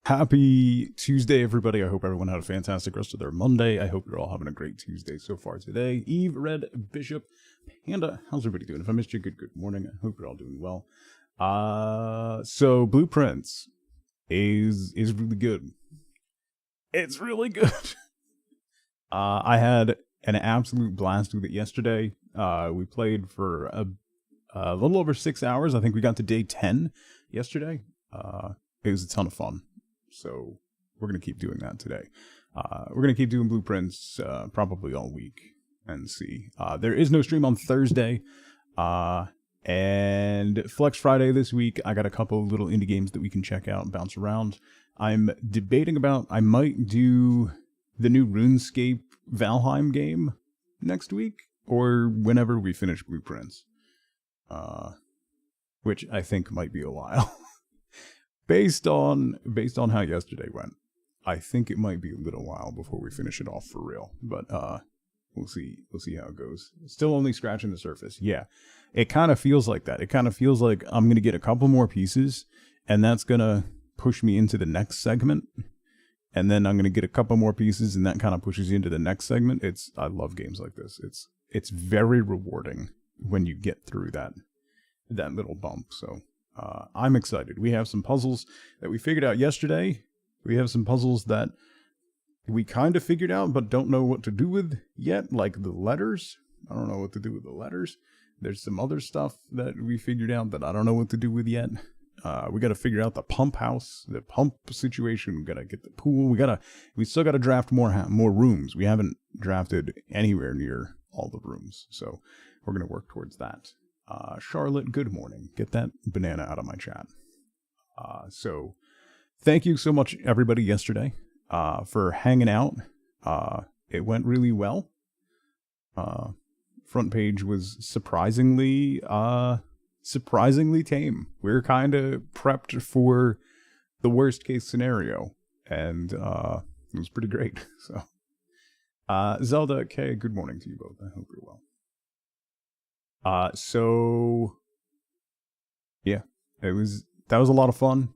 Happy Tuesday, everybody. I hope everyone had a fantastic rest of their Monday. I hope you're all having a great Tuesday so far today. Eve, Red, Bishop, Panda, how's everybody doing? If I missed you, good morning. I hope you're all doing well. So Blueprints is really good. It's really good. I had an absolute blast with it yesterday. We played for a little over 6 hours. I think we got to day 10 yesterday. It was a ton of fun. So we're going to keep doing that today. We're going to keep doing Blueprints probably all week and see. There is no stream on Thursday. And Flex Friday this week, I got a couple little indie games that we can check out and bounce around. I'm debating about, I might do the new RuneScape Valheim game next week or whenever we finish Blueprints. Which I think might be a while. Based on how yesterday went, I think it might be a little while before we finish it off for real. But we'll see how it goes. Still only scratching the surface. Yeah, it kind of feels like that. It kind of feels like I'm gonna get a couple more pieces, and that's gonna push me into the next segment. And then I'm gonna get a couple more pieces, and that kind of pushes you into the next segment. I love games like this. It's very rewarding when you get through that little bump. So. I'm excited. We have some puzzles that we figured out yesterday. We have some puzzles that we kind of figured out but don't know what to do with yet, like the letters. I don't know what to do with the letters. There's some other stuff that we figured out that I don't know what to do with yet. We got to figure out the pump house, the pump situation. We got to get the pool. We still got to draft more rooms. We haven't drafted anywhere near all the rooms, so we're going to work towards that. Charlotte, good morning. Get that banana out of my chat. So thank you so much, everybody, yesterday, for hanging out. It went really well. Front page was surprisingly tame. We're kind of prepped for the worst case scenario, and it was pretty great. So, Zelda K, good morning to you both. I hope you're well. So yeah, that was a lot of fun.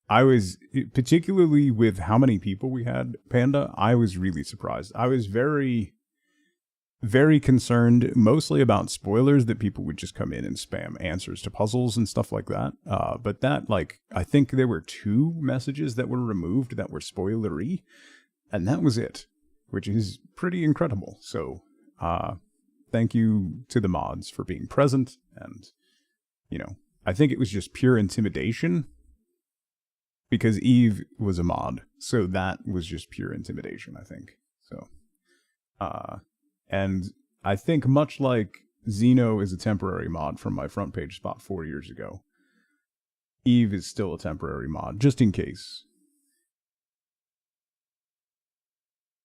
I was, particularly with how many people we had, Panda, I was really surprised. I was very, very concerned, mostly about spoilers, that people would just come in and spam answers to puzzles and stuff like that. But that, I think there were 2 messages that were removed that were spoilery, and that was it, which is pretty incredible. So, thank you to the mods for being present, and, I think it was just pure intimidation, because Eve was a mod, so that was just pure intimidation, I think. So, and I think much like Xeno is a temporary mod from my front page spot 4 years ago, Eve is still a temporary mod, just in case.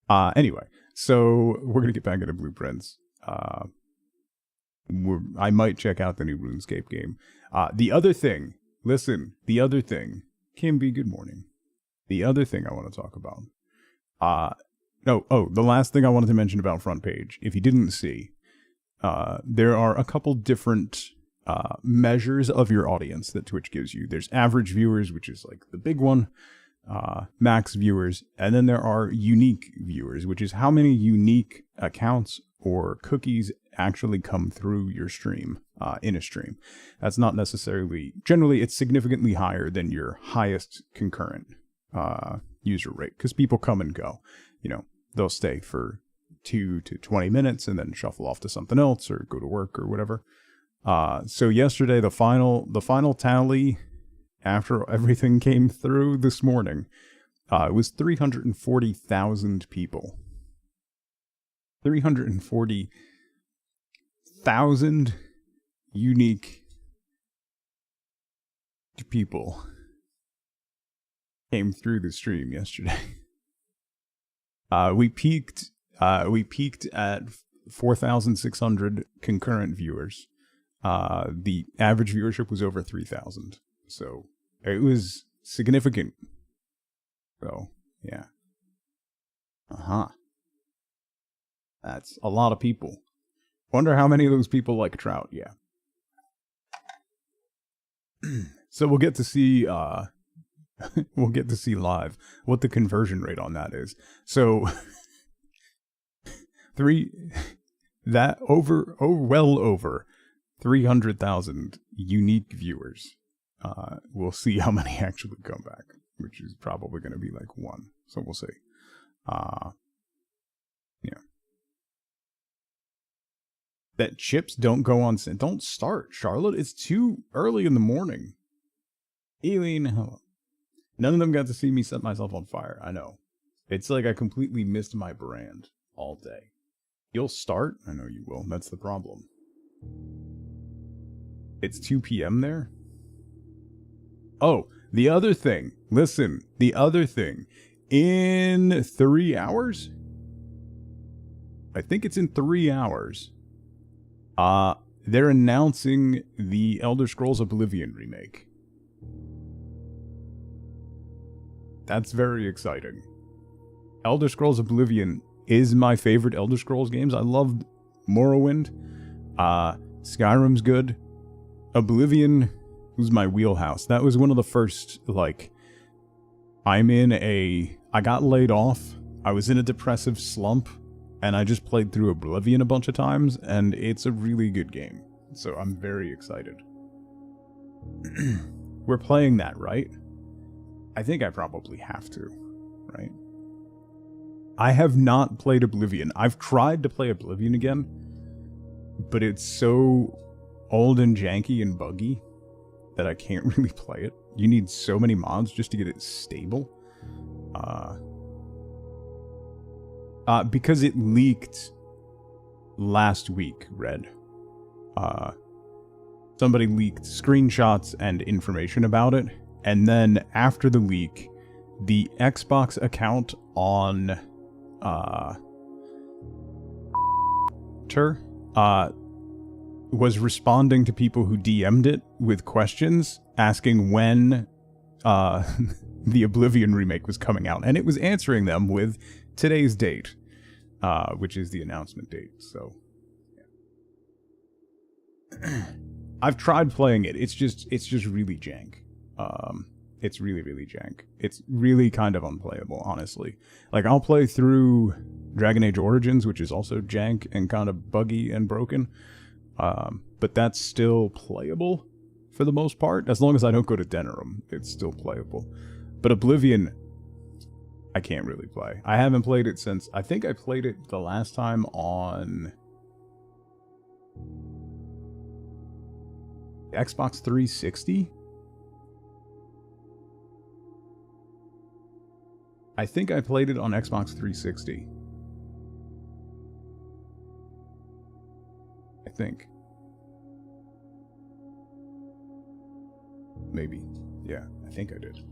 Anyway, so we're going to get back into Blueprints. I might check out the new RuneScape game. The other thing, Kimby, good morning. The other thing I want to talk about. The last thing I wanted to mention about front page, if you didn't see, there are a couple different measures of your audience that Twitch gives you. There's average viewers, which is like the big one, max viewers, and then there are unique viewers, which is how many unique accounts or cookies actually come through your stream, in a stream. That's not necessarily, generally it's significantly higher than your highest concurrent user rate, because people come and go. They'll stay for 2 to 20 minutes and then shuffle off to something else or go to work or whatever. So yesterday, the final tally after everything came through this morning, it was 340,000 people. 340,000 unique people came through the stream yesterday. We peaked at 4,600 concurrent viewers. The average viewership was over 3,000. So it was significant. So, yeah. That's a lot of people. Wonder how many of those people like Trout. Yeah. So we'll get to see We'll get to see live what the conversion rate on that is. So three that over well over 300,000 unique viewers. We'll see how many actually come back, which is probably going to be like one. So we'll see. Yeah. That chips don't go on. Don't start, Charlotte. It's too early in the morning. Aileen, hello. None of them got to see me set myself on fire. I know. It's like I completely missed my brand all day. You'll start? I know you will. That's the problem. It's 2 p.m. there? Oh, the other thing. Listen, the other thing. In 3 hours? I think it's in 3 hours. They're announcing the Elder Scrolls Oblivion remake. That's very exciting. Elder Scrolls Oblivion is my favorite Elder Scrolls games. I loved Morrowind. Skyrim's good. Oblivion was my wheelhouse. That was one of the first, like, I got laid off. I was in a depressive slump, and I just played through Oblivion a bunch of times, and it's a really good game. So I'm very excited. We're playing that, right? I think I probably have to, right? I have not played Oblivion. I've tried to play Oblivion again, but it's so old and janky and buggy that I can't really play it. You need so many mods just to get it stable. Because it leaked last week, Red. Somebody leaked screenshots and information about it, and then after the leak, the Xbox account on was responding to people who DM'd it with questions asking when the Oblivion remake was coming out, and it was answering them with today's date, which is the announcement date. So yeah. I've tried playing it. It's just really jank. It's really jank. It's really kind of unplayable, honestly. Like, I'll play through Dragon Age Origins, which is also jank and kind of buggy and broken. But that's still playable for the most part. As long as I don't go to Denerim, it's still playable. But Oblivion, I can't really play. I haven't played it since... I think I played it the last time on Xbox 360? I think I played it on Xbox 360. I think. Maybe. Yeah, I think I did.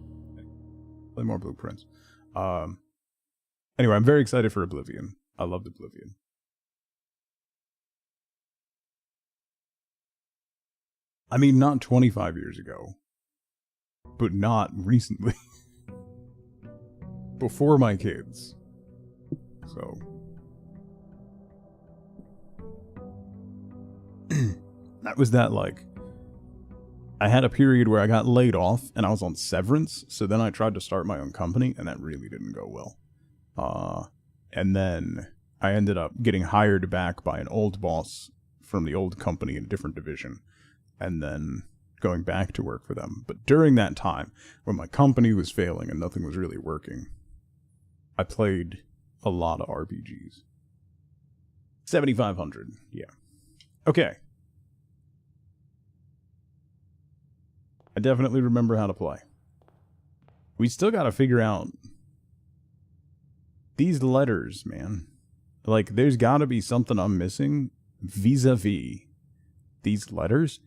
Play more blueprints. Anyway, I'm very excited for Oblivion. I loved Oblivion. I mean, not 25 years ago, but not recently. Before my kids. So. That was that, like, I had a period where I got laid off and I was on severance, so then I tried to start my own company, and that really didn't go well. And then I ended up getting hired back by an old boss from the old company in a different division, and then going back to work for them. But during that time, when my company was failing and nothing was really working, I played a lot of RPGs. 7,500, yeah. Okay. I definitely remember how to play. We still gotta figure out these letters, man. Like, there's gotta be something I'm missing vis-a-vis these letters.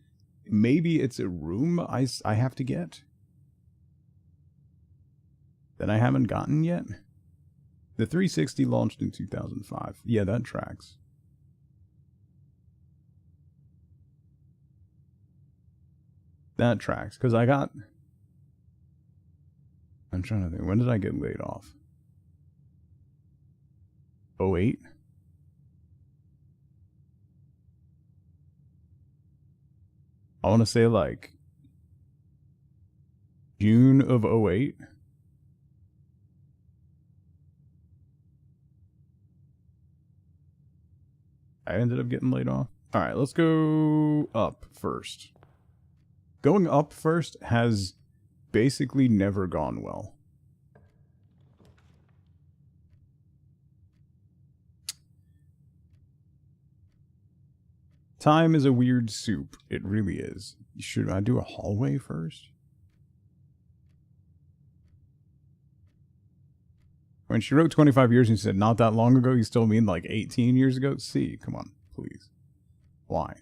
Maybe it's a room I have to get that I haven't gotten yet. The 360 launched in 2005. Yeah, that tracks. That tracks, because I got... I'm trying to think, when did I get laid off? 08? I want to say, like, June of '08. I ended up getting laid off. Alright, let's go up first. Going up first has basically never gone well. Time is a weird soup. It really is. Should I do a hallway first? When she wrote 25 years and said not that long ago, you still mean like 18 years ago? See, come on, please. Why?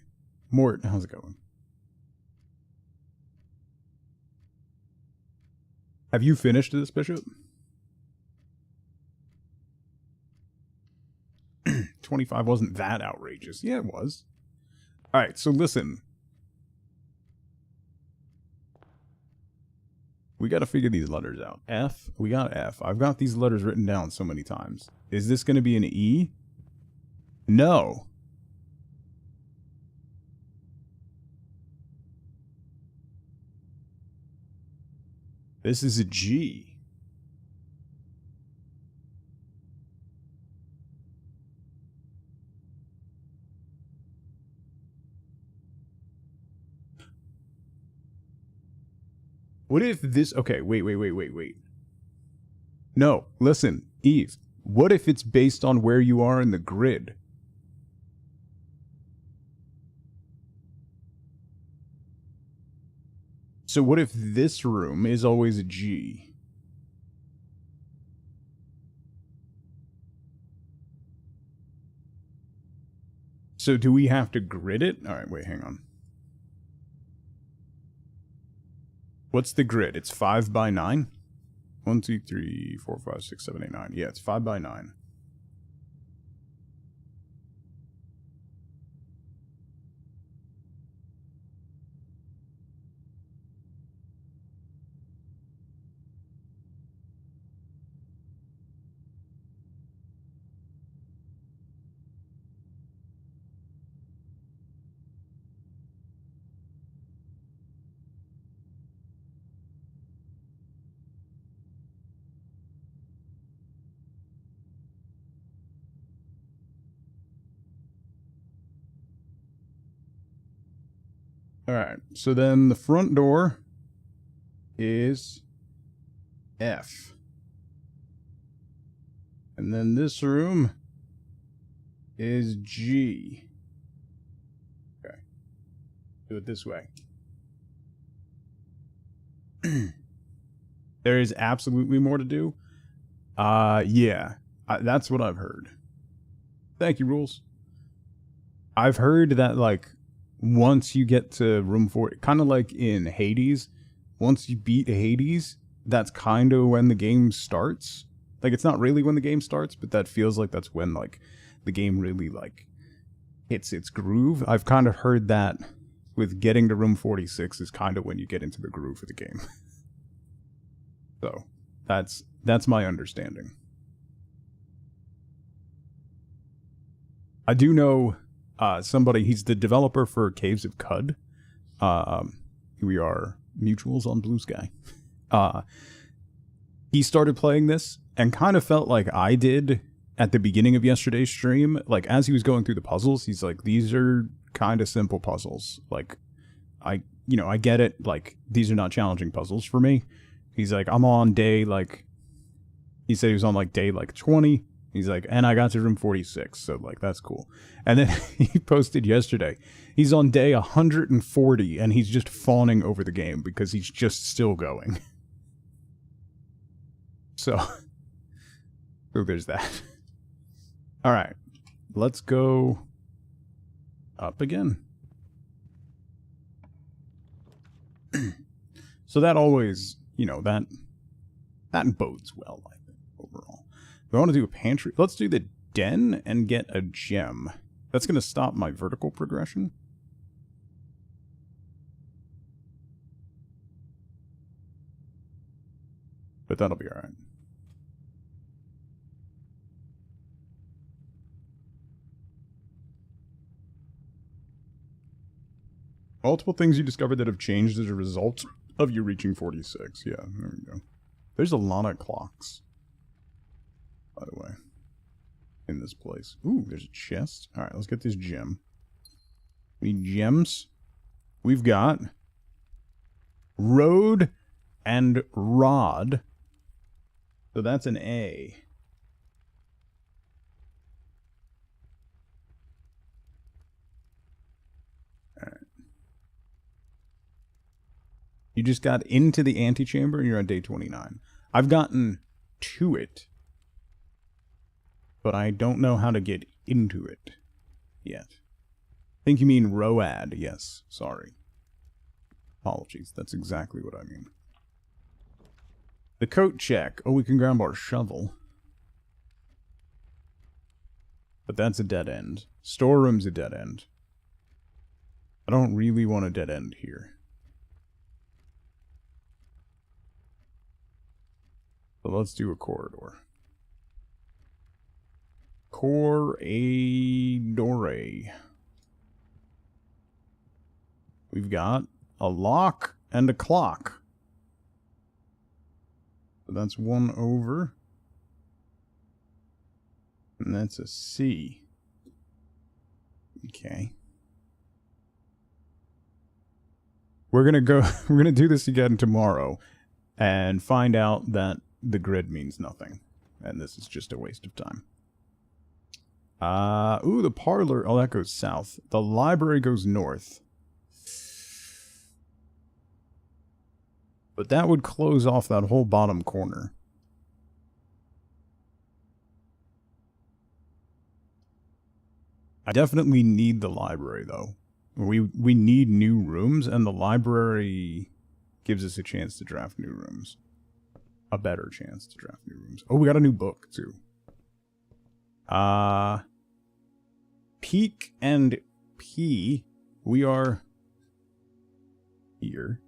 Mort, how's it going? Have you finished this, Bishop? 25 wasn't that outrageous. Yeah, it was. Alright, so listen. We gotta figure these letters out. F, we got F. I've got these letters written down so many times. Is this gonna be an E? No. This is a G. What if this... Okay, wait. No, listen, Eve. What if it's based on where you are in the grid? So what if this room is always a G? So do we have to grid it? Alright, wait, hang on. What's the grid? It's 5 by 9? 1, 2, 3, 4, 5, 6, 7, 8, 9. Yeah, it's 5 by 9. Alright, so then the front door is F. And then this room is G. Okay. Do it this way. There is absolutely more to do. Yeah. That's what I've heard. Thank you, Rules. I've heard that, like, once you get to room 4, kind of like in Hades, once you beat Hades, that's kind of when the game starts. Like, it's not really when the game starts, but that feels like that's when, like, the game really, like, hits its groove. I've kind of heard that with getting to room 46 is kind of when you get into the groove of the game. So, that's my understanding. I do know somebody, he's the developer for Caves of Cud. We are mutuals on Blue Sky. He started playing this and kind of felt like I did at the beginning of yesterday's stream. Like, as he was going through the puzzles, he's like, these are kind of simple puzzles. Like, I get it. Like, these are not challenging puzzles for me. He's like, I'm on day, like, he said he was on, like, day, like, 20. He's like, and I got to room 46, so, like, that's cool. And then he posted yesterday, he's on day 140, and he's just fawning over the game because he's just still going. So there's that. Alright, let's go up again. So that always, that bodes well, I think, overall. We want to do a pantry. Let's do the den and get a gem. That's going to stop my vertical progression. But that'll be alright. Multiple things you discovered that have changed as a result of you reaching 46. Yeah, there we go. There's a lot of clocks, by the way, in this place. Ooh, there's a chest. All right, let's get this gem. Any gems? We've got road and rod. So that's an A. All right. You just got into the antechamber and you're on day 29. I've gotten to it, but I don't know how to get into it yet. I think you mean ROAD. Yes, sorry. Apologies, that's exactly what I mean. The coat check. Oh, we can grab our shovel. But that's a dead end. Storeroom's a dead end. I don't really want a dead end here. So let's do a corridor. Corridore. We've got a lock and a clock. So that's one over. And that's a C. Okay. We're gonna do this again tomorrow and find out that the grid means nothing. And this is just a waste of time. Ooh, the parlor. Oh, that goes south. The library goes north. But that would close off that whole bottom corner. I definitely need the library, though. We need new rooms, and the library gives us a chance to draft new rooms. A better chance to draft new rooms. Oh, we got a new book, too. Peak and P. We are here.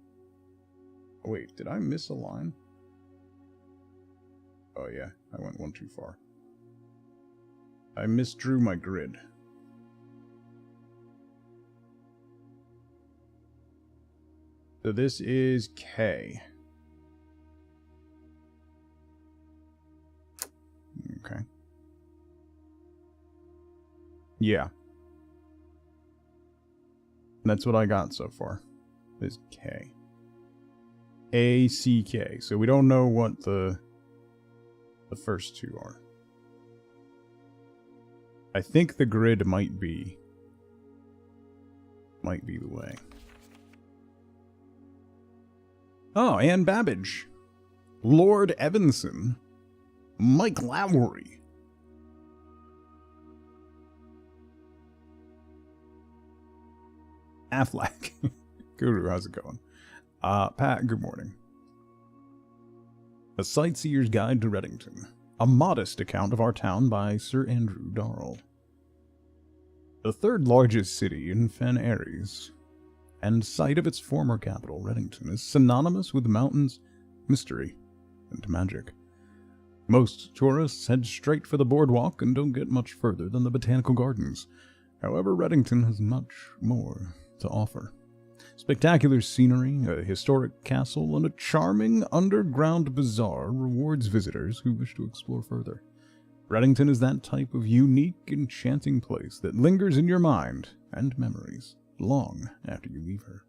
Wait, did I miss a line? Oh yeah, I went one too far. I misdrew my grid. So this is K. Okay. Yeah. That's what I got so far. Is K. A-C-K. So we don't know what the first two are. I think the grid might be the way. Oh, Anne Babbage. Lord Evanson. Mike Lowry. Affleck. Guru, how's it going? Pat, good morning. A Sightseer's Guide to Reddington. A modest account of our town by Sir Andrew Darrell. The third largest city in Fen Aries, and site of its former capital, Reddington, is synonymous with mountains, mystery, and magic. Most tourists head straight for the boardwalk and don't get much further than the botanical gardens. However, Reddington has much more to offer. Spectacular scenery, a historic castle, and a charming underground bazaar rewards visitors who wish to explore further. Reddington is that type of unique, enchanting place that lingers in your mind and memories long after you leave her.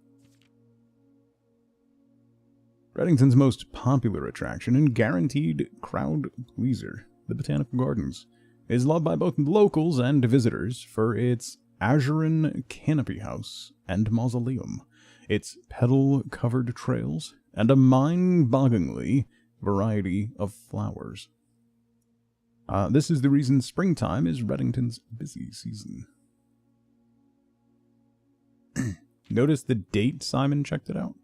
Reddington's most popular attraction and guaranteed crowd pleaser, the Botanical Gardens, is loved by both locals and visitors for its azurine canopy house and mausoleum, its petal-covered trails, and a mind-bogglingly variety of flowers. This is the reason springtime is Reddington's busy season. Notice the date Simon checked it out?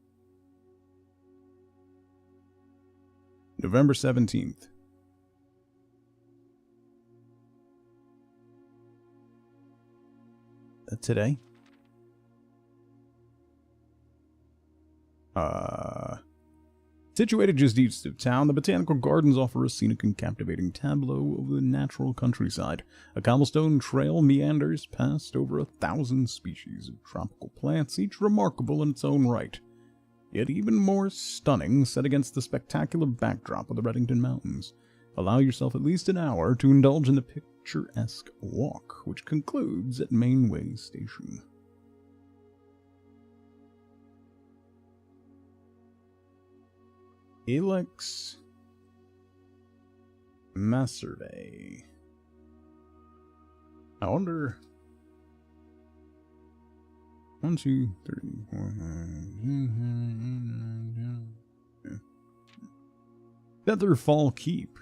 November 17th. That today? Situated just east of town, the Botanical Gardens offer a scenic and captivating tableau of the natural countryside. A cobblestone trail meanders past over 1,000 species of tropical plants, each remarkable in its own right. yet even more stunning set against the spectacular backdrop of the Reddington Mountains. Allow yourself at least an hour to indulge in the picturesque walk, which concludes at Mainway Station. Alex Masservey. I wonder... 1, 2, 3, 4, 5... Featherfall Keep.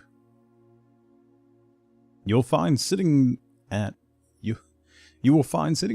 You will find sitting at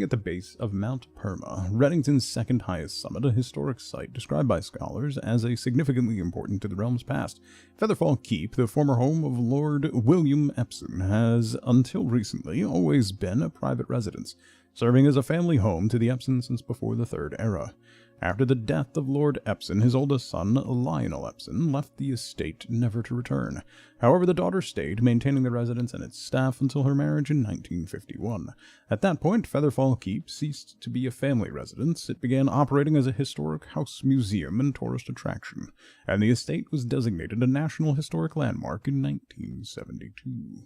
the base of Mount Perma, Reddington's second highest summit, a historic site described by scholars as a significantly important to the realm's past. Featherfall Keep, the former home of Lord William Epsom, has until recently always been a private residence, serving as a family home to the Epsons since before the Third Era. After the death of Lord Epsom, his oldest son, Lionel Epsom, left the estate never to return. However, the daughter stayed, maintaining the residence and its staff until her marriage in 1951. At that point, Featherfall Keep ceased to be a family residence. It began operating as a historic house museum and tourist attraction, and the estate was designated a National Historic Landmark in 1972.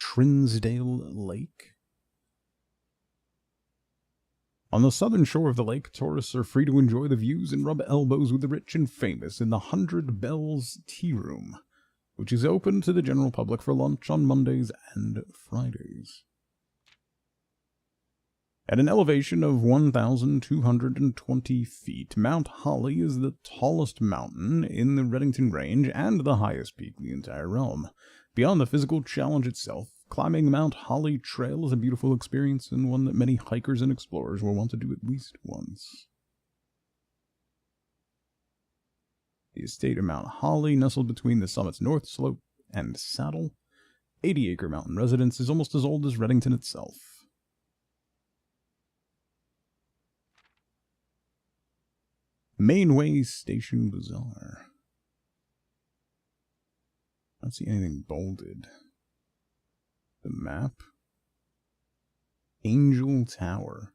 Trinsdale Lake. On the southern shore of the lake, tourists are free to enjoy the views and rub elbows with the rich and famous in the 100 Bells Tea Room, which is open to the general public for lunch on Mondays and Fridays. At an elevation of 1,220 feet, Mount Holly is the tallest mountain in the Reddington Range and the highest peak in the entire realm. Beyond the physical challenge itself, climbing Mount Holly Trail is a beautiful experience and one that many hikers and explorers will want to do at least once. The estate of Mount Holly, nestled between the summit's north slope and saddle, 80-acre mountain residence, is almost as old as Reddington itself. Mainway Station Bazaar. I don't see anything bolded. The map. Angel Tower.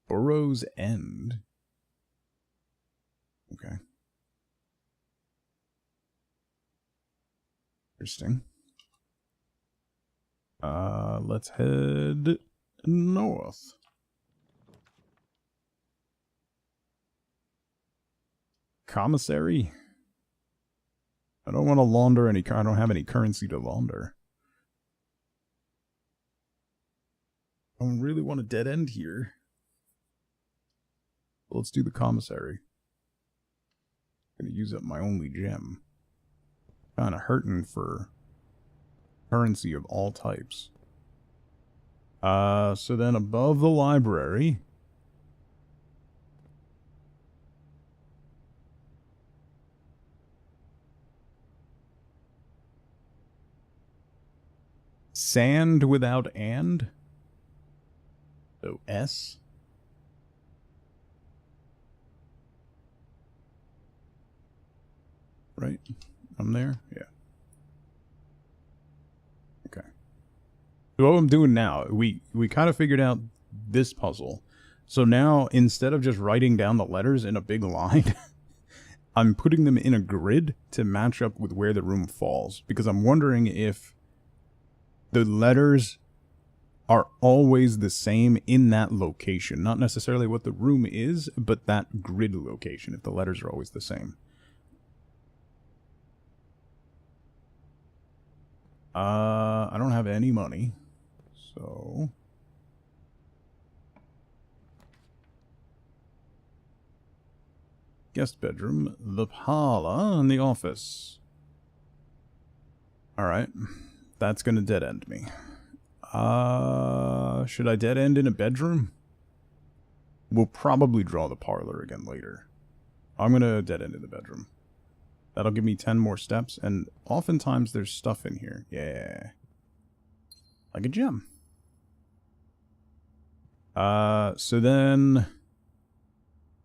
Burrow's End. Okay. Interesting. Let's head north. Commissary. I don't want to launder any. I don't have any currency to launder. I don't really want a dead end here. Let's do the commissary. I'm gonna use up my only gem. Kind of hurting for currency of all types. So then above the library. Sand without and. So S. Right? I'm there? Yeah. Okay. So what I'm doing now, we kind of figured out this puzzle. So now, instead of just writing down the letters in a big line, I'm putting them in a grid to match up with where the room falls. Because I'm wondering if the letters are always the same in that location. Not necessarily what the room is, but that grid location, if the letters are always the same. I don't have any money, so... Guest bedroom, the parlor, and the office. Alright, that's gonna dead end me. Should I dead end in a bedroom? We'll probably draw the parlor again later. I'm gonna dead end in the bedroom. That'll give me 10 more steps, and oftentimes there's stuff in here. Yeah. Like a gem. So then...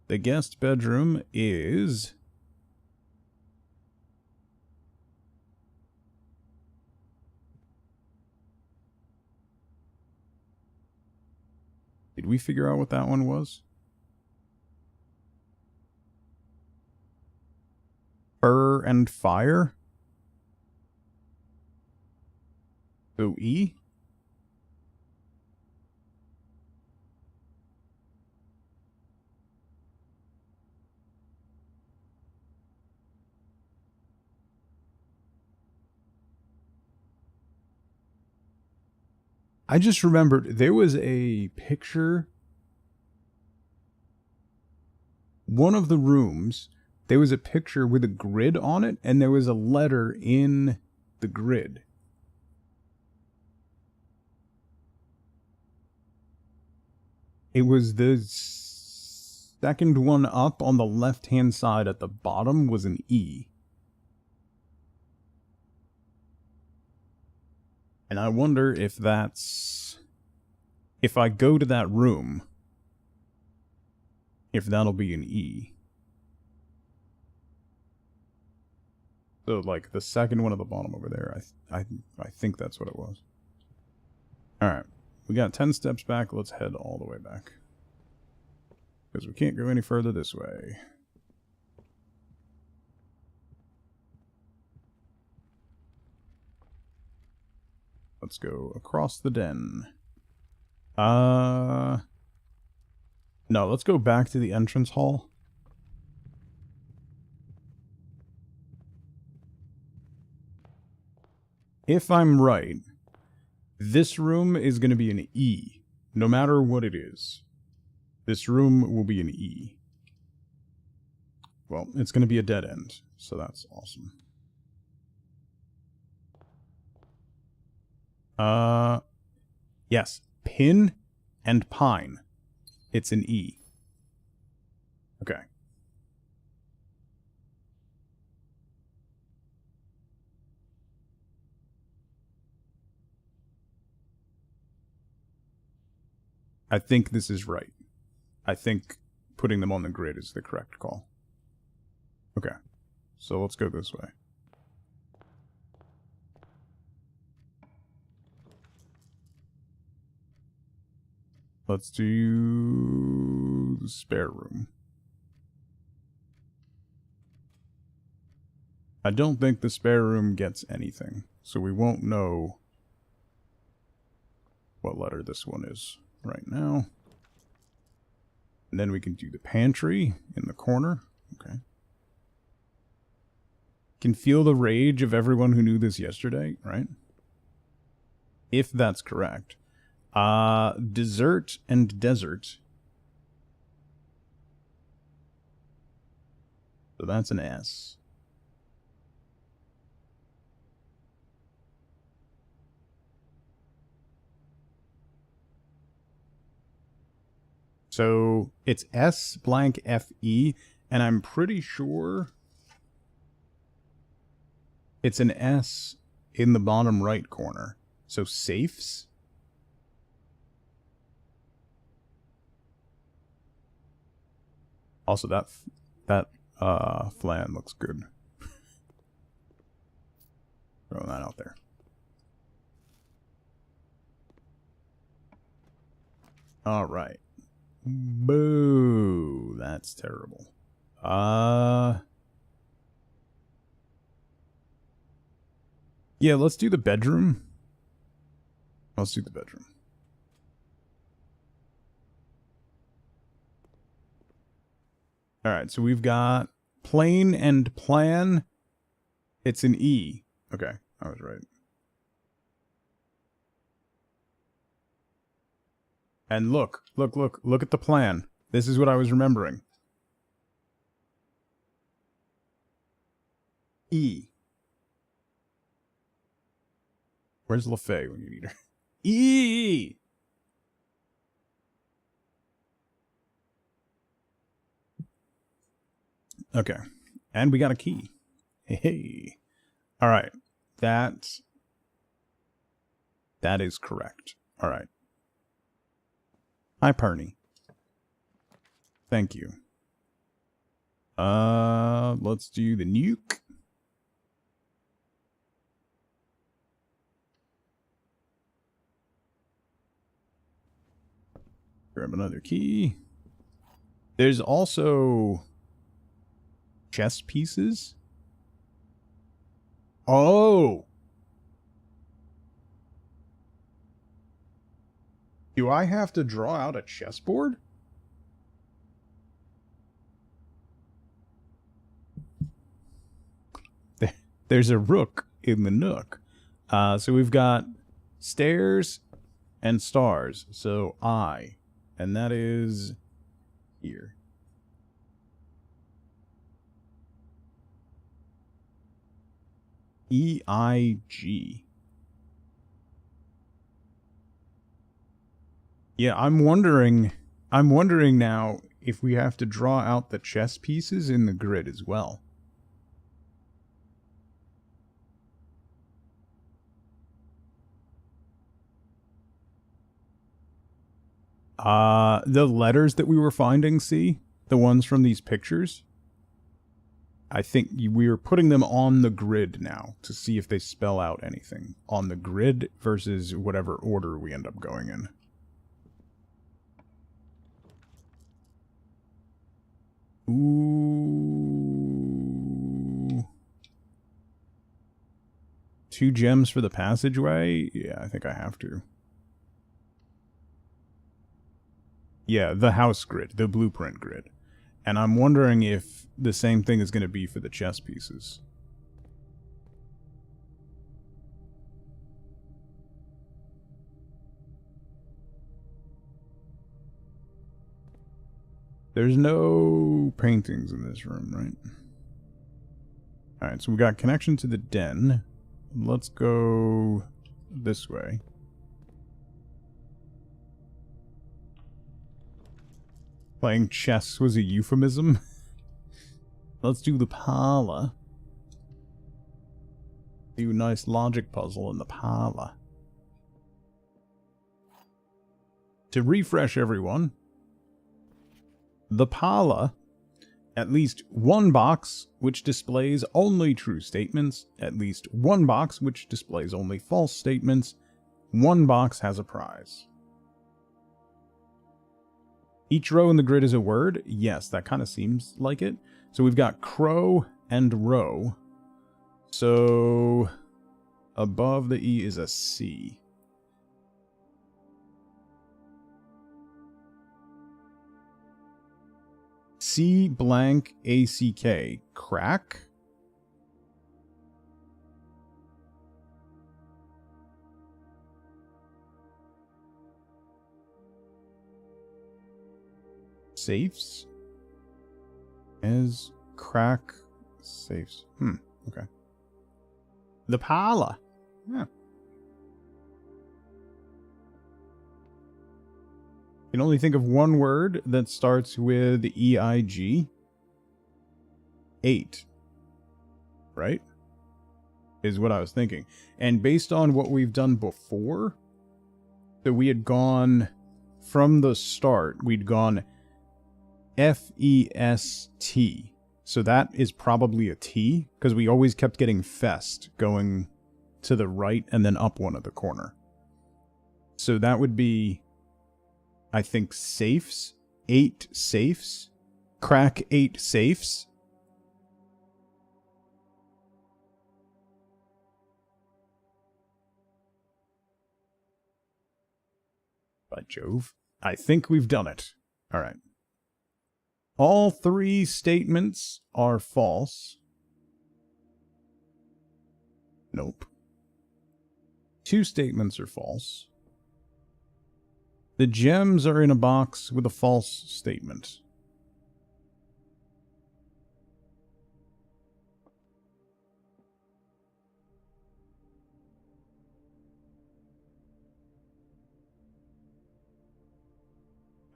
the guest bedroom is... Did we figure out what that one was? Fur and fire? So E? I just remembered there was a picture. One of the rooms, there was a picture with a grid on it, and there was a letter in the grid. It was the second one up on the left-hand side at the bottom was an E. And I wonder if that's... if I go to that room, if that'll be an E. So, like, the second one at the bottom over there, I think that's what it was. Alright, we got 10 steps back, let's head all the way back. Because we can't go any further this way. Let's go across the den. No, let's go back to the entrance hall. If I'm right, this room is going to be an E, no matter what it is. This room will be an E. Well, it's going to be a dead end, so that's awesome. Yes, pin and pine. It's an E. Okay. I think this is right. I think putting them on the grid is the correct call. Okay. So let's go this way. Let's do the spare room. I don't think the spare room gets anything, so we won't know what letter this one is right now. And then we can do the pantry in the corner. Okay. Can feel the rage of everyone who knew this yesterday, right? If that's correct. Dessert and desert. So that's an S. So it's S blank FE, and I'm pretty sure it's an S in the bottom right corner. So safes? Also, that flan looks good. Throwing that out there. All right. Boo. That's terrible. Yeah, let's do the bedroom. Let's do the bedroom. Alright, so we've got plane and plan. It's an E. Okay, I was right. And look at the plan. This is what I was remembering. E. Where's LaFay when you need her? E! Okay. And we got a key. Hey. Alright. That is correct. Alright. Hi, Perny. Thank you. Let's do the nuke. Grab another key. There's also chess pieces. Oh! Do I have to draw out a chessboard? There's a rook in the nook. So we've got stairs and stars. So I. And that is here. E-I-G. Yeah, I'm wondering now if we have to draw out the chess pieces in the grid as well. The letters that we were finding, see? The ones from these pictures? I think we are putting them on the grid now to see if they spell out anything. On the grid versus whatever order we end up going in. Ooh. 2 gems for the passageway? Yeah, I think I have to. Yeah, the house grid, the blueprint grid. And I'm wondering if the same thing is going to be for the chess pieces. There's no paintings in this room, right? Alright, so we got connection to the den. Let's go this way. Playing chess was a euphemism. Let's do the parlor. Do a nice logic puzzle in the parlor. To refresh everyone, the parlor, at least one box which displays only true statements, at least one box which displays only false statements, one box has a prize. Each row in the grid is a word. Yes, that kind of seems like it. So we've got crow and row. So above the E is a C. C blank ACK. Crack? Safes? As crack safes. Okay. The parlor. Yeah. You can only think of one word that starts with EIG. 8. Right? Is what I was thinking. And based on what we've done before, that we had gone from the start, we'd gone F-E-S-T. So that is probably a T, because we always kept getting fest going to the right and then up one at the corner. So that would be, I think, safes. 8 safes. Crack 8 safes. By Jove. I think we've done it. Alright. All 3 statements are false. Nope. 2 statements are false. The gems are in a box with a false statement.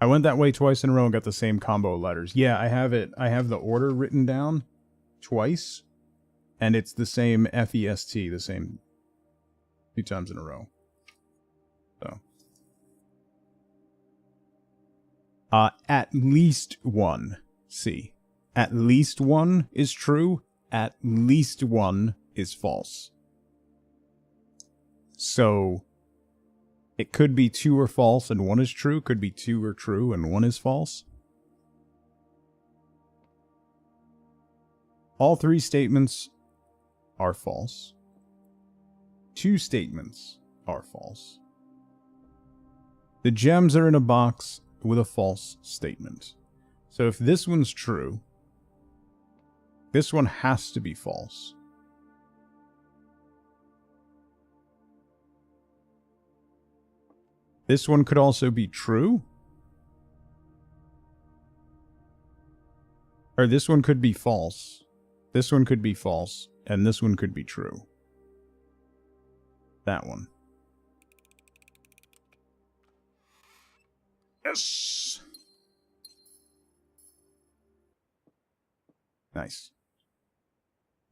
I went that way twice in a row and got the same combo of letters. Yeah, I have it. I have the order written down twice, and it's the same F-E-S-T, the same 2 times in a row. So. At least one. C. At least one is true. At least one is false. So, It could be 2 or false and 1 is true. Could be 2 are true and 1 is false. All 3 statements are false. 2 statements are false. The gems are in a box with a false statement. So if this one's true, this one has to be false. This one could also be true. Or this one could be false. This one could be false. And this one could be true. That one. Yes! Nice.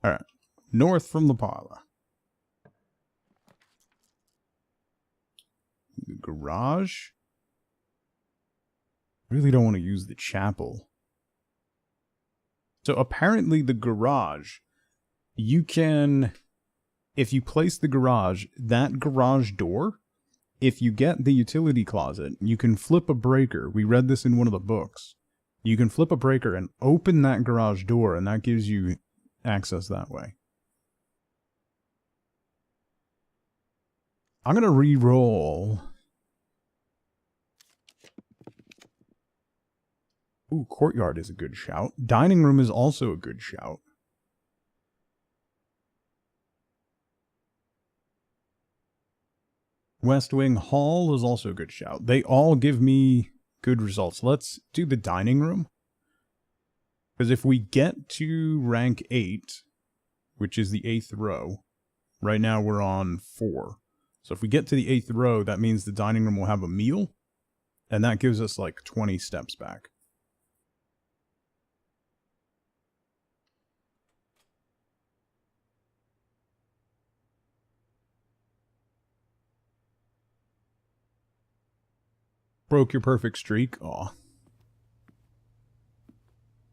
Alright. North from the parlor. The garage? Really don't want to use the chapel. So apparently the garage, you can, if you place the garage, that garage door, if you get the utility closet, you can flip a breaker. We read this in one of the books. You can flip a breaker and open that garage door, and that gives you access that way. I'm going to re-roll. Ooh, courtyard is a good shout. Dining room is also a good shout. West Wing Hall is also a good shout. They all give me good results. Let's do the dining room. Because if we get to rank 8, which is the 8th row, right now we're on 4. So if we get to the 8th row, that means the dining room will have a meal. And that gives us like 20 steps back. Broke your perfect streak. Aw.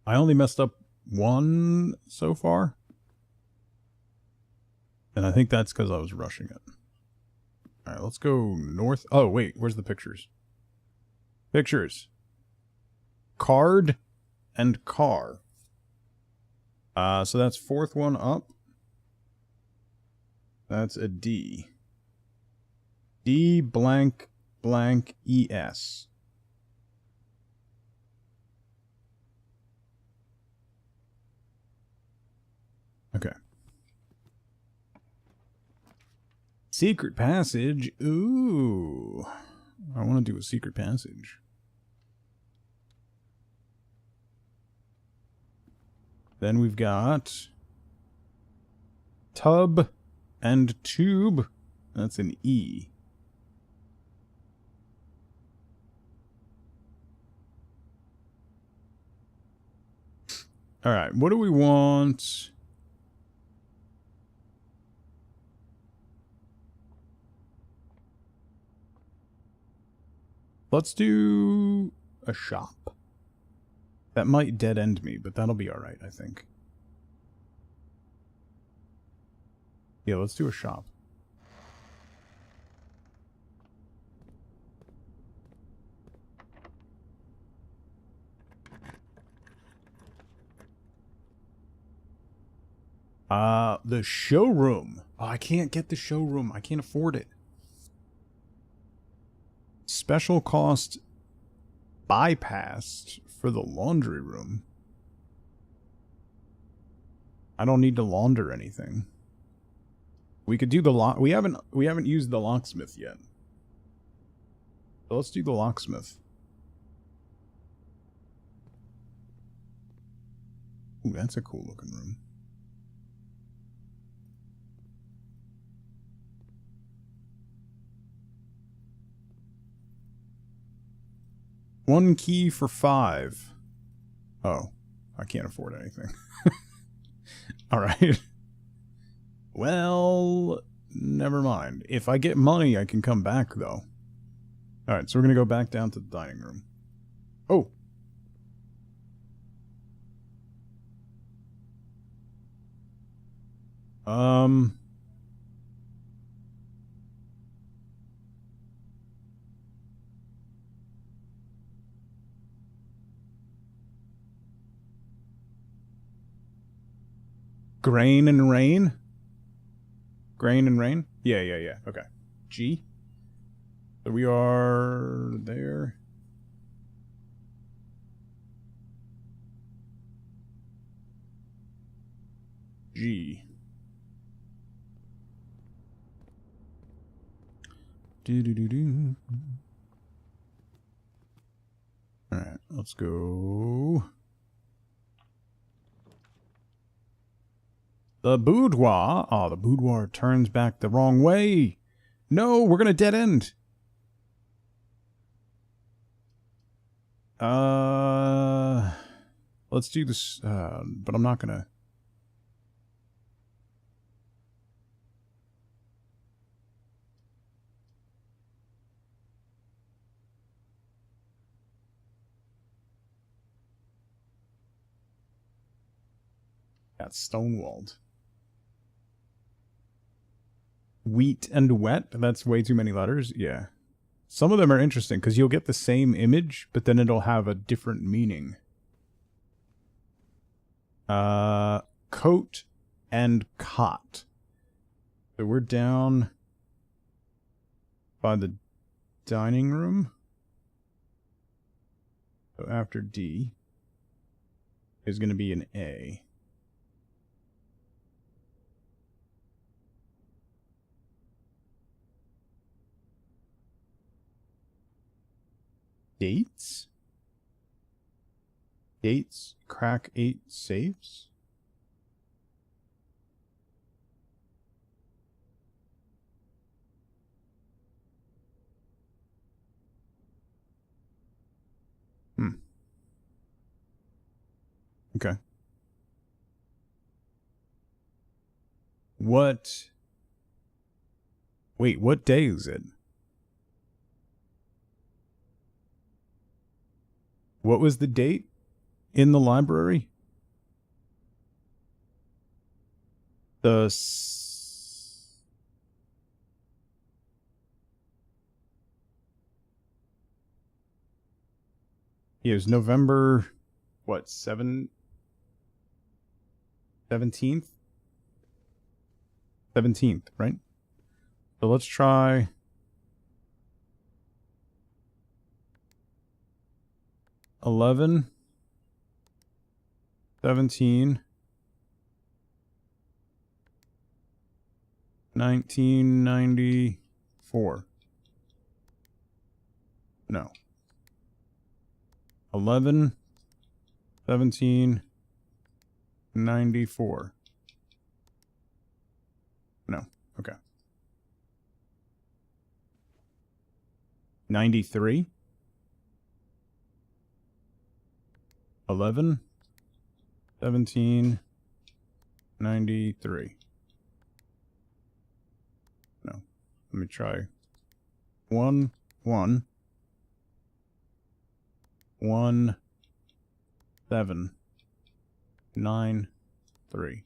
I only messed up 1 so far. And I think that's because I was rushing it. Alright, let's go north. Oh, wait. Where's the pictures? Pictures. Card and car. So that's 4th one up. That's a D. D blank blank ES. Okay. Secret passage. Ooh. I want to do a secret passage. Then we've got tub and tube. That's an E. All right, what do we want? Let's do a shop. That might dead end me, but that'll be all right, I think. Yeah, let's do a shop. The showroom. Oh, I can't get the showroom. I can't afford it. Special cost bypassed for the laundry room. I don't need to launder anything. We could do the lock. We haven't used the locksmith yet. So let's do the locksmith. Ooh, that's a cool looking room. One key for 5. Oh, I can't afford anything. Alright. Well, never mind. If I get money, I can come back, though. Alright, so we're going to go back down to the dining room. Oh! Grain and rain? Grain and rain? Yeah. Okay. G. So we are there. G. Do. Alright, let's go. The boudoir. Oh, the boudoir turns back the wrong way. No, we're gonna dead end. Let's do this, but I'm not gonna. That's stonewalled. Wheat and wet? That's way too many letters? Yeah. Some of them are interesting because you'll get the same image, but then it'll have a different meaning. Coat and cot. So we're down by the dining room. So after D is going to be an A. Dates? Dates crack 8 safes? Okay. What? Wait, what day is it? What was the date in the library? Yeah, it was November, what, 17th? 17th, right? So let's try 11, 17, 1994. No. 11, 17, 94. No. Okay. 93. 11, 17, 93. No. Let me try 1, 1, 1, 7, 9, 3.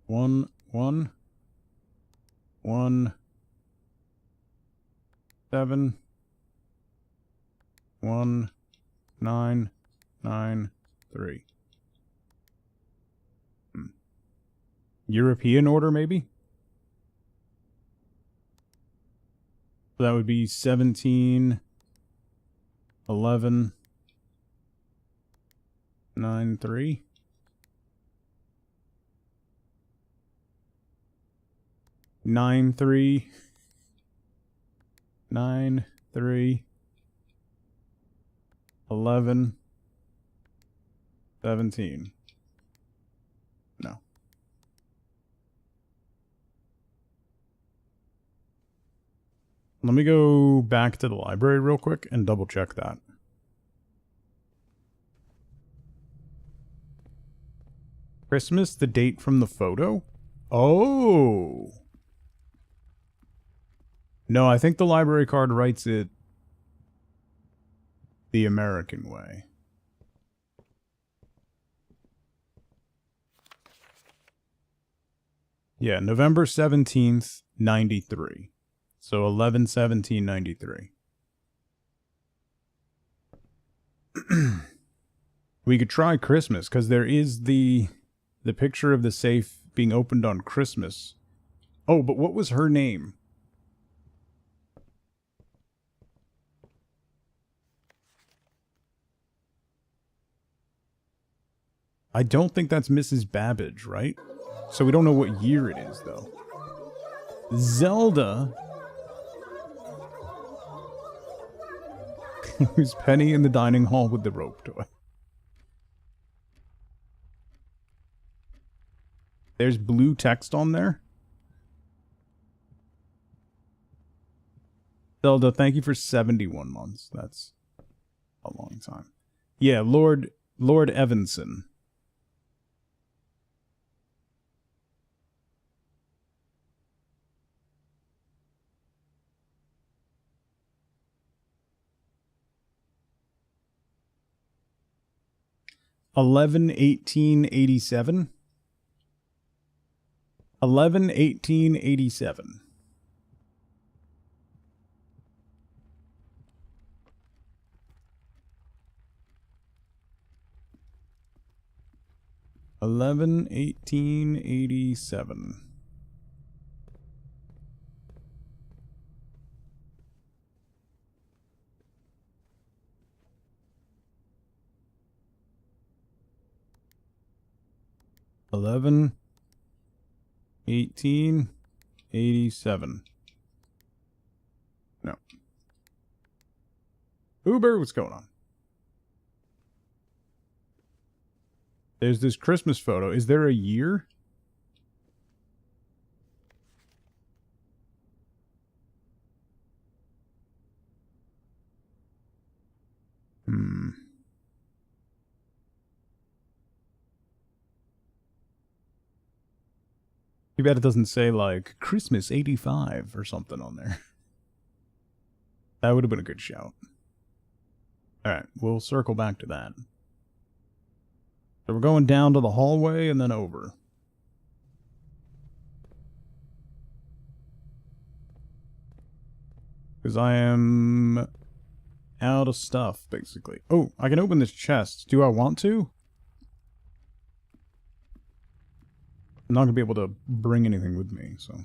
1, 1, 1, 7, 1, 9, 9, 3. European order, maybe? So that would be 17, 11, 9, 3. 9, 3. 9, 3. 11, 17. No. Let me go back to the library real quick and double check that. Christmas, the date from the photo? Oh. No, I think the library card writes it the American way. Yeah, November 17th, 93. So 11/17/93. We could try Christmas, because there is the picture of the safe being opened on Christmas. Oh, but what was her name? I don't think that's Mrs. Babbage, right? So we don't know what year it is, though. Zelda. Who's Penny in the dining hall with the rope toy? There's blue text on there. Zelda, thank you for 71 months. That's a long time. Yeah, Lord Evanson. $11-18-87. 11-18-87. $11-18-87. $11-18-87. No. Uber, what's going on? There's this Christmas photo. Is there a year? Too bad it doesn't say, like, Christmas 85 or something on there. That would have been a good shout. Alright, we'll circle back to that. So we're going down to the hallway and then over. Because I am out of stuff, basically. Oh, I can open this chest. Do I want to? I'm not going to be able to bring anything with me, so...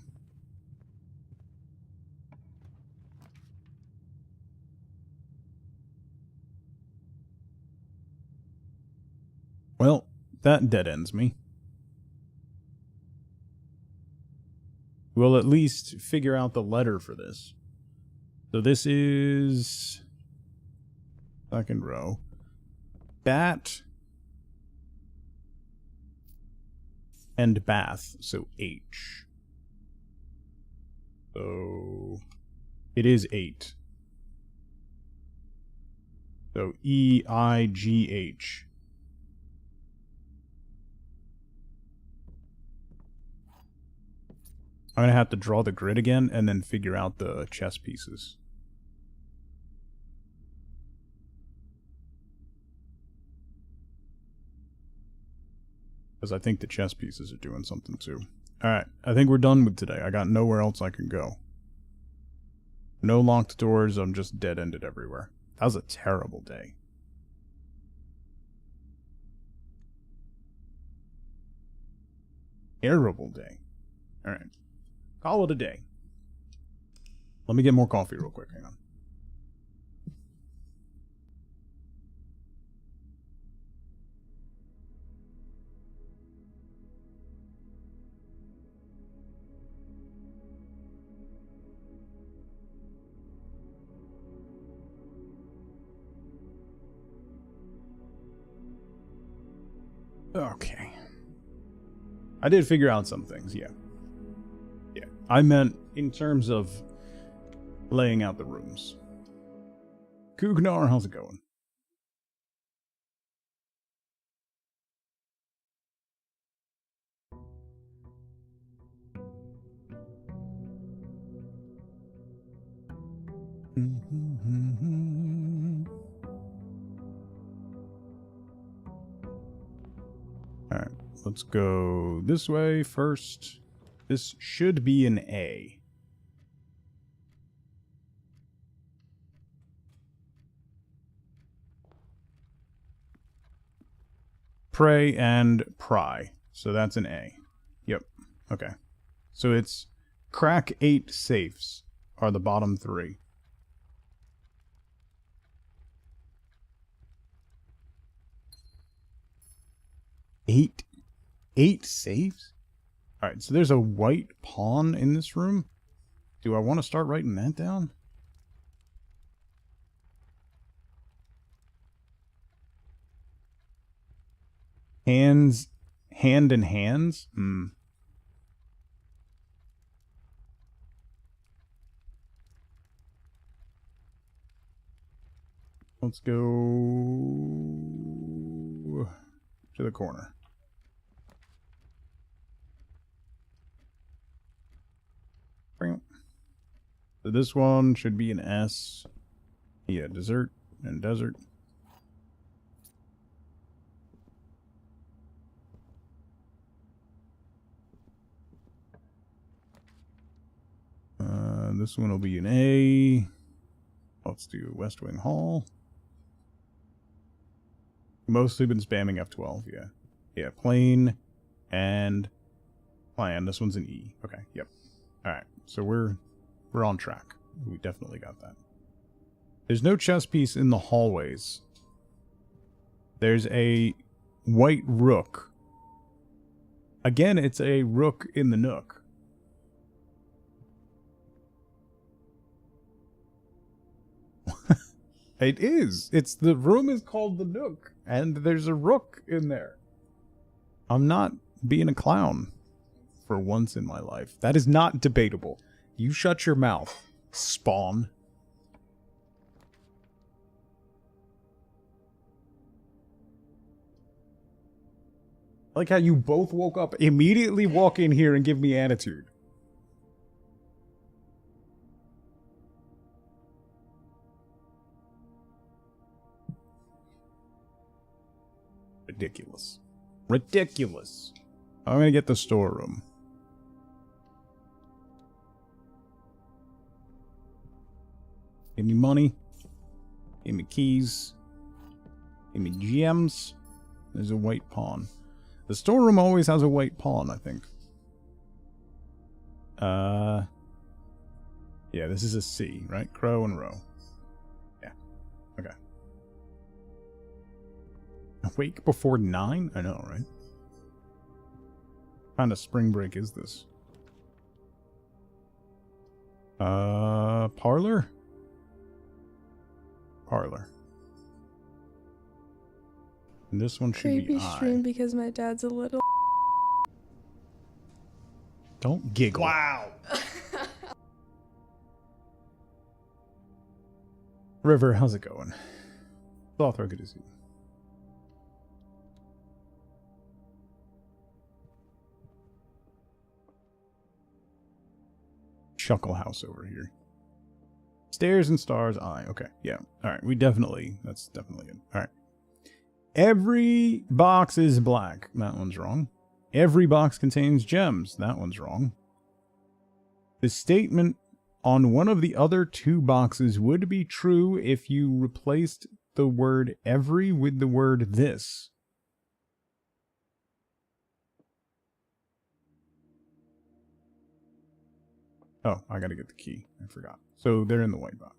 Well, that dead ends me. We'll at least figure out the letter for this. So this is... second row. Bat... and bath, so H. So... it is 8. So E-I-G-H. I'm going to have to draw the grid again and then figure out the chess pieces. Because I think the chess pieces are doing something too. Alright, I think we're done with today. I got nowhere else I can go. No locked doors, I'm just dead-ended everywhere. That was a terrible day. Terrible day. Alright. Call it a day. Let me get more coffee real quick. Hang on. Okay. I did figure out some things, yeah. Yeah. I meant in terms of laying out the rooms. Kugnar, how's it going? Alright, let's go this way first. This should be an A. pray, and pry. So that's an A. Yep. Okay. So it's crack 8 safes are the bottom 3. 8 safes? Alright, so there's a white pawn in this room. Do I want to start writing that down? Hand and hands? Let's go to the corner. So this one should be an S. Yeah, dessert and desert. This one will be an A. Let's do West Wing Hall. Mostly been spamming F12, yeah. Yeah, plain and plan. This one's an E. Okay, yep. Alright, so we're on track. We definitely got that. There's no chess piece in the hallways. There's a white rook. Again, it's a rook in the nook. It is. The room is called the Nook, and there's a rook in there. I'm not being a clown for once in my life. That is not debatable. You shut your mouth, Spawn. I like how you both woke up, immediately walk in here and give me attitude. Ridiculous. Ridiculous. I'm gonna get the storeroom. Give me money. Give me keys. Give me gems. There's a white pawn. The storeroom always has a white pawn, I think. Yeah, this is a C, right? Crow and row. Yeah. Okay. Awake before 9? I know, right? What kind of spring break is this? Parlor? Parlor. And this one should Creepy be I. stream because my dad's a little. Don't giggle. Wow. River, how's it going? Slothro, good to see you. Chuckle house over here. Stairs and stars, I. Okay, yeah. Alright, that's definitely good. Alright. Every box is black. That one's wrong. Every box contains gems. That one's wrong. The statement on one of the other 2 boxes would be true if you replaced the word every with the word this. Oh, I gotta get the key. I forgot. So they're in the white box.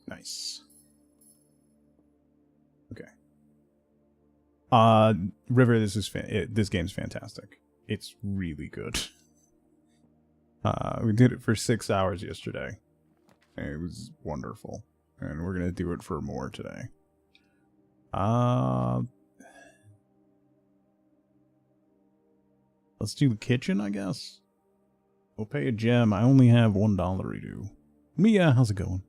Nice. Okay. River, this game's fantastic. It's really good. We did it for 6 hours yesterday. It was wonderful. And we're gonna do it for more today. Let's do the kitchen, I guess. We'll pay a gem. I only have $1 due. Mia, how's it going?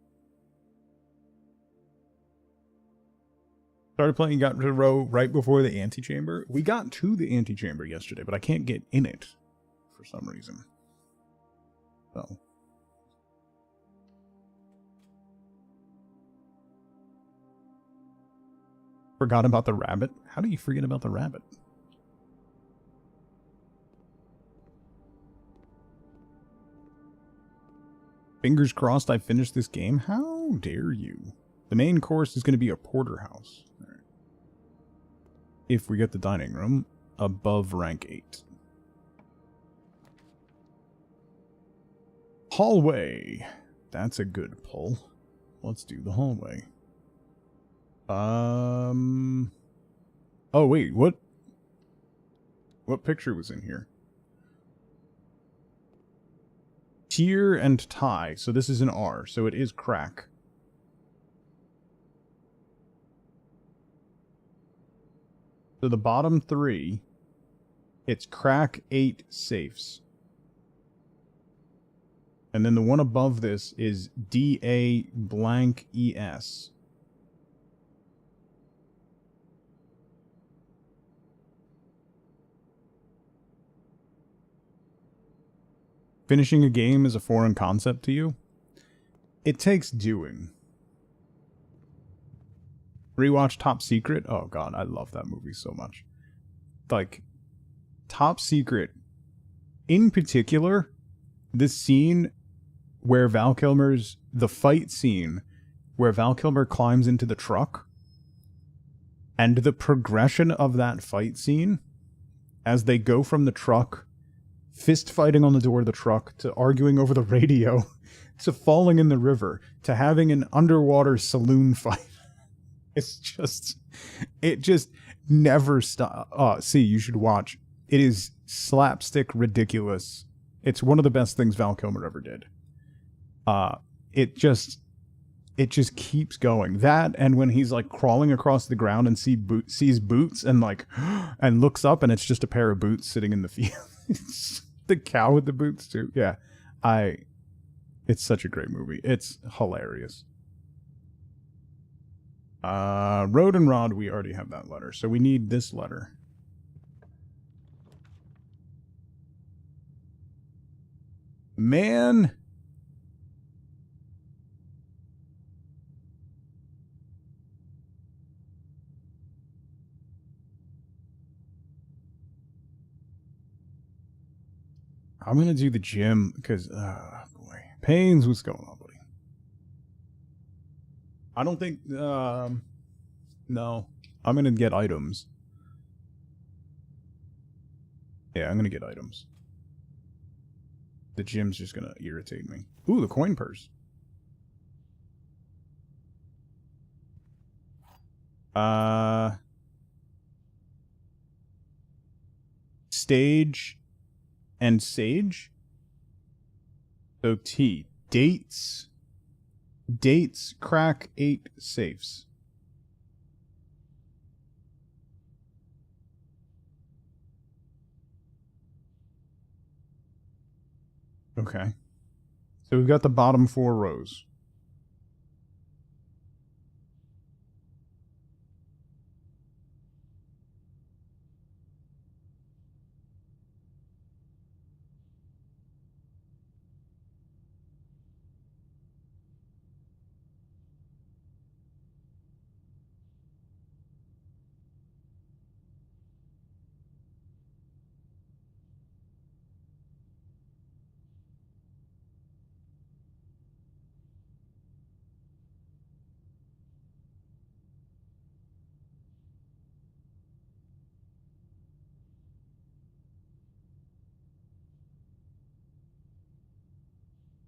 Started playing, got to row right before the antechamber. We got to the antechamber yesterday, but I can't get in it for some reason. So. Forgot about the rabbit? How do you forget about the rabbit? Fingers crossed I finish this game. How dare you? The main course is going to be a porterhouse. Right. If we get the dining room above rank 8. Hallway. That's a good pull. Let's do the hallway. Oh wait, what picture was in here? Tier and tie. So this is an R, so it is crack. So the bottom 3, it's crack 8 safes. And then the one above this is DA blank ES. Finishing a game is a foreign concept to you? It takes doing. Rewatch Top Secret? Oh god, I love that movie so much. Like, Top Secret, in particular, this scene where Val Kilmer's, the fight scene where Val Kilmer climbs into the truck, and the progression of that fight scene as they go from the truck, fist fighting on the door of the truck, to arguing over the radio, to falling in the river, to having an underwater saloon fight. It just never stops. See, you should watch. It is slapstick ridiculous. It's one of the best things Val Kilmer ever did. It just keeps going. That, and when he's like crawling across the ground and sees boots and like, and looks up and it's just a pair of boots sitting in the field. The cow with the boots too. Yeah, it's such a great movie. It's hilarious. Road and Rod, we already have that letter, so we need this letter. Man. I'm gonna do the gym, because, boy. Pains, what's going on, buddy? I don't think, no. I'm gonna get items. Yeah, I'm gonna get items. The gym's just gonna irritate me. Ooh, the coin purse. Stage and Sage. So T. Dates. Dates crack 8 safes. Okay. So we've got the bottom 4 rows.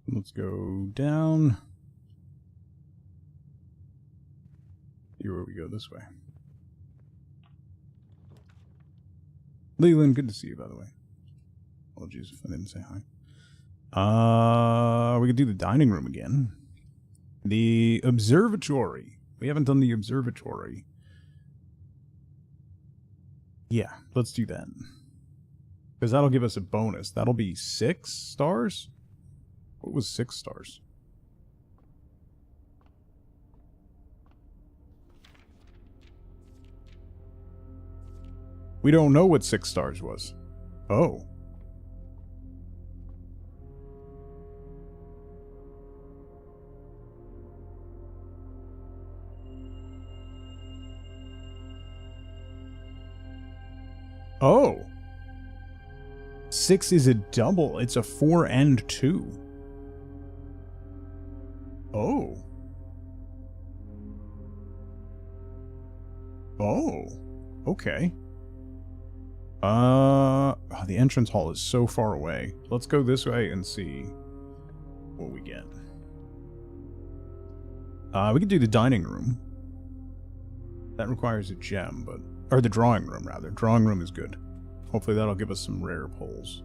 Let's go down. Here where we go this way. Leland, good to see you, by the way. Apologies if I didn't say hi. We could do the dining room again. The observatory. We haven't done the observatory. Yeah, let's do that. Because that'll give us a bonus. That'll be 6 stars? What was 6 stars? We don't know what 6 stars was. Oh. Oh. 6 is a double. It's a 4 and 2. Oh. Oh. Okay. The entrance hall is so far away. Let's go this way and see what we get. We could do the dining room. That requires a gem, but... Or the drawing room, rather. Drawing room is good. Hopefully that'll give us some rare pulls.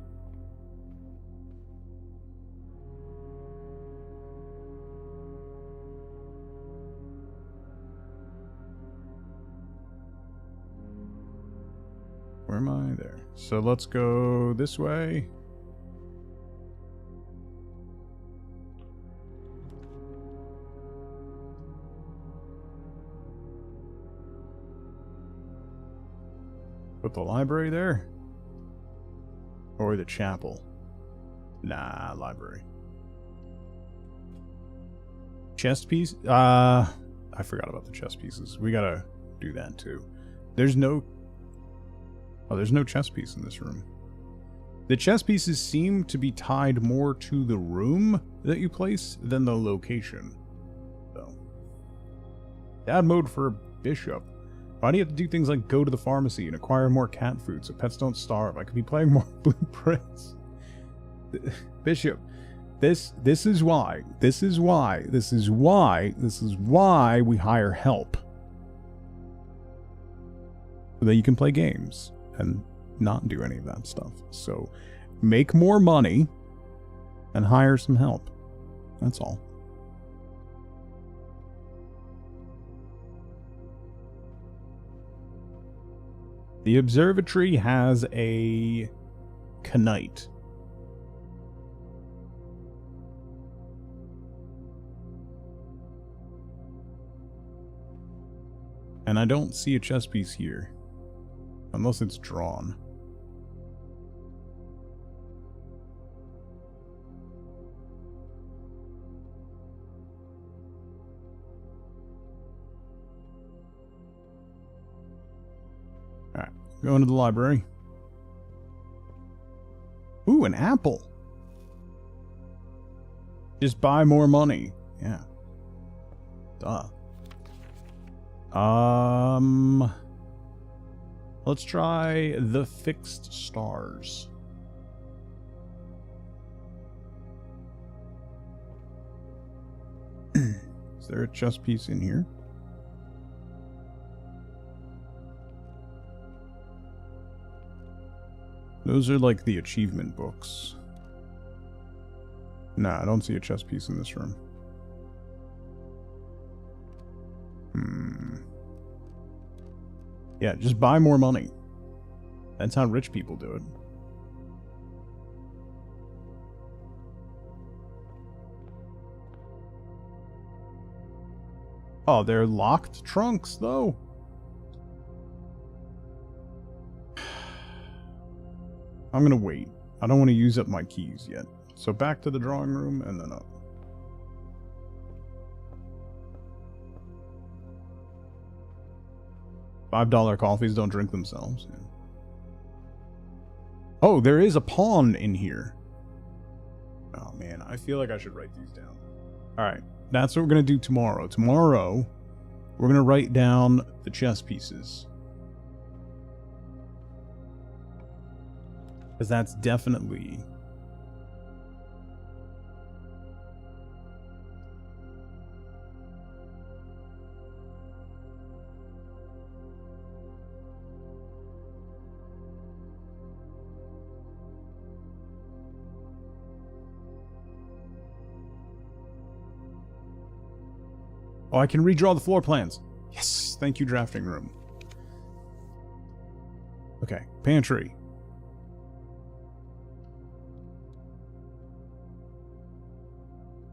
Where am I? There. So let's go this way. Put the library there? Or the chapel? Nah, library. Chest piece? I forgot about the chess pieces. We gotta do that too. There's no... Oh, there's no chess piece in this room. The chess pieces seem to be tied more to the room that you place than the location. So. Dad mode for a bishop. Why do you have to do things like go to the pharmacy and acquire more cat food so pets don't starve? I could be playing more blueprints. Bishop, this is why we hire help. So that you can play games and not do any of that stuff. So make more money and hire some help. That's all. The observatory has a Knight. And I don't see a chess piece here. Unless it's drawn. Alright, going to the library. Ooh, an apple. Just buy more money. Yeah. Duh. Let's try the fixed stars. Is there a chess piece in here? Those are like the achievement books. Nah, I don't see a chess piece in this room. Yeah, just buy more money. That's how rich people do it. Oh, they're locked trunks, though. I'm gonna wait. I don't want to use up my keys yet. So back to the drawing room and then up. $5 coffees don't drink themselves. Yeah. Oh, there is a pawn in here. Oh man, I feel like I should write these down. Alright, that's what we're going to do tomorrow. Tomorrow, we're going to write down the chess pieces. Because that's definitely... Oh, I can redraw the floor plans. Yes, thank you, drafting room. Okay, pantry.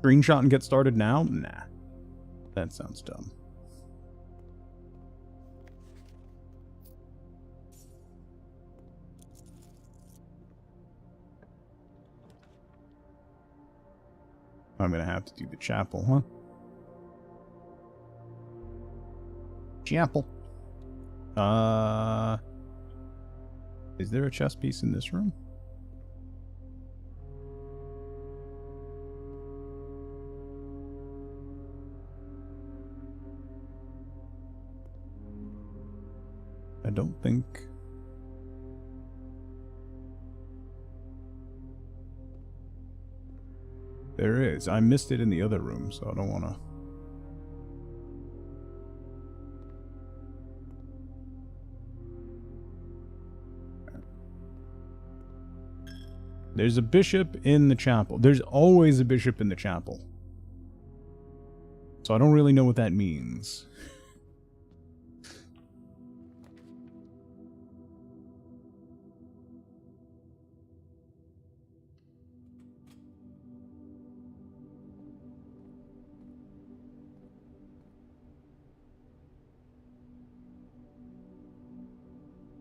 Screenshot and get started now? Nah. That sounds dumb. I'm gonna have to do the chapel, huh? Chapel. Is there a chess piece in this room? don't think... There is. I missed it in the other room, so I don't want to... There's a bishop in the chapel. There's always a bishop in the chapel. So I don't really know what that means.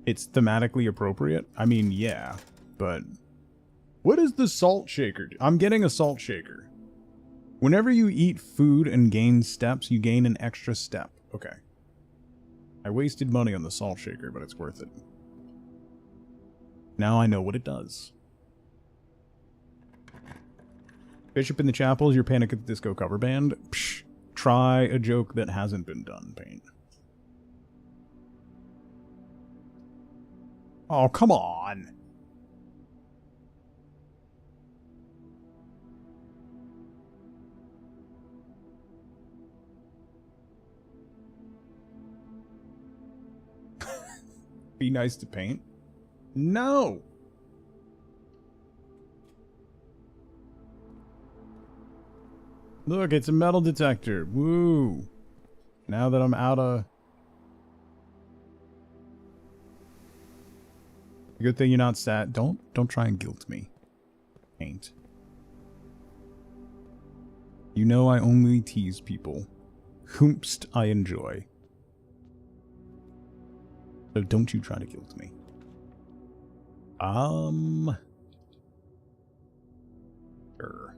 It's thematically appropriate? I mean, yeah, but... What is the salt shaker do? I'm getting a salt shaker. Whenever you eat food and gain steps, you gain an extra step. Okay. I wasted money on the salt shaker, but it's worth it. Now I know what it does. Bishop in the Chapel is your Panic at the Disco cover band. Psh, try a joke that hasn't been done, Paint. Oh, come on. Be nice to Paint? No! Look, it's a metal detector. Woo! Now that I'm out of... Good thing you're not sad. Don't try and guilt me. Paint. You know I only tease people. Whomst I enjoy. So don't you try to guilt me. Sure.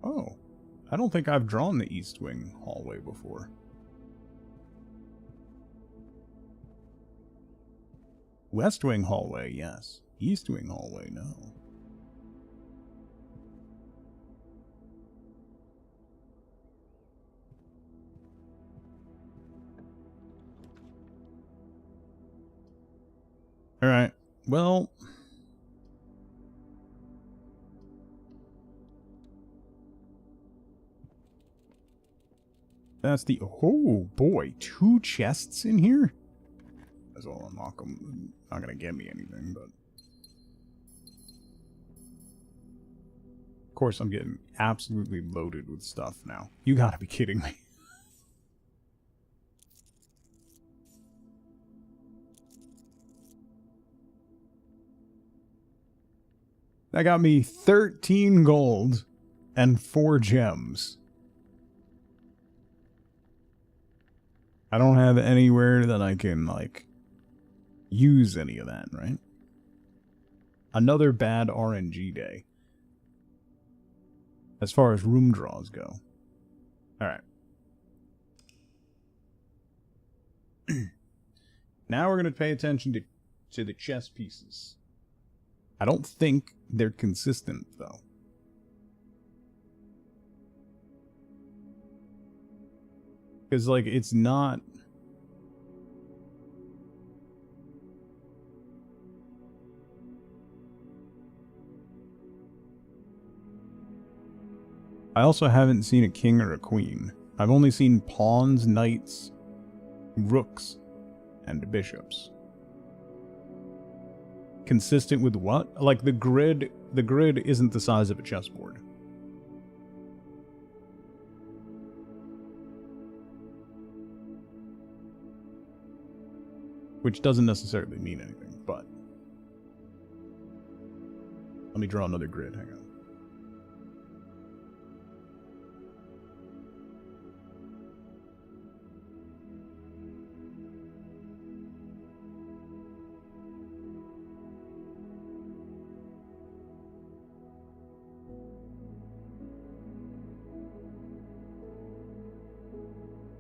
Oh. I don't think I've drawn the East Wing hallway before. West Wing hallway, yes. East Wing hallway, no. Alright, well... That's the... Oh, boy. 2 chests in here? As well unlock them. Not gonna get me anything, but... Of course, I'm getting absolutely loaded with stuff now. You gotta be kidding me. That got me 13 gold and 4 gems. I don't have anywhere that I can, like, use any of that, right? Another bad RNG day. As far as room draws go. Alright. Now we're going to pay attention to the chess pieces. I don't think they're consistent, though. Because, like, it's not... I also haven't seen a king or a queen. I've only seen pawns, knights, rooks, and bishops. Consistent with what? Like, the grid isn't the size of a chessboard. Which doesn't necessarily mean anything, but... Let me draw another grid, hang on.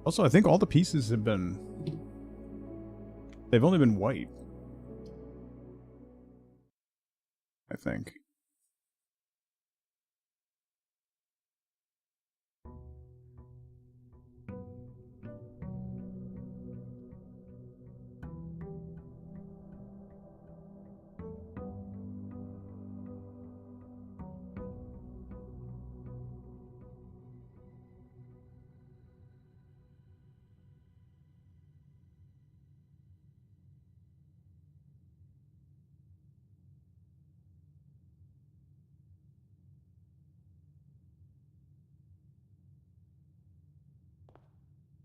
Also, I think all the pieces have been... They've only been white. I think.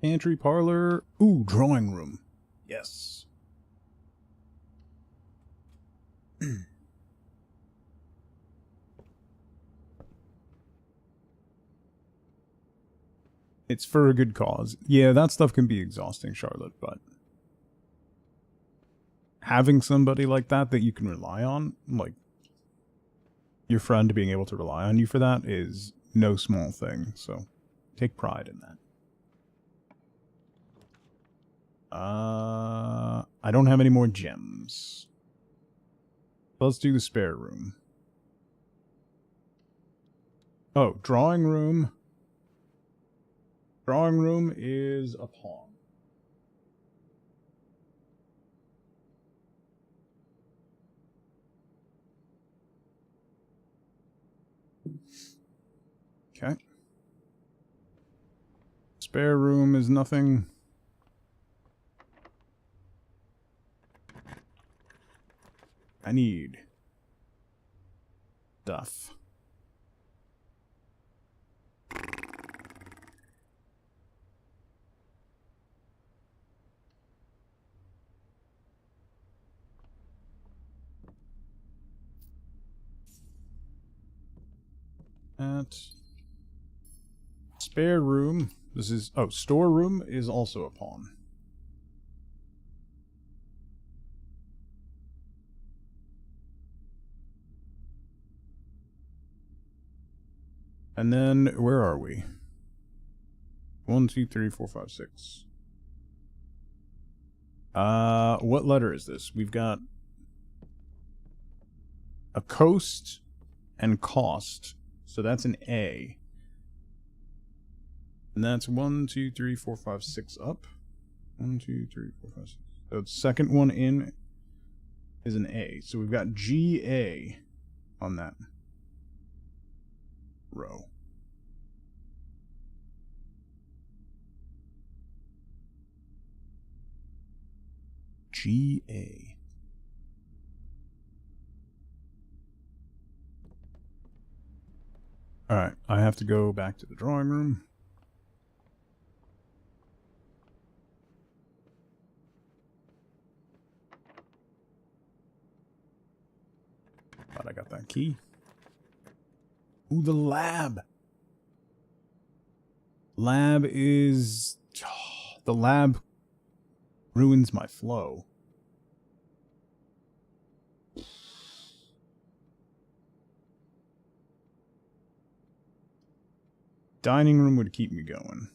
Pantry, parlor. Ooh, drawing room. Yes. It's for a good cause. Yeah, that stuff can be exhausting, Charlotte, but having somebody like that you can rely on, like your friend being able to rely on you for that, is no small thing, so take pride in that. I don't have any more gems. Let's do the spare room. Oh, drawing room. Drawing room is a pawn. Okay. Spare room is nothing. I need stuff. At spare room. This is storeroom is also a pawn. And then where are we? 1, 2, 3, 4, 5, 6. What letter is this? We've got a coast and cost. So that's an A. And that's 1, 2, 3, 4, 5, 6 up. 1, 2, 3, 4, 5, 6. So the second one in is an A. So we've got GA on that row. GA. Alright, I have to go back to the drawing room. Glad I got that key. Ooh, the lab. Lab is... the lab ruins my flow. Dining room would keep me going.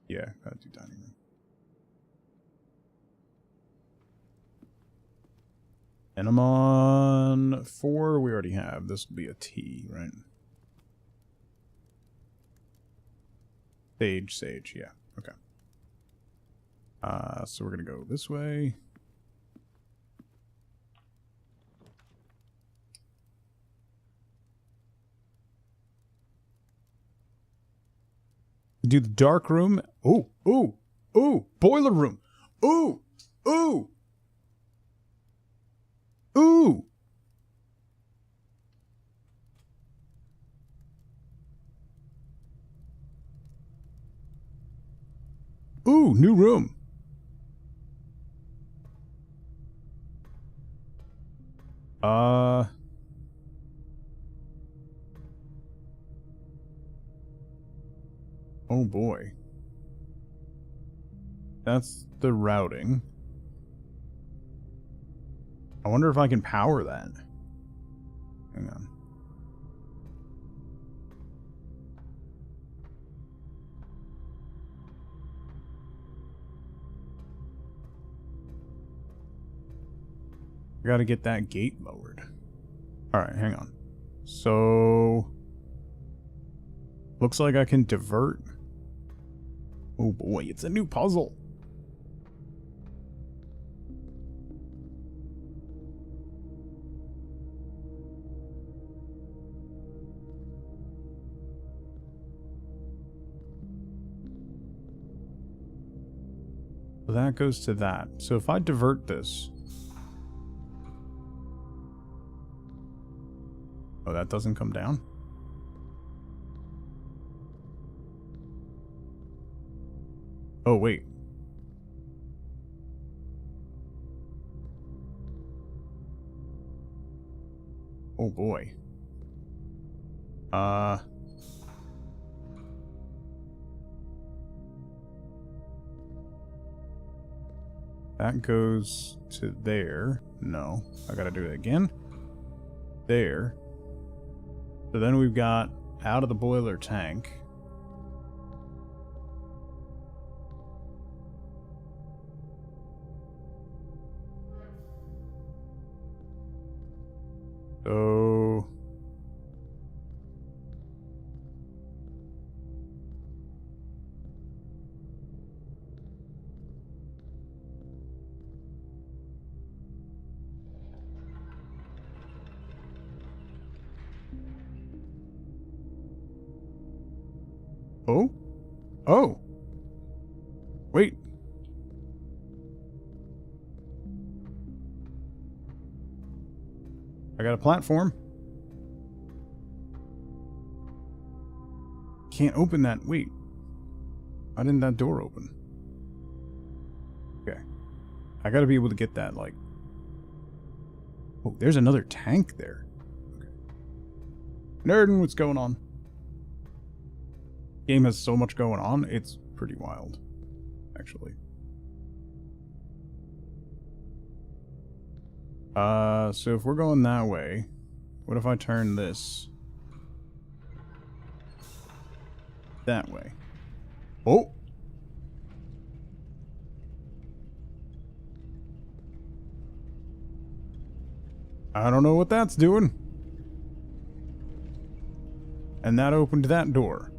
Yeah, gotta do dining room. And I'm on 4. We already have. This will be a T, right? Sage, yeah. Okay. So we're gonna go this way. Do the dark room. Ooh, ooh, ooh, boiler room. Ooh, ooh, ooh. Ooh, new room. Oh boy. That's the routing. I wonder if I can power that. Hang on. I gotta get that gate lowered. Alright, hang on. So... looks like I can divert. Oh boy, it's a new puzzle. That goes to that. So if I divert this... Oh, that doesn't come down? Oh, wait. Oh, boy. That goes to there. No, I gotta do it again. There. So then we've got out of the boiler tank. So... Oh? Oh! Wait. I got a platform. Can't open that. Wait. Why didn't that door open? Okay. I gotta be able to get that, like... Oh, there's another tank there. Okay. Nerdin', what's going on? Game has so much going on, it's pretty wild, actually. So if we're going that way, what if I turn this that way? Oh! I don't know what that's doing. And that opened that door.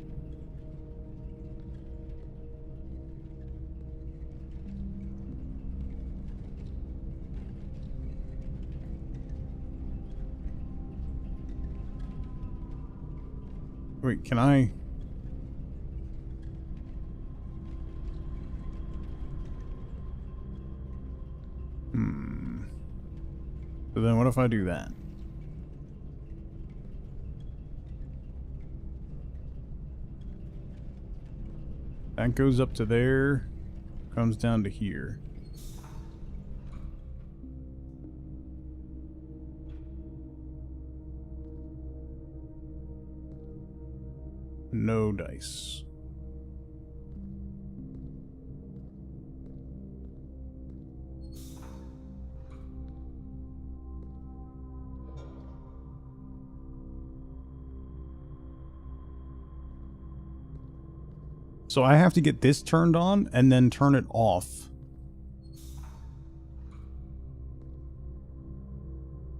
Wait, can I... So then what if I do that? That goes up to there, comes down to here. No dice. So I have to get this turned on and then turn it off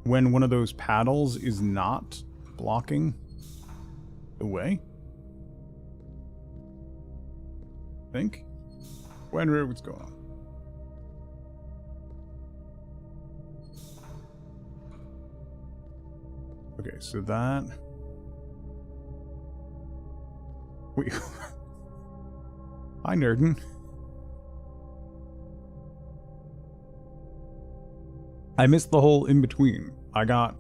when one of those paddles is not blocking the way. I think. What's going on? Okay, so that... Wait. Hi, Nerdin. I missed the whole in-between. I got...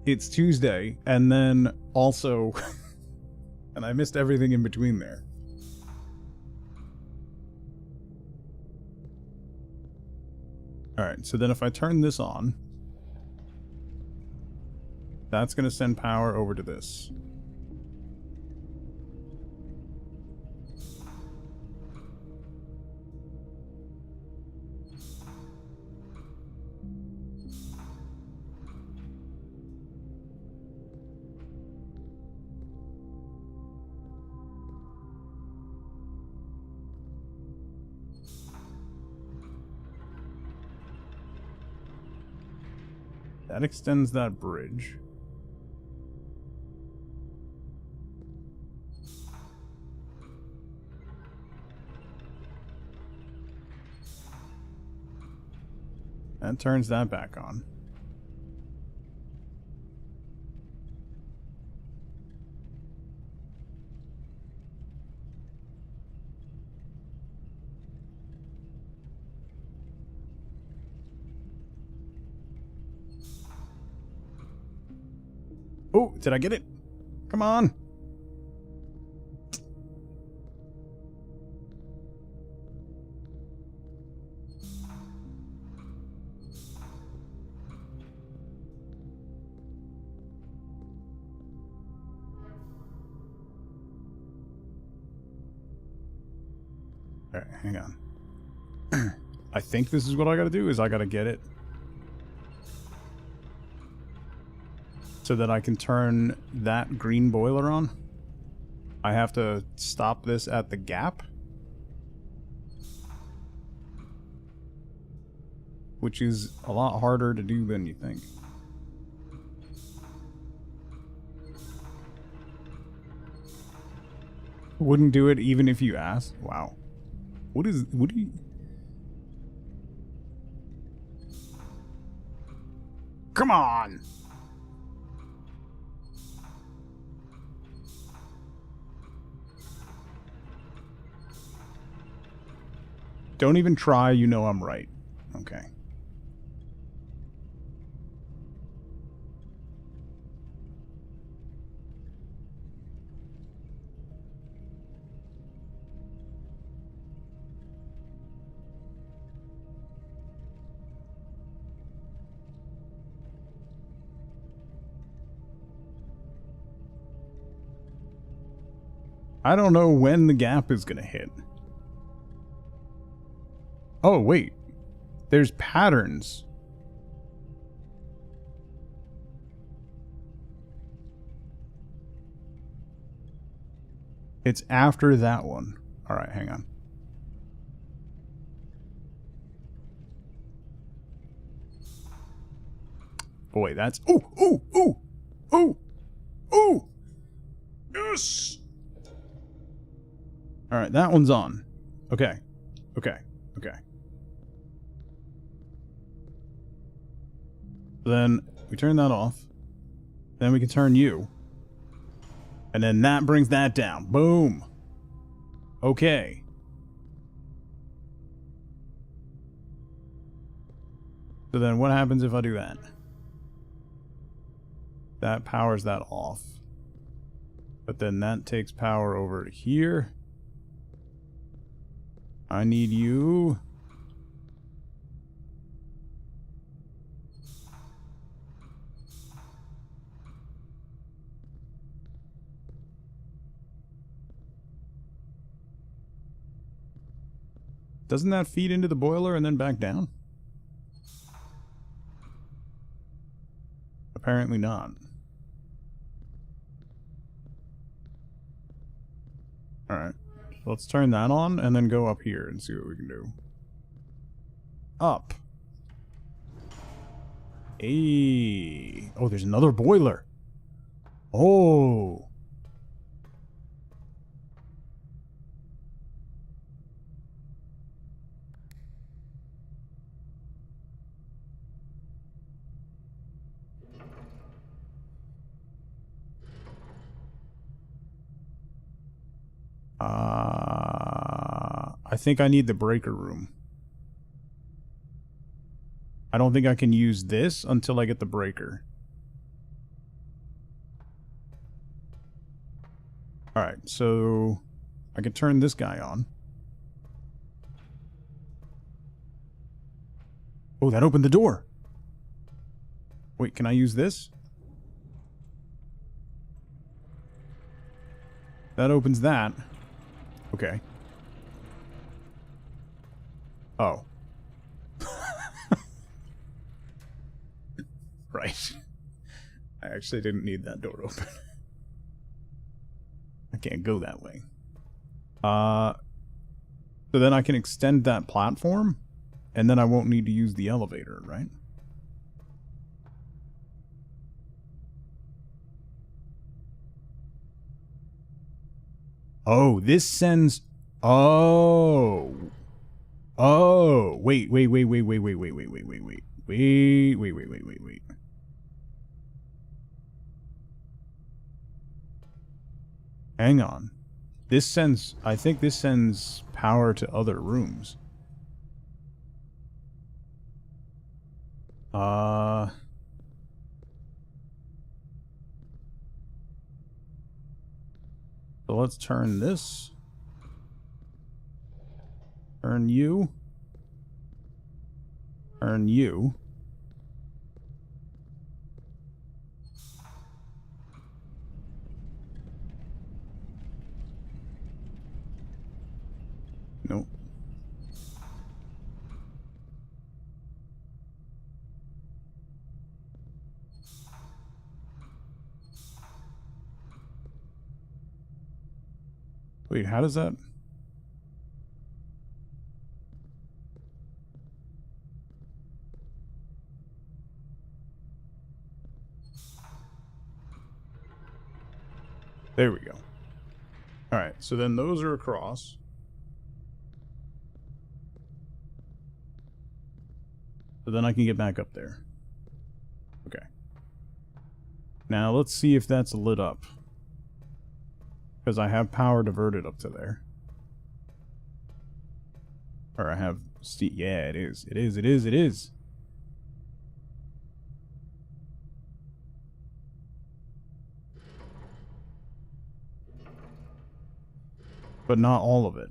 It's Tuesday, and then also... and I missed everything in between there. Alright, so then if I turn this on... That's going to send power over to this. That extends that bridge. That turns that back on. Oh, did I get it? Come on. Alright, hang on. I think this is what I gotta do, is I gotta get it so that I can turn that green boiler on. I have to stop this at the gap, which is a lot harder to do than you think. Wouldn't do it even if you asked? Wow. What do you... Come on! Don't even try, you know I'm right. Okay. I don't know when the gap is gonna hit. Oh, wait. There's patterns. It's after that one. Alright, hang on. Boy, that's... Ooh! Ooh! Ooh! Ooh! Ooh! Yes! Alright, that one's on. Okay. Okay. Okay. Then we turn that off. Then we can turn you. And then that brings that down. Boom. Okay. So then what happens if I do that? That powers that off. But then that takes power over to here. I need you. Doesn't that feed into the boiler and then back down? Apparently not. Alright. Let's turn that on and then go up here and see what we can do. Up. Hey. Oh, there's another boiler. Oh. I think I need the breaker room. I don't think I can use this until I get the breaker. Alright, so I can turn this guy on. Oh, that opened the door. Wait, can I use this? That opens that. Okay. Oh. Right. I actually didn't need that door open. I can't go that way. So then I can extend that platform, and then I won't need to use the elevator, right? Oh, this sends... Oh. Oh. Wait. Hang on. This sends... I think this sends power to other rooms. So let's turn this. Turn you. Turn you. Nope. Wait, how does that... There we go. Alright, so then those are across. So then I can get back up there. Okay. Now let's see if that's lit up. Because I have power diverted up to there. Or I have... Yeah, it is. It is, it is, it is. But not all of it.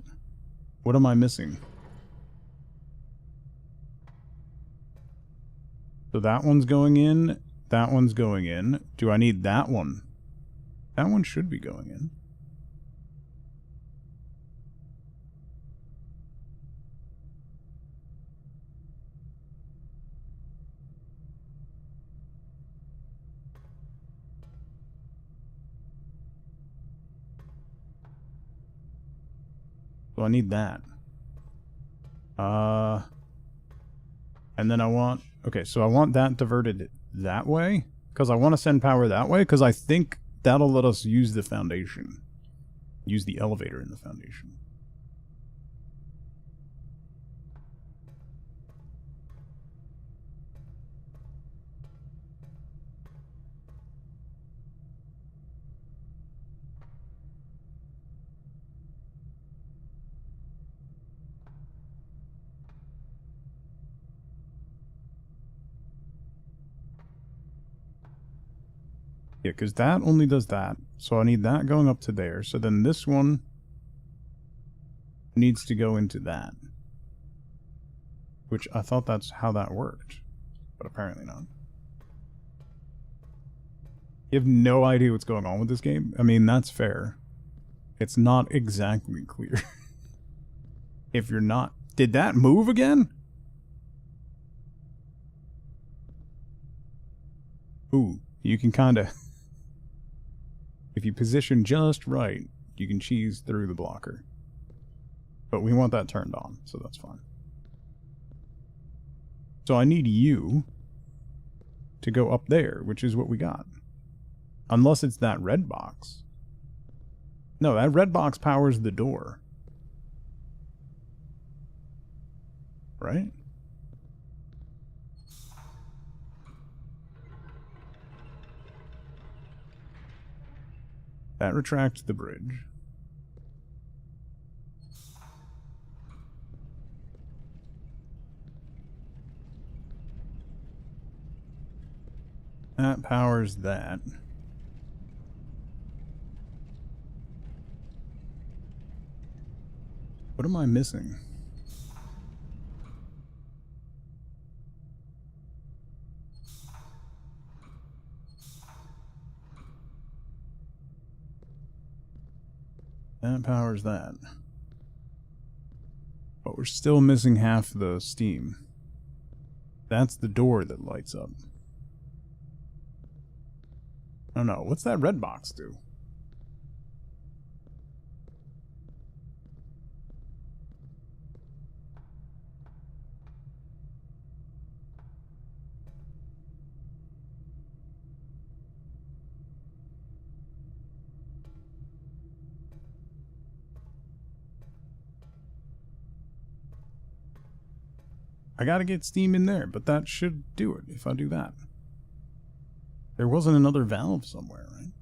What am I missing? So that one's going in. That one's going in. Do I need that one? That one should be going in. So I need that. And then I want... Okay, so I want that diverted that way. Because I want to send power that way. Because I think that'll let us use the foundation. Use the elevator in the foundation. Yeah, because that only does that. So I need that going up to there. So then this one needs to go into that. Which I thought that's how that worked. But apparently not. You have no idea what's going on with this game? I mean, that's fair. It's not exactly clear. If you're not... Did that move again? Ooh, you can kind of... If you position just right, you can cheese through the blocker. But we want that turned on, so that's fine. So I need you to go up there, which is what we got. Unless it's that red box. No, that red box powers the door. Right? That retracts the bridge. That powers that. What am I missing? That powers that. But we're still missing half the steam. That's the door that lights up. I don't know. What's that red box do? I gotta get steam in there, but that should do it if I do that. There wasn't another valve somewhere, right?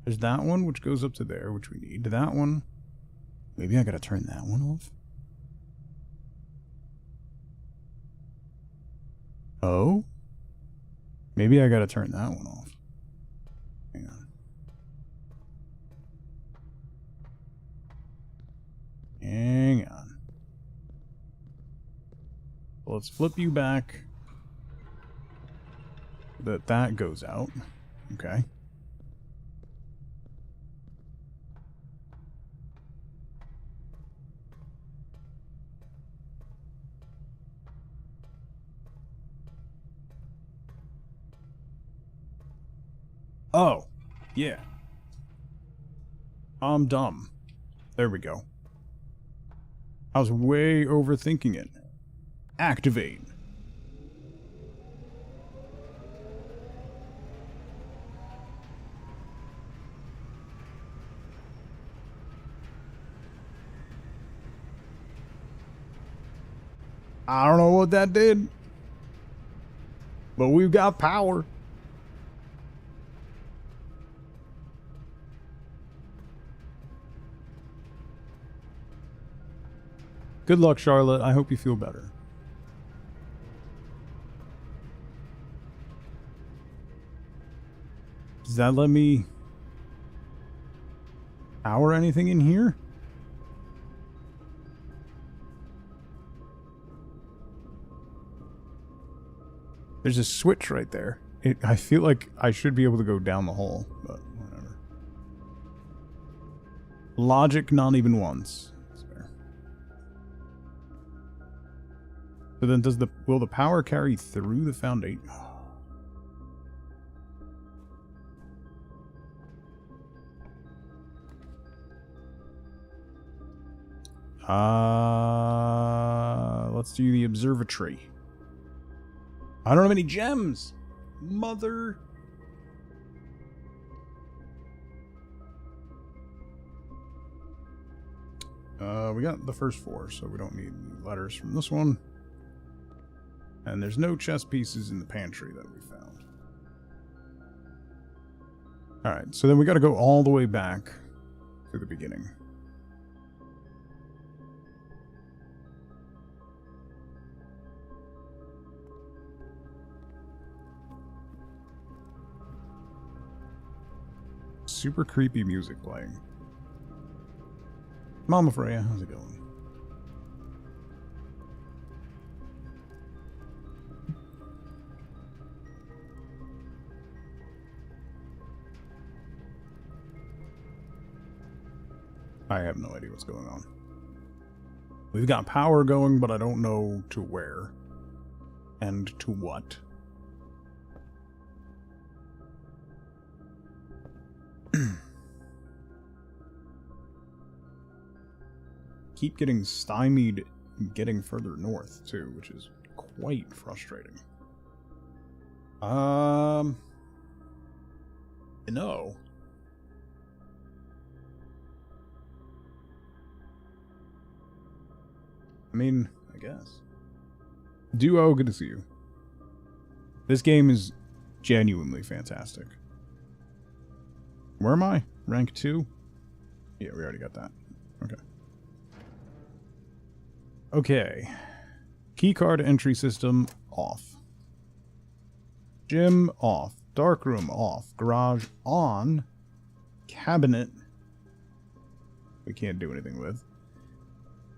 There's that one, which goes up to there, which we need. That one. Maybe I gotta turn that one off. Oh? Maybe I gotta turn that one off. Hang on. let's flip you back. That goes out. Okay. Oh, yeah. I'm dumb. There we go. I was way overthinking it. Activate. I don't know what that did, but we've got power. Good luck, Charlotte. I hope you feel better. Does that let me power anything in here? There's a switch right there. I feel like I should be able to go down the hole, but whatever. Logic, not even once. That's fair. So then will the power carry through the foundation? Let's do the observatory. I don't have any gems. Mother. We got the first 4, so we don't need letters from this one. And there's no chess pieces in the pantry that we found. Alright, so then we gotta go all the way back to the beginning. Super creepy music playing. Mama Freya, how's it going? I have no idea what's going on. We've got power going, but I don't know to where. And to what. Keep getting stymied getting further north, too, which is quite frustrating. No. I mean, I guess. Duo, good to see you. This game is genuinely fantastic. Where am I? Rank 2? Yeah, we already got that. Okay. Okay. Keycard entry system off. Gym off. Darkroom off. Garage on. Cabinet we can't do anything with.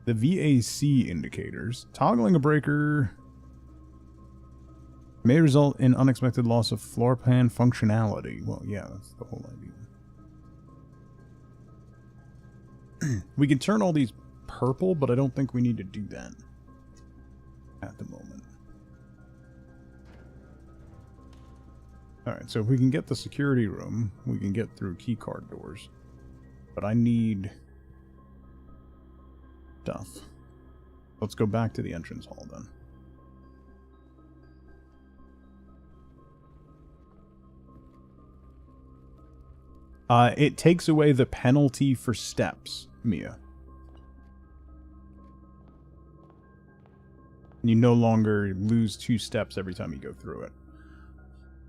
The VAC indicators. Toggling a breaker may result in unexpected loss of floor plan functionality. Well, yeah, that's the whole idea. We can turn all these purple, but I don't think we need to do that at the moment. Alright, so if we can get the security room, we can get through keycard doors. But I need stuff. Let's go back to the entrance hall then. It takes away the penalty for steps, Mia. You no longer lose 2 steps every time you go through it.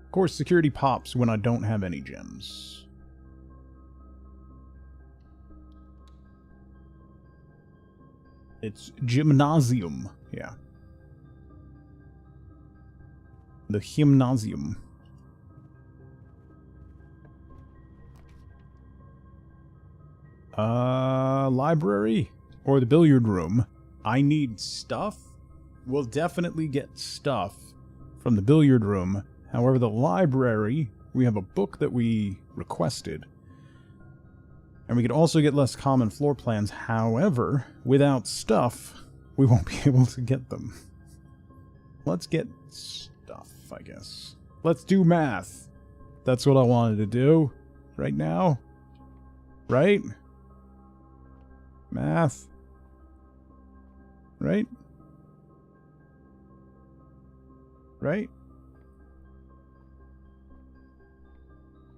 Of course, security pops when I don't have any gems. It's gymnasium. Yeah. The gymnasium. Library or the billiard room. I need stuff. we'll definitely get stuff from the billiard room. However, the library, we have a book that we requested. And we could also get less common floor plans. However, without stuff, we won't be able to get them. Let's get stuff, I guess. Let's do math. That's what I wanted to do right now. Right? Math. Right? Right?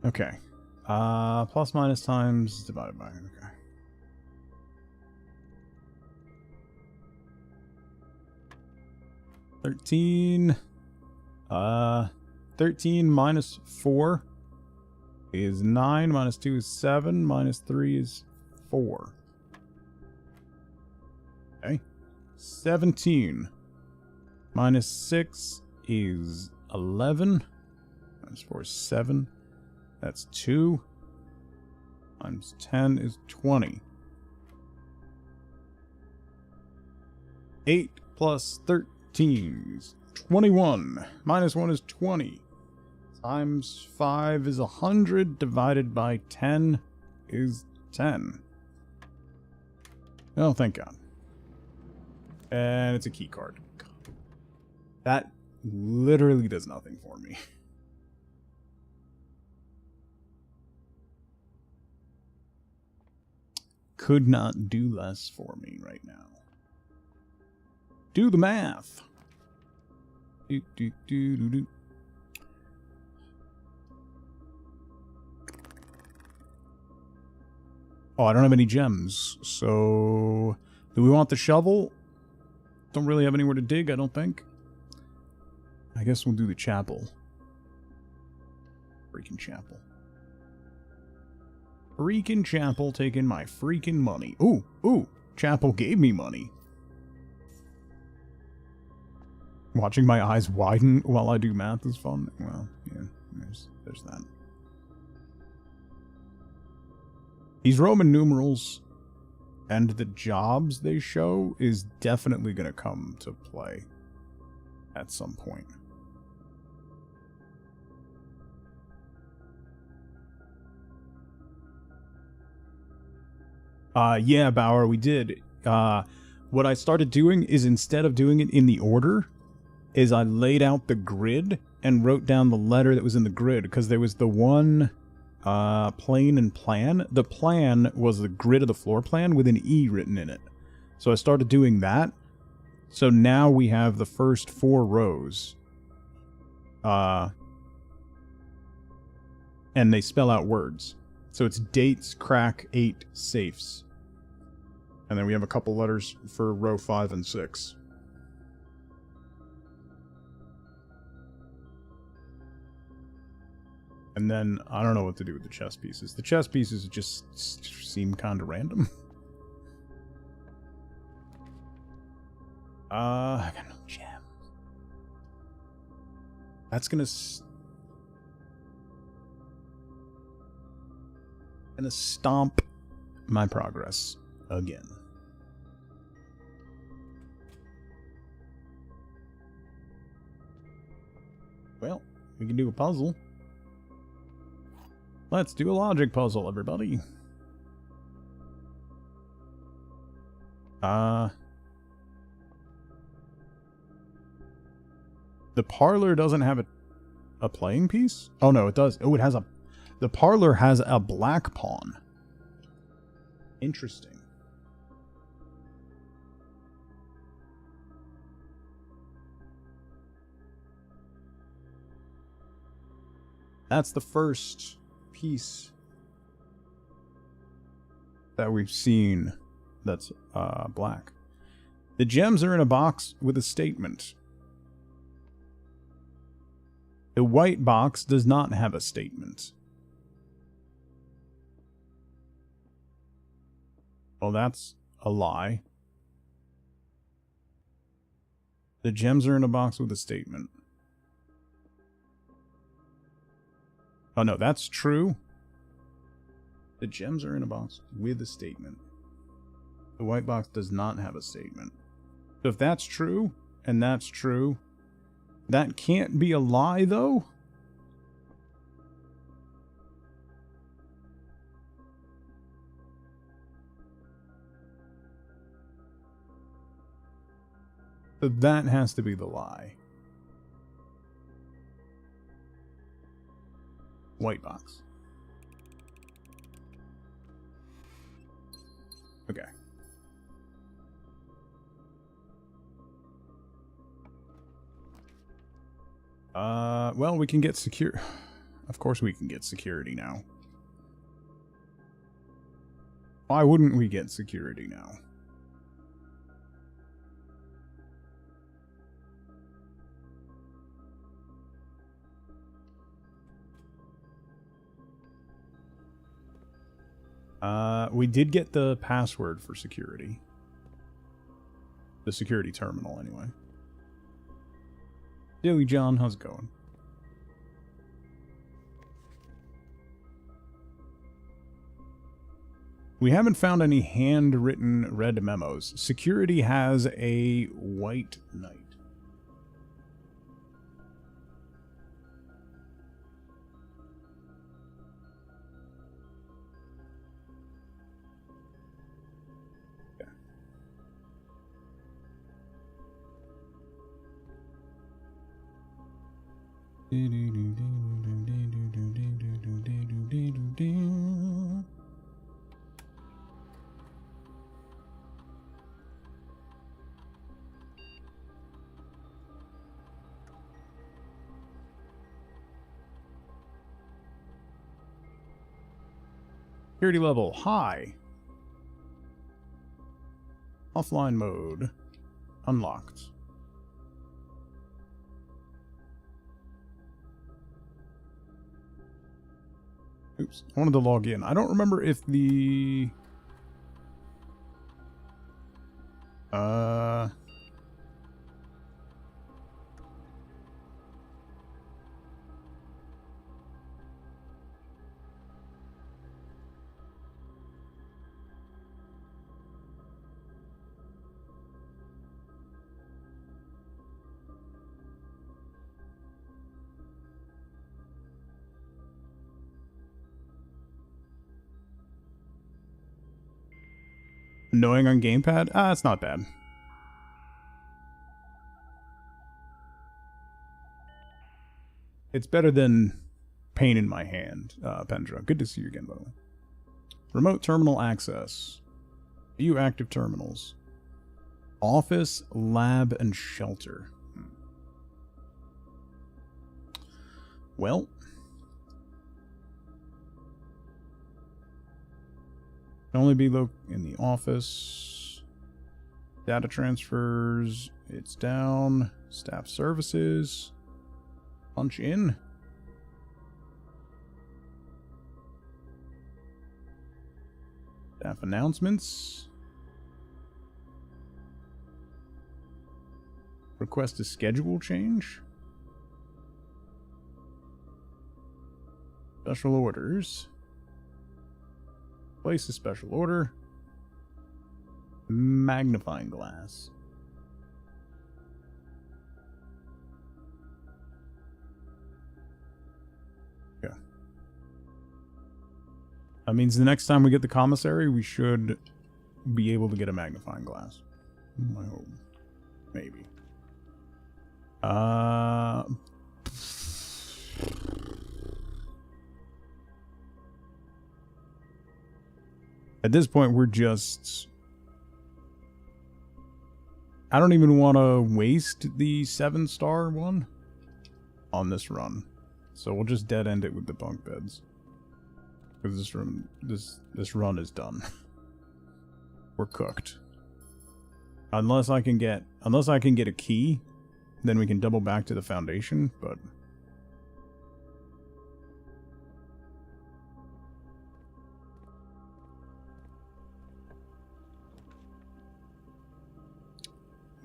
Okay. Plus minus times divided by, okay. $13 minus 4 is 9, minus 2 is 7, minus 3 is 4. Okay. 17 minus 6 is 11, minus 4 is 7. That's 2. Times 10 is 20. 8 plus 13 is 21. Minus 1 is 20. Times 5 is 100. Divided by 10 is 10. Oh, thank God. And it's a key card. That literally does nothing for me. Could not do less for me right now. Do the math. Do, do, do, do, do. Oh, I don't have any gems, so do we want the shovel? Don't really have anywhere to dig, I don't think. I guess we'll do the chapel. Freaking chapel. Freaking chapel taking my freaking money. Ooh, ooh, chapel gave me money. Watching my eyes widen while I do math is fun. Well, yeah, there's that. These Roman numerals and the jobs they show is definitely going to come to play at some point. Yeah, Bauer, we did. What I started doing is instead of doing it in the order, is I laid out the grid and wrote down the letter that was in the grid, because there was the one plane and plan. The plan was the grid of the floor plan with an E written in it. So I started doing that. So now we have the first 4 rows. And they spell out words. So it's dates, crack, 8, safes. And then we have a couple letters for row 5 and 6. And then, I don't know what to do with the chess pieces. The chess pieces just seem kind of random. I got no gems. That's gonna stomp my progress again. Well, we can do a puzzle. Let's do a logic puzzle, everybody. The parlor doesn't have a playing piece? Oh, no, it does. Oh, it has a... The parlor has a black pawn. Interesting. That's the first piece that we've seen that's black. The gems are in a box with a statement. The white box does not have a statement. Well, that's a lie. The gems are in a box with a statement. Oh, no, that's true. The gems are in a box with a statement. The white box does not have a statement. So if that's true, and that's true. That can't be a lie, though. So that has to be the lie. White box. Okay. Well, we can get secure. Of course we can get security now. Why wouldn't we get security now? We did get the password for security. The security terminal, anyway. Dilly John, how's it going? We haven't found any handwritten red memos. Security has a white knight. Security level high. Offline mode unlocked. Oops, I wanted to log in. I don't remember if the... Annoying on gamepad? Ah, it's not bad. It's better than pain in my hand, Pendra. Good to see you again, by the way. Remote terminal access. View active terminals. Office, lab, and shelter. Well... only be in the office. Data transfers. It's down. Staff services. Punch in. Staff announcements. Request a schedule change. Special orders. Place a special order. Magnifying glass. Yeah. That means the next time we get the commissary, we should be able to get a magnifying glass. I hope. Maybe. At this point, we're just... I don't even want to waste the 7-star one on this run. So we'll just dead end it with the bunk beds. Because this run is done. We're cooked. Unless I can get a key, then we can double back to the foundation, but...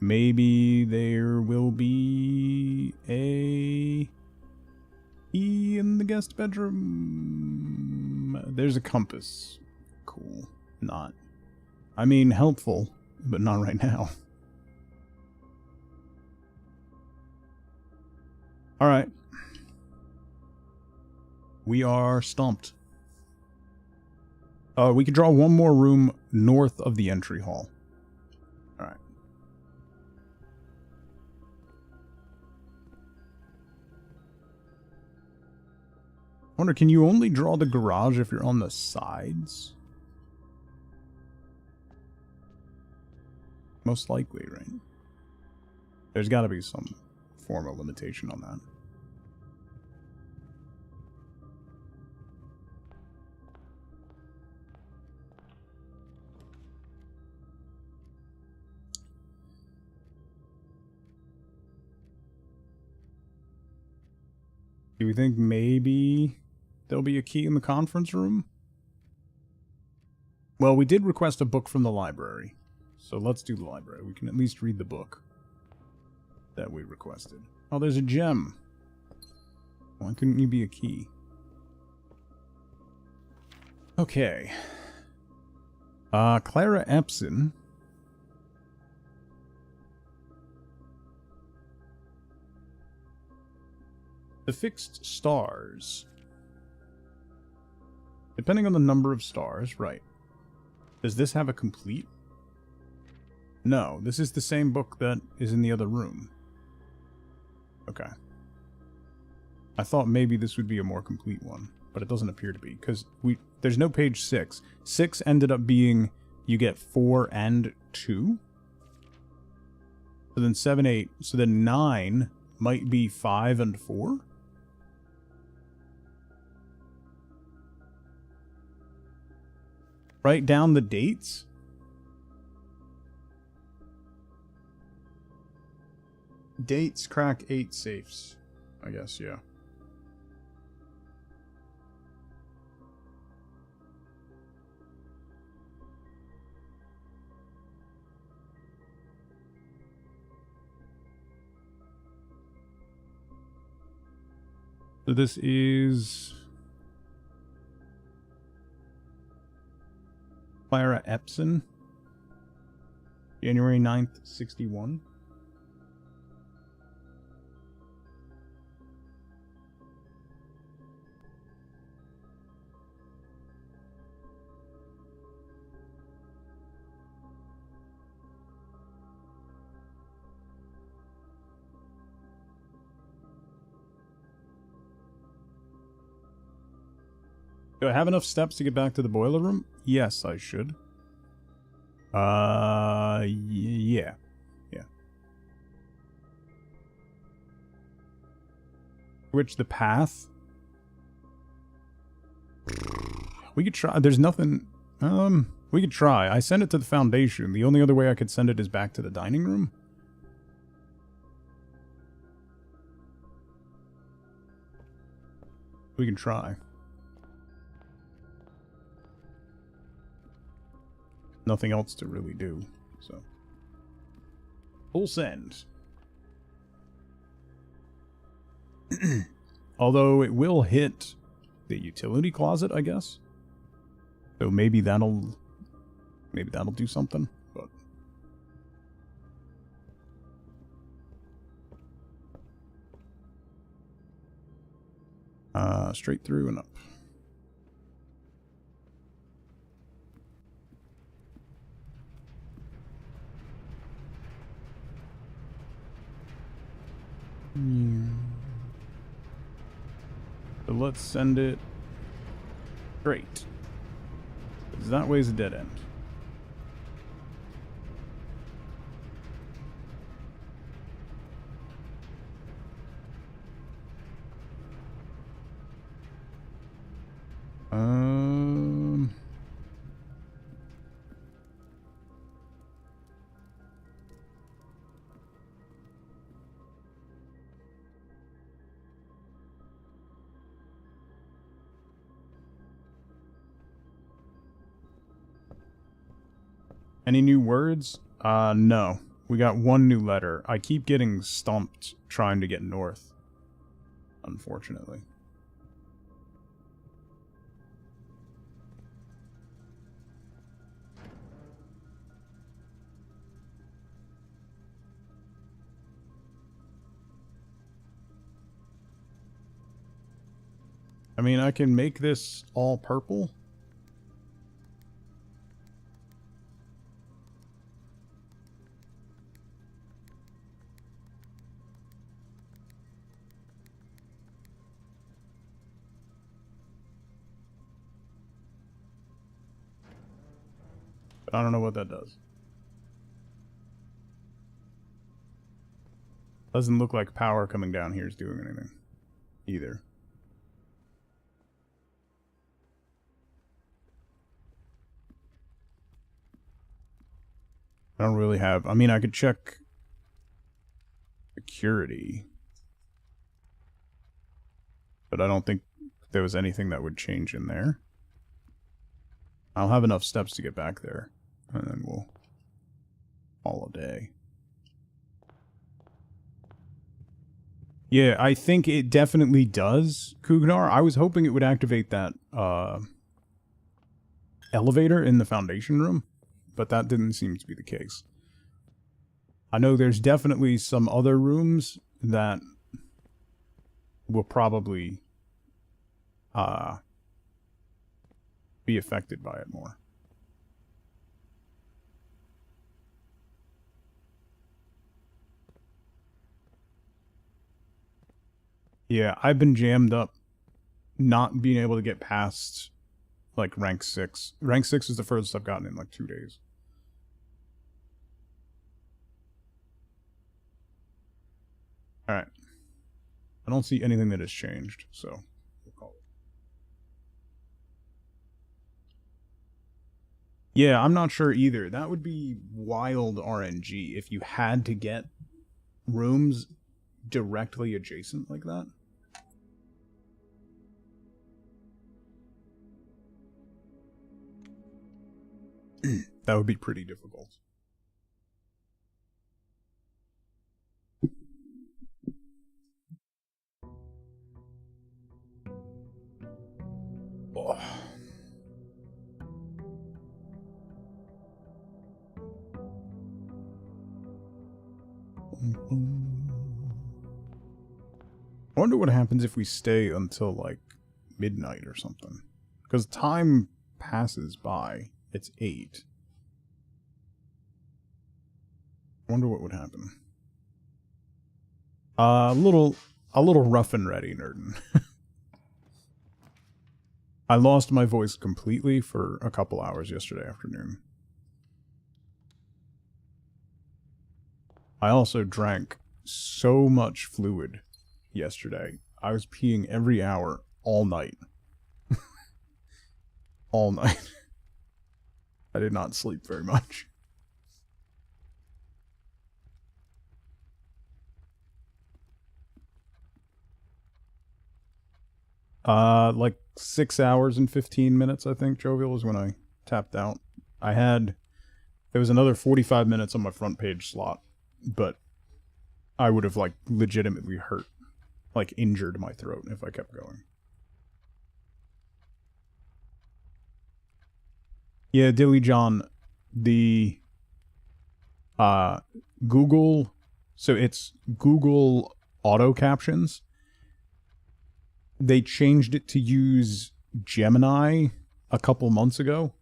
maybe there will be a key in the guest bedroom. There's a compass. Cool. Not. I mean, helpful, but not right now. Alright. We are stumped. We could draw one more room north of the entry hall. Alright. I wonder, can you only draw the garage if you're on the sides? Most likely, right? There's got to be some form of limitation on that. Do we think maybe there'll be a key in the conference room? Well, we did request a book from the library. So let's do the library. We can at least read the book that we requested. Oh, there's a gem. Why couldn't you be a key? Okay. Clara Epson. The fixed stars. Depending on the number of stars, right. Does this have a complete? No, this is the same book that is in the other room. Okay. I thought maybe this would be a more complete one, but it doesn't appear to be, because there's no page 6. 6 ended up being you get 4 and 2. So then 7, 8. So then 9 might be 5 and 4. Write down the dates. Dates crack 8 safes. I guess, yeah. So this is Clara Epson, January 9th, 61. Do I have enough steps to get back to the boiler room? Yes, I should. Yeah. Yeah. Switch the path? We could try. There's nothing... we could try. I sent it to the Foundation. The only other way I could send it is back to the dining room. We can try. Nothing else to really do, so. Full send. Although it will hit the utility closet, I guess. So maybe that'll do something, but straight through and up. So let's send it straight. Because that way's a dead end. Any new words? No. We got one new letter. I keep getting stumped trying to get north. Unfortunately. I mean, I can make this all purple. But I don't know what that does. Doesn't look like power coming down here is doing anything either. I don't really have... I mean, I could check security, but I don't think there was anything that would change in there. I'll have enough steps to get back there, and then we'll call a day. Yeah, I think it definitely does, Kugnar. I was hoping it would activate that elevator in the Foundation room, but that didn't seem to be the case. I know there's definitely some other rooms that will probably be affected by it more. Yeah, I've been jammed up not being able to get past, like, rank 6. Rank 6 is the furthest I've gotten in, like, 2 days. Alright. I don't see anything that has changed, so we'll call it. Yeah, I'm not sure either. That would be wild RNG if you had to get rooms directly adjacent like that. That would be pretty difficult. Oh. I wonder what happens if we stay until, like, midnight or something. Because time passes by. It's 8. I wonder what would happen. A little rough and ready, Nerdin. I lost my voice completely for a couple hours yesterday afternoon. I also drank so much fluid yesterday. I was peeing every hour, all night. All night. I did not sleep very much. Like 6 hours and 15 minutes, I think, Jovial, was when I tapped out. There was another 45 minutes on my front page slot, but I would have, like, legitimately hurt, like, injured my throat if I kept going. Yeah, Dilly John, the Google, so it's Google auto captions. They changed it to use Gemini a couple months ago,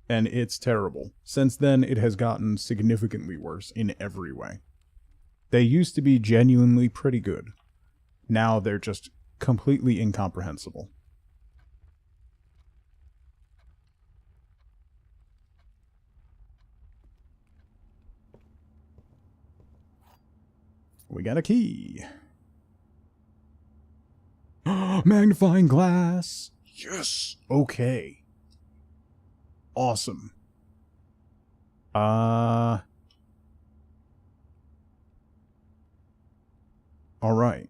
and it's terrible. Since then, it has gotten significantly worse in every way. They used to be genuinely pretty good. Now they're just completely incomprehensible. We got a key. Magnifying glass. Yes. Okay. Awesome. All right.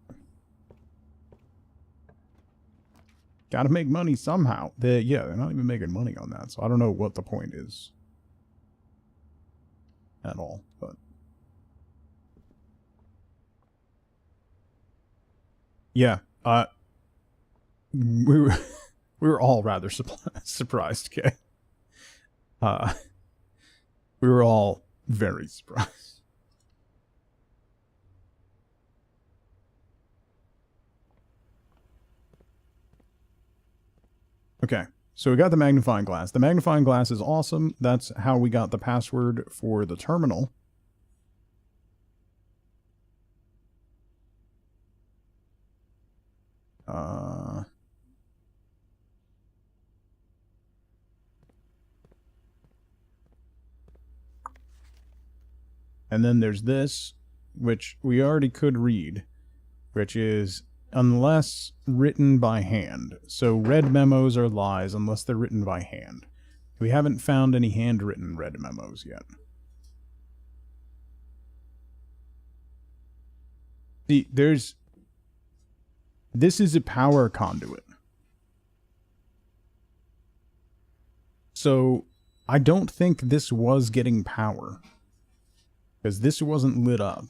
Gotta make money somehow. They're not even making money on that, so I don't know what the point is at all, but yeah, we were all rather surprised, okay? We were all very surprised. Okay, so we got the magnifying glass. The magnifying glass is awesome. That's how we got the password for the terminal. And then there's this, which we already could read, which is unless written by hand. So red memos are lies unless they're written by hand. We haven't found any handwritten red memos yet. See, this is a power conduit. So I don't think this was getting power, because this wasn't lit up.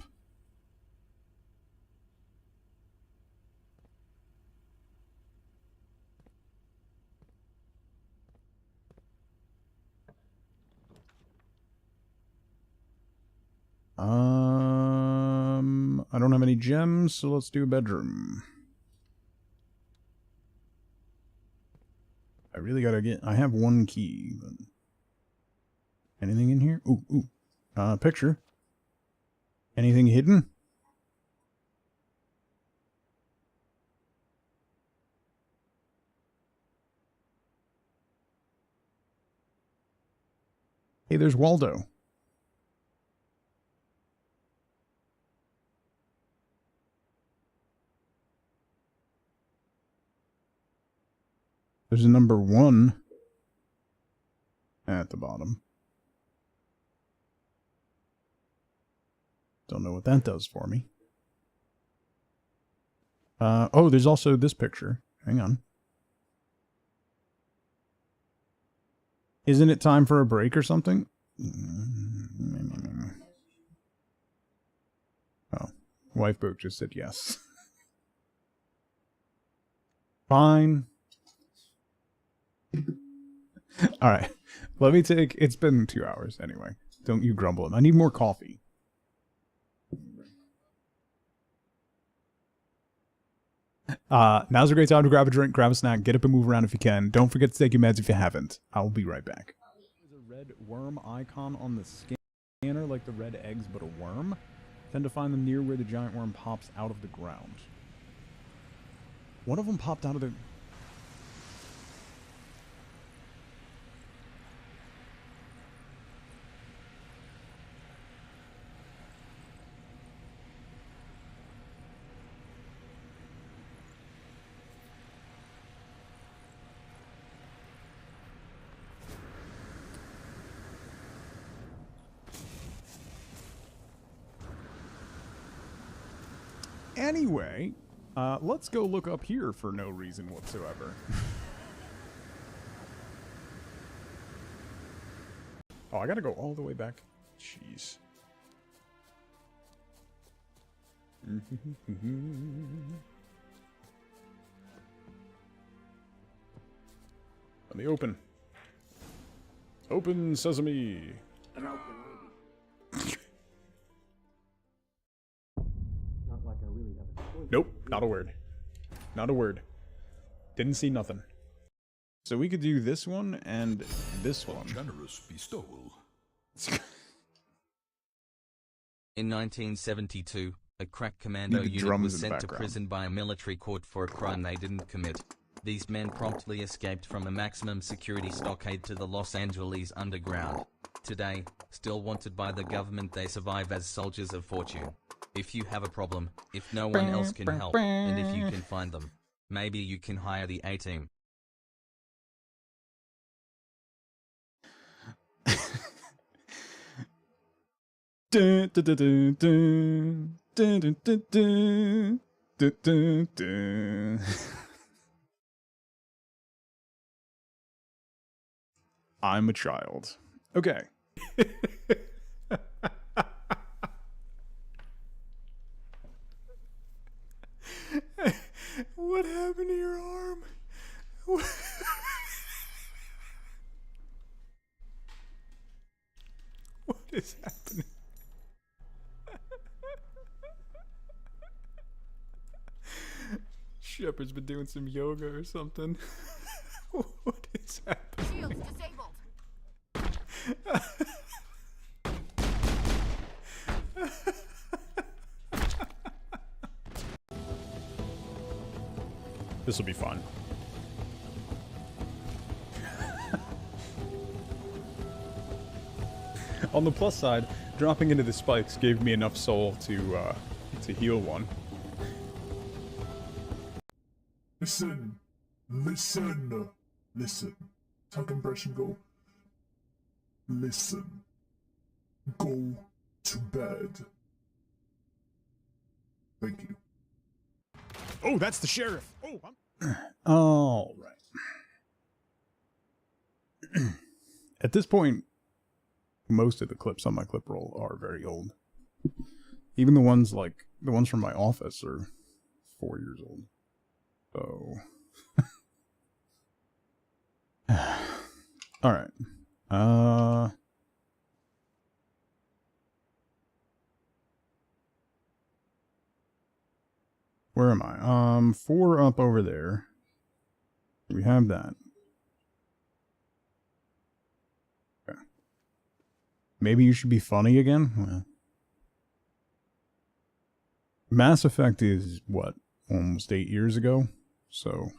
I don't have any gems, so let's do a bedroom. I really gotta get... I have one key, but... Anything in here? Ooh. Picture. Anything hidden? Hey, there's Waldo. There's a number 1 at the bottom. Don't know what that does for me. Oh, there's also this picture. Hang on. Isn't it time for a break or something? Oh, Wifeboat just said yes. Fine. Alright. Let me take... It's been 2 hours anyway. Don't you grumble. I need more coffee. Now's a great time to grab a drink, grab a snack, get up and move around if you can. Don't forget to take your meds if you haven't. I'll be right back. There's a red worm icon on the scanner, like the red eggs, but a worm. Tend to find them near where the giant worm pops out of the ground. One of them popped out of the... Anyway, let's go look up here for no reason whatsoever. Oh, I gotta go all the way back. Jeez. Let me open. Open sesame. Nope, not a word. Not a word. Didn't see nothing. So we could do this one and this one. Generous bestowal. In 1972, a crack commando unit was sent to prison by a military court for a crime they didn't commit. These men promptly escaped from a maximum security stockade to the Los Angeles underground. Today, still wanted by the government, they survive as soldiers of fortune. If you have a problem, if no one else can help, and if you can find them, maybe you can hire the A-Team. I'm a child. Okay. What happened to your arm? What is happening? Shepard's been doing some yoga or something. What is happening? Shields disabled. This will be fun. On the plus side, dropping into the spikes gave me enough soul to heal one. Listen. Listen. Listen. Tongue impression go. Listen. Go to bed. Thank you. Oh, that's the sheriff. Oh, all right. At this point, most of the clips on my clip roll are very old. Even the ones from my office are 4 years old. So, all right. Where am I? 4 up over there. We have that. Okay. Maybe you should be funny again? Well, Mass Effect is, what, almost 8 years ago? So...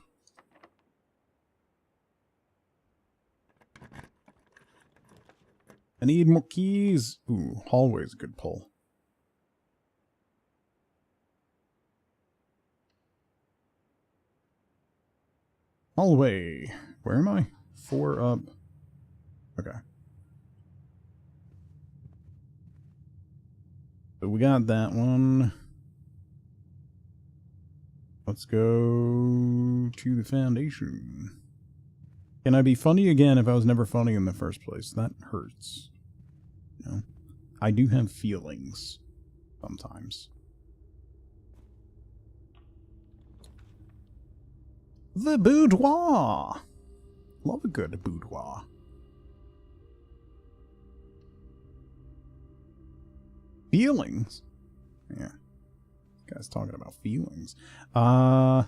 I need more keys. Ooh, hallway's a good pull. Hallway. Where am I? 4 up. Okay. So we got that one. Let's go to the foundation. Can I be funny again if I was never funny in the first place? That hurts. You know? I do have feelings. Sometimes. The boudoir! Love a good boudoir. Feelings? Yeah. This guy's talking about feelings. What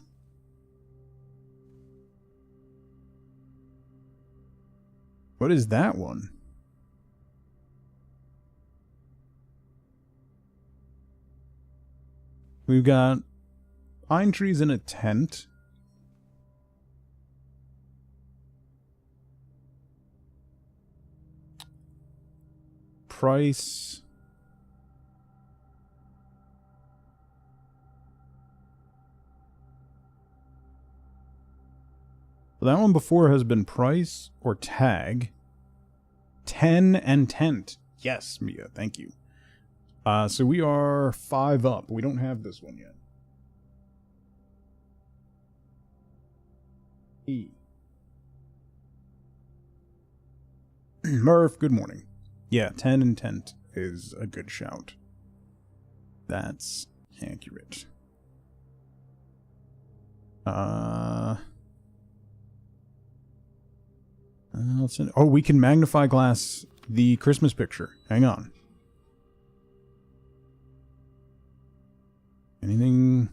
is that one? We've got pine trees in a tent. Price. That one before has been price or tag. 10 and tent. Yes, Mia, thank you. So we are 5 up. We don't have this one yet. E. Murph, good morning. Yeah, 10 and tent is a good shout. That's accurate. Oh, we can magnify glass the Christmas picture. Hang on. Anything?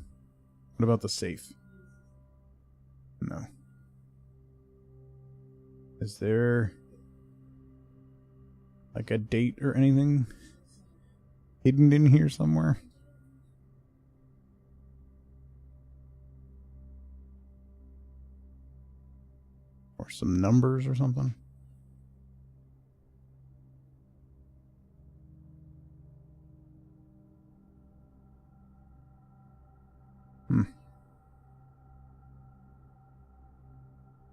What about the safe? No. Is there like a date or anything hidden in here somewhere? Or some numbers or something?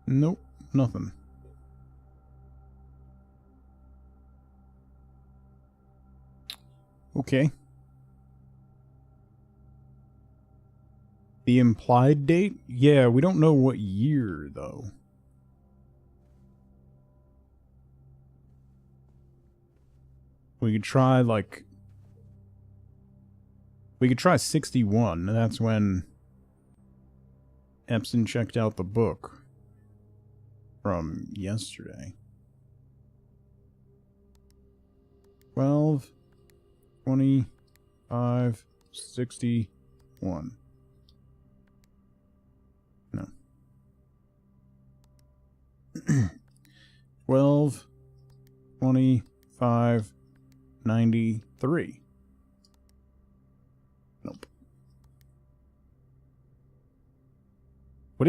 Nope, nothing. Okay. The implied date? Yeah, we don't know what year, though. We could try, like... We could try 61. That's when Epson checked out the book from yesterday. 12, 25, 61. No. 2593. Nope. What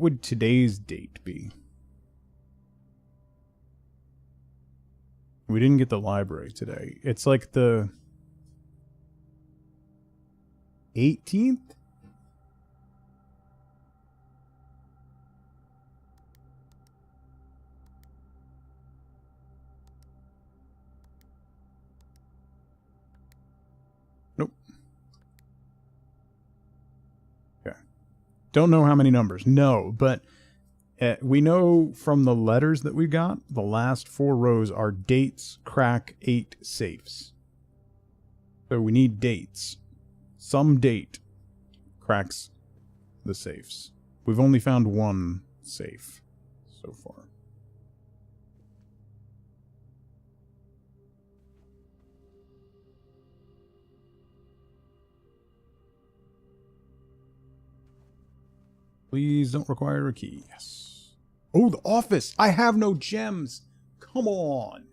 would today's date be? We didn't get the library today. It's like the 18th? Nope. Okay. Don't know how many numbers. No, but we know from the letters that we got, the last 4 rows are dates, crack, 8 safes. So we need dates. Some date cracks the safes. We've only found 1 safe so far. Please don't require a key. Yes. Oh, the office! I have no gems! Come on!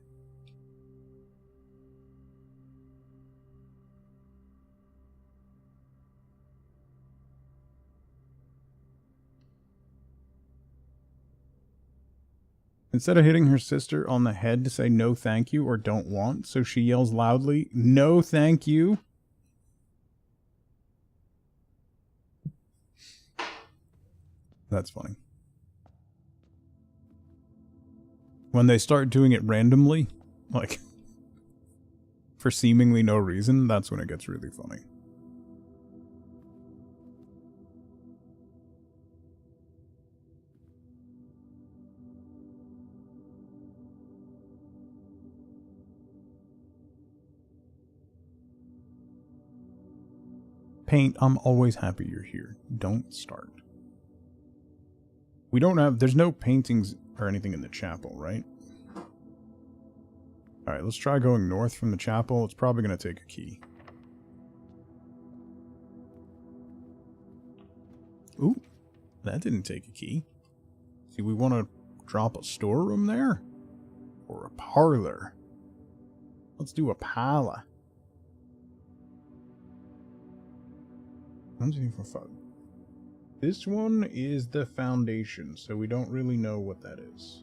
Instead of hitting her sister on the head to say no thank you or don't want, so she yells loudly, no thank you. That's funny. When they start doing it randomly, like, for seemingly no reason, that's when it gets really funny. Paint, I'm always happy you're here. Don't start. We don't have... There's no paintings or anything in the chapel, right? Alright, let's try going north from the chapel. It's probably going to take a key. Ooh, that didn't take a key. See, we want to drop a storeroom there? Or a parlor? Let's do a parlor. 1, 2, 3, 4, 5. This one is the foundation, so we don't really know what that is.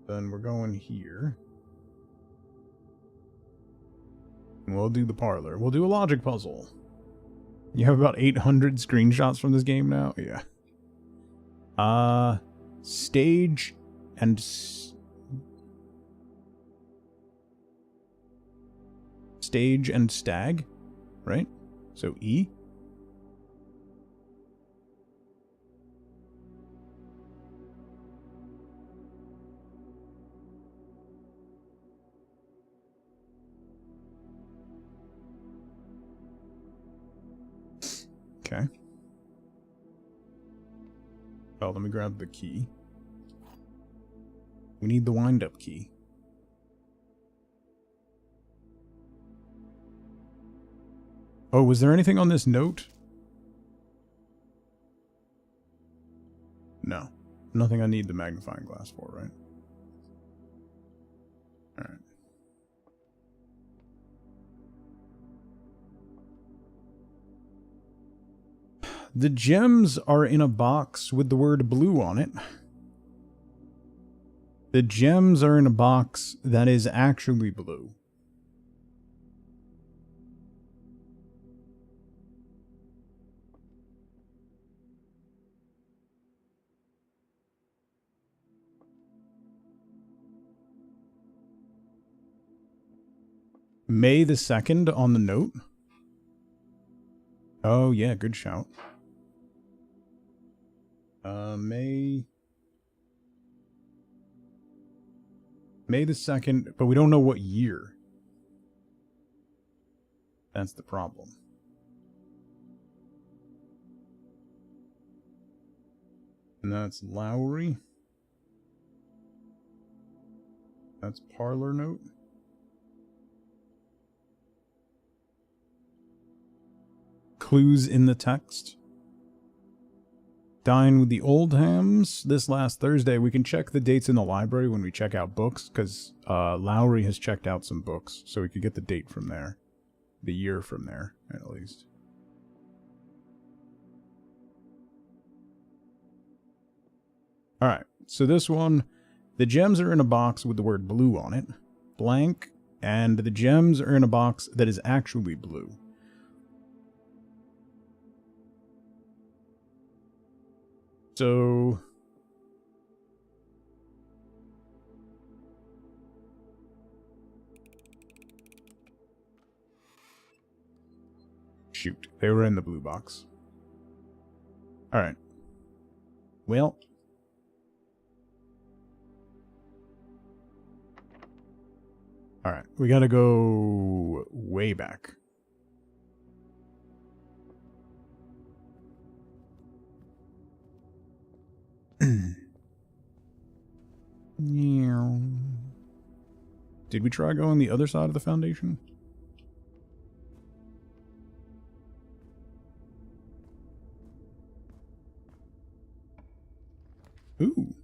Then we're going here. And we'll do the parlor. We'll do a logic puzzle. You have about 800 screenshots from this game now? Yeah. Stage and... Stage and stag, right? So E. Okay. Oh, let me grab the key. We need the wind-up key. Oh, was there anything on this note? No. Nothing I need the magnifying glass for, right? Alright. The gems are in a box with the word blue on it. The gems are in a box that is actually blue. May the 2nd on the note. Oh, yeah, good shout. May the 2nd, but we don't know what year. That's the problem. And that's Lowry. That's parlor note. clues in the text. Dine with the Oldhams this last Thursday. We can check the dates in the library when we check out books, because Lowry has checked out some books, so we could get the date from there. The year from there, at least. Alright, so this one, the gems are in a box with the word blue on it. Blank, and the gems are in a box that is actually blue. So... shoot, they were in the blue box. Alright. Well... alright, we gotta go way back. Did we try going the other side of the foundation? Ooh.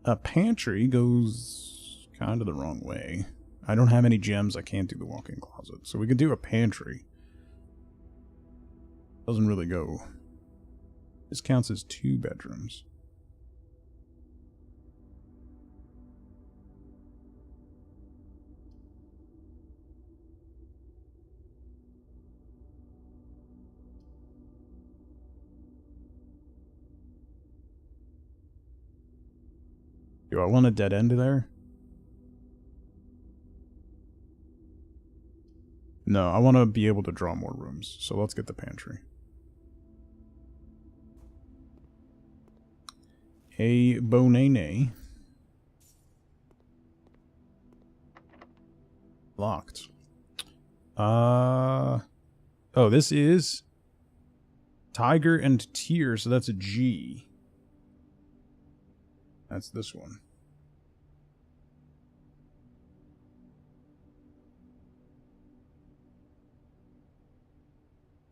A pantry goes kind of the wrong way. I don't have any gems. I can't do the walk-in closet. So we could do a pantry. Doesn't really go. This counts as 2 bedrooms. Do I want a dead end there? No, I want to be able to draw more rooms, so let's get the pantry. A bonene. Locked. Oh, this is Tiger and Tear, so that's a G. That's this one.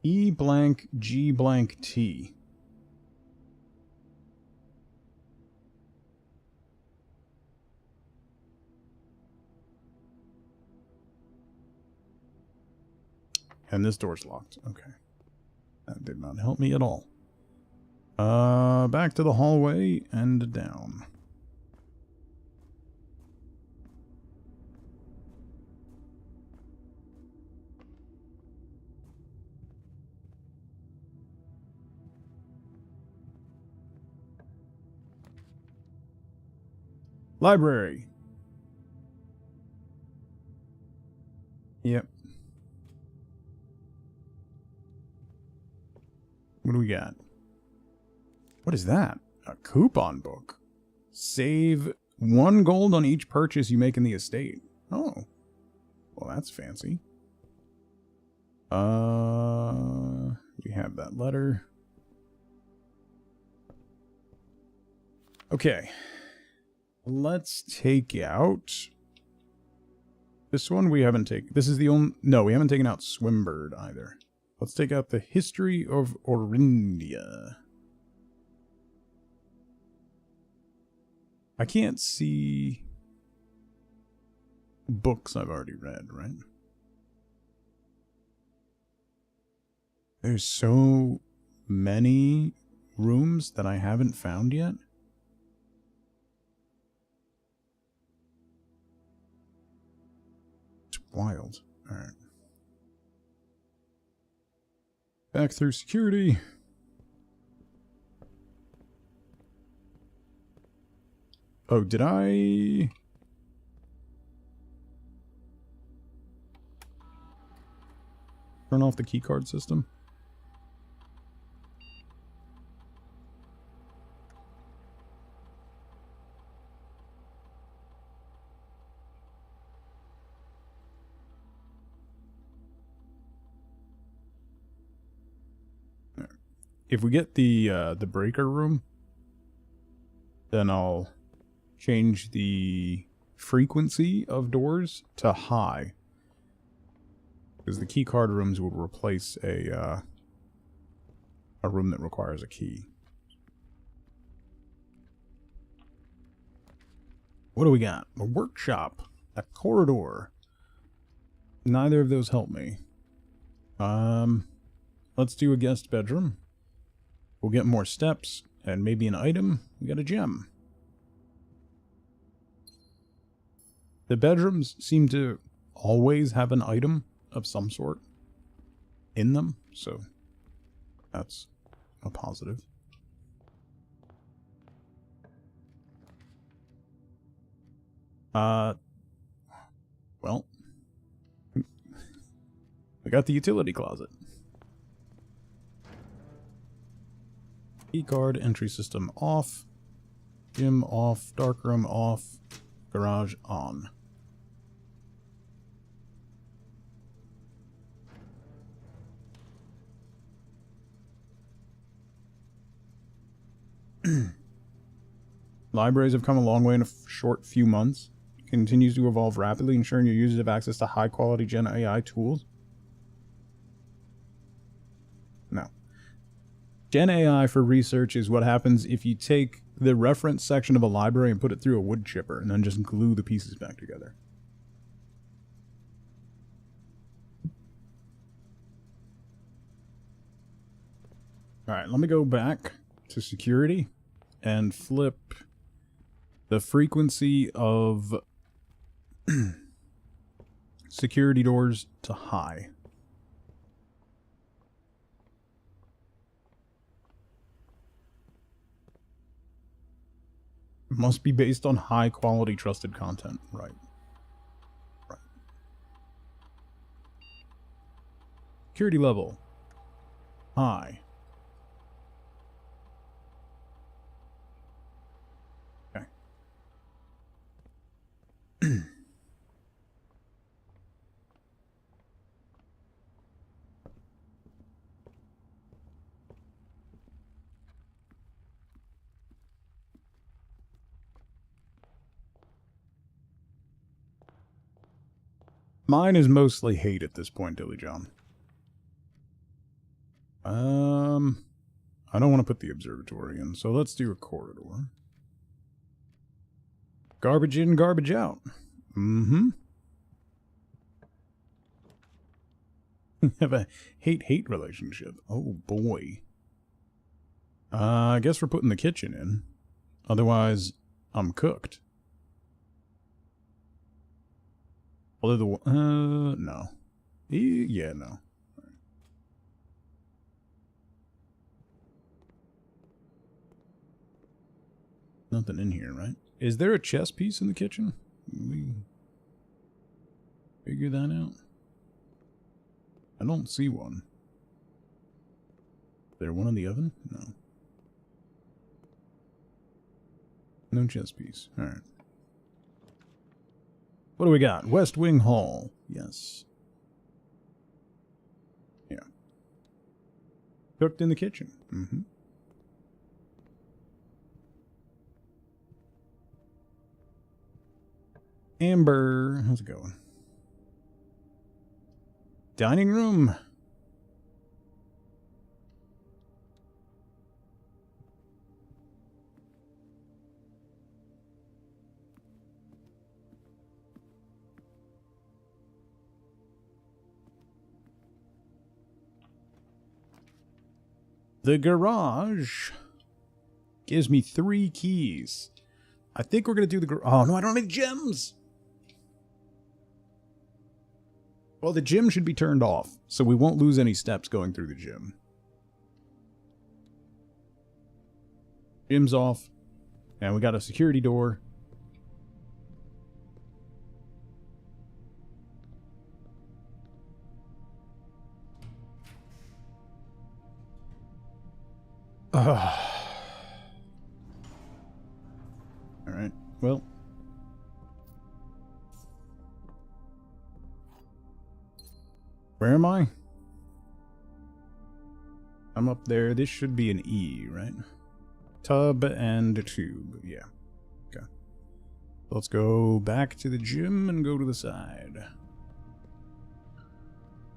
E blank G blank T. And this door's locked. Okay. That did not help me at all. Back to the hallway and down. Library. Yep. What do we got? What is that? A coupon book. Save 1 gold on each purchase you make in the estate. Oh. Well, that's fancy. We have that letter. Okay. Let's take out... this one we haven't taken... this is the only... no, we haven't taken out Swimbird either. Let's take out the History of Orindia. I can't see books I've already read, right? There's so many rooms that I haven't found yet. It's wild. Alright. Back through security. Oh, did I... turn off the keycard system? If we get the breaker room, then I'll change the frequency of doors to high. Because the key card rooms will replace a room that requires a key. What do we got? A workshop. A corridor. Neither of those help me. Let's do a guest bedroom. We'll get more steps and maybe an item. We got a gem. The bedrooms seem to always have an item of some sort in them, so that's a positive. Well, we got the utility closet. Keycard, entry system off, gym off, darkroom off, garage on. Libraries have come a long way in a short few months. Continues to evolve rapidly, ensuring your users have access to high-quality Gen AI tools. No. Gen AI for research is what happens if you take the reference section of a library and put it through a wood chipper and then just glue the pieces back together. Alright, let me go back to security and flip the frequency of security doors to high. Must be based on high quality trusted content, right? Right. Security level high. Okay. Mine is mostly hate at this point, Dilly John. I don't want to put the observatory in, so let's do a corridor. Garbage in, garbage out. Mm-hmm. Have a hate-hate relationship. Oh, boy. I guess we're putting the kitchen in. Otherwise, I'm cooked. Although the... no. Yeah, no. Nothing in here, right? Is there a chess piece in the kitchen? Can we figure that out? I don't see one. Is there one in the oven? No. No chess piece. Alright. What do we got? West Wing Hall. Yes. Yeah. Cooked in the kitchen. Mm-hmm. Amber, how's it going? Dining room. The garage gives me 3 keys. I think we're going to do the garage. Oh, no, I don't have any gems. Well, the gym should be turned off, so we won't lose any steps going through the gym. Gym's off, and we got a security door. Alright, well. Where am I? I'm up there. This should be an E, right? Tub and tube. Yeah. Okay. Let's go back to the gym and go to the side.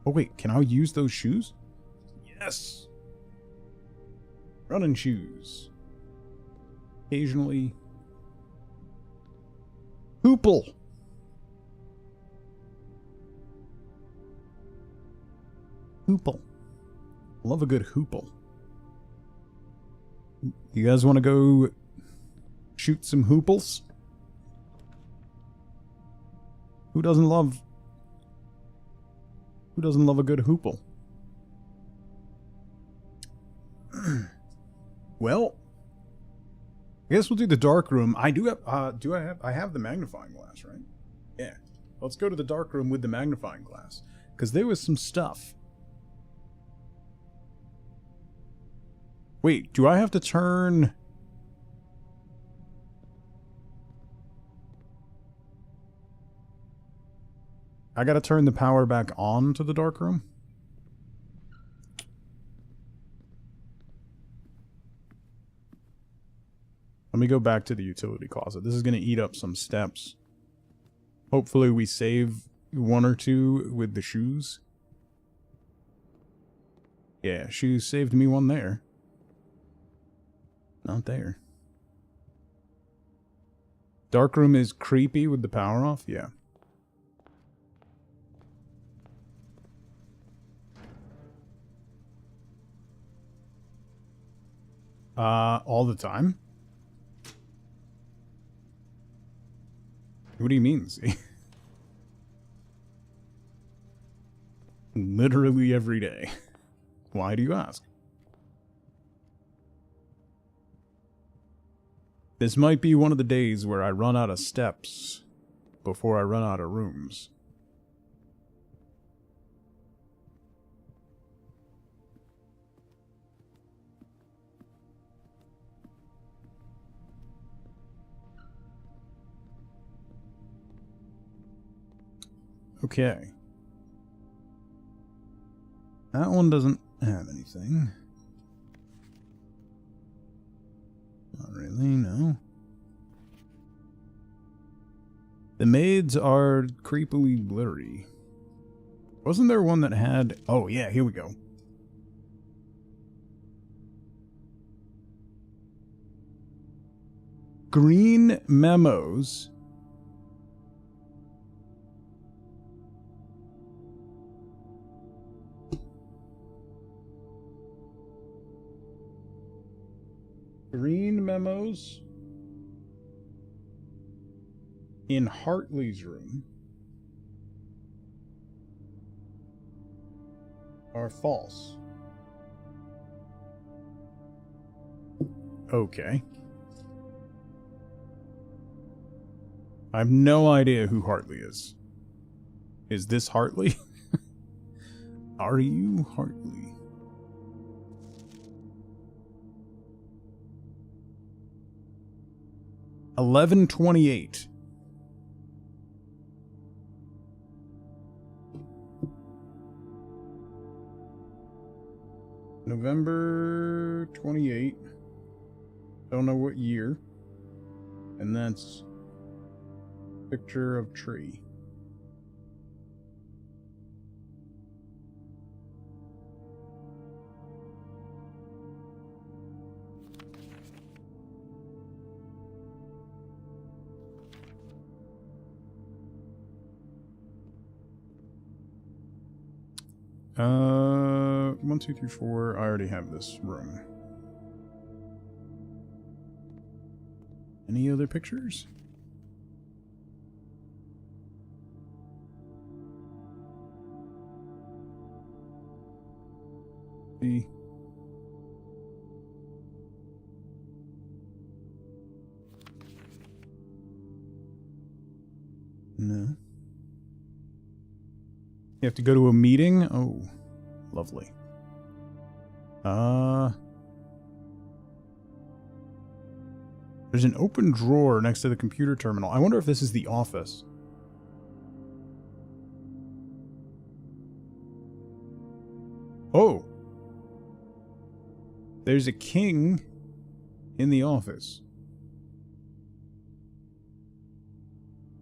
Oh wait, can I use those shoes? Yes! Running shoes. Occasionally. Hoople! Hoople. Love a good hoople. You guys want to go shoot some hooples? Who doesn't love a good hoople? Well, I guess we'll do the dark room. I have the magnifying glass, right? Yeah. Let's go to the dark room with the magnifying glass, because there was some stuff. Wait, do I have to turn... I gotta turn the power back on to the dark room? Let me go back to the utility closet. This is gonna eat up some steps. Hopefully we save one or two with the shoes. Yeah, shoes saved me one there. Not there. Darkroom is creepy with the power off? Yeah. All the time? What do you mean, see? Literally every day. Why do you ask? This might be one of the days where I run out of steps before I run out of rooms. Okay. That one doesn't have anything. Not really, no. The maids are creepily blurry. Wasn't there one that had... Oh, yeah, here we go. Green memos. Green memos in Hartley's room are false. Okay. I have no idea who Hartley is. Is this Hartley? Are you Hartley? $11.28. November 28. Don't know what year. And that's picture of tree. One, two, three, four. I already have this room. Any other pictures? See. No. You have to go to a meeting? Oh, lovely. There's an open drawer next to the computer terminal. I wonder if this is the office. Oh. There's a king in the office.